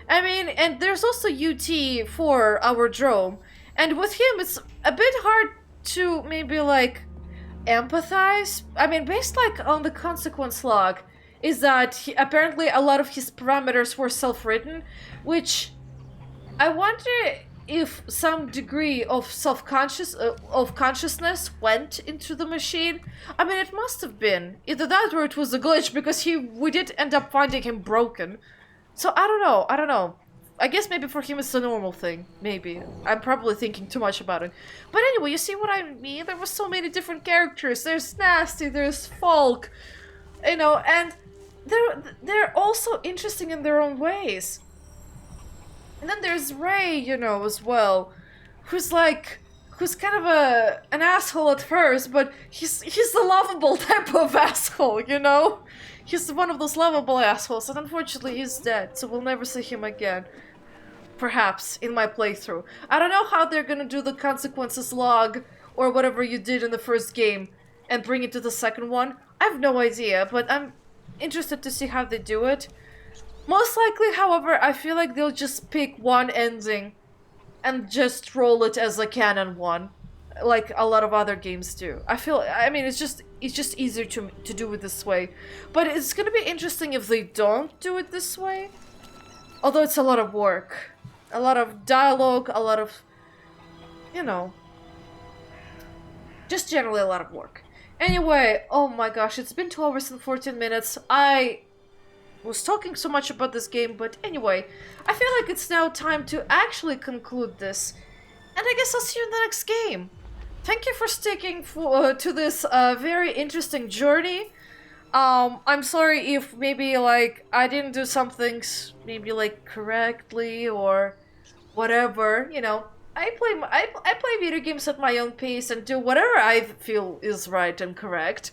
I mean, and there's also UT for our Drome. And with him, it's a bit hard to maybe like empathize. I mean, based like on the consequence log, is that apparently a lot of his parameters were self-written, which I wonder if some degree of consciousness went into the machine. I mean, it must have been. Either that or it was a glitch, because we did end up finding him broken. So I don't know. I guess maybe for him it's a normal thing. Maybe. I'm probably thinking too much about it. But anyway, you see what I mean? There were so many different characters. There's Nasty, there's Folk, you know, and they're also interesting in their own ways. And then there's Ray, you know, as well, who's kind of an asshole at first, but he's the lovable type of asshole, you know? He's one of those lovable assholes, and unfortunately he's dead, so we'll never see him again. Perhaps, in my playthrough. I don't know how they're gonna do the consequences log, or whatever you did in the first game, and bring it to the second one. I have no idea, but I'm interested to see how they do it. Most likely, however, I feel like they'll just pick one ending and just roll it as a canon one, like a lot of other games do. I mean, it's just easier to do it this way. But it's gonna be interesting if they don't do it this way. Although it's a lot of work. A lot of dialogue, a lot of, you know, just generally a lot of work. Anyway, oh my gosh, it's been 2 hours and 14 minutes. I was talking so much about this game, but anyway, I feel like it's now time to actually conclude this. And I guess I'll see you in the next game. Thank you for sticking to this very interesting journey. I'm sorry if maybe, like, I didn't do some things maybe, like, correctly or whatever, you know. I play video games at my own pace and do whatever I feel is right and correct.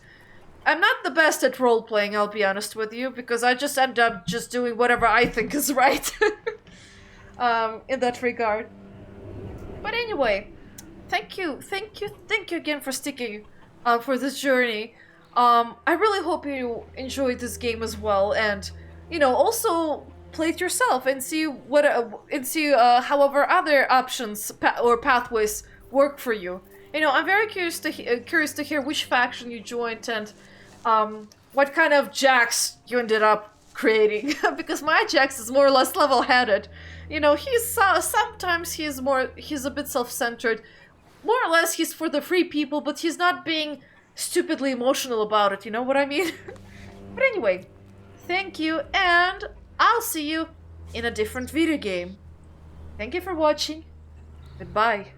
I'm not the best at role-playing, I'll be honest with you, because I just end up just doing whatever I think is right. In that regard. But anyway, thank you again for sticking for this journey. I really hope you enjoyed this game as well, and, you know, also play it yourself and see however other options or pathways work for you. You know, I'm very curious to hear which faction you joined and what kind of Jax you ended up creating, because my Jax is more or less level-headed. You know, sometimes he's a bit self-centered. More or less he's for the free people, but he's not being stupidly emotional about it, you know what I mean? But anyway, thank you, and I'll see you in a different video game. Thank you for watching. Goodbye.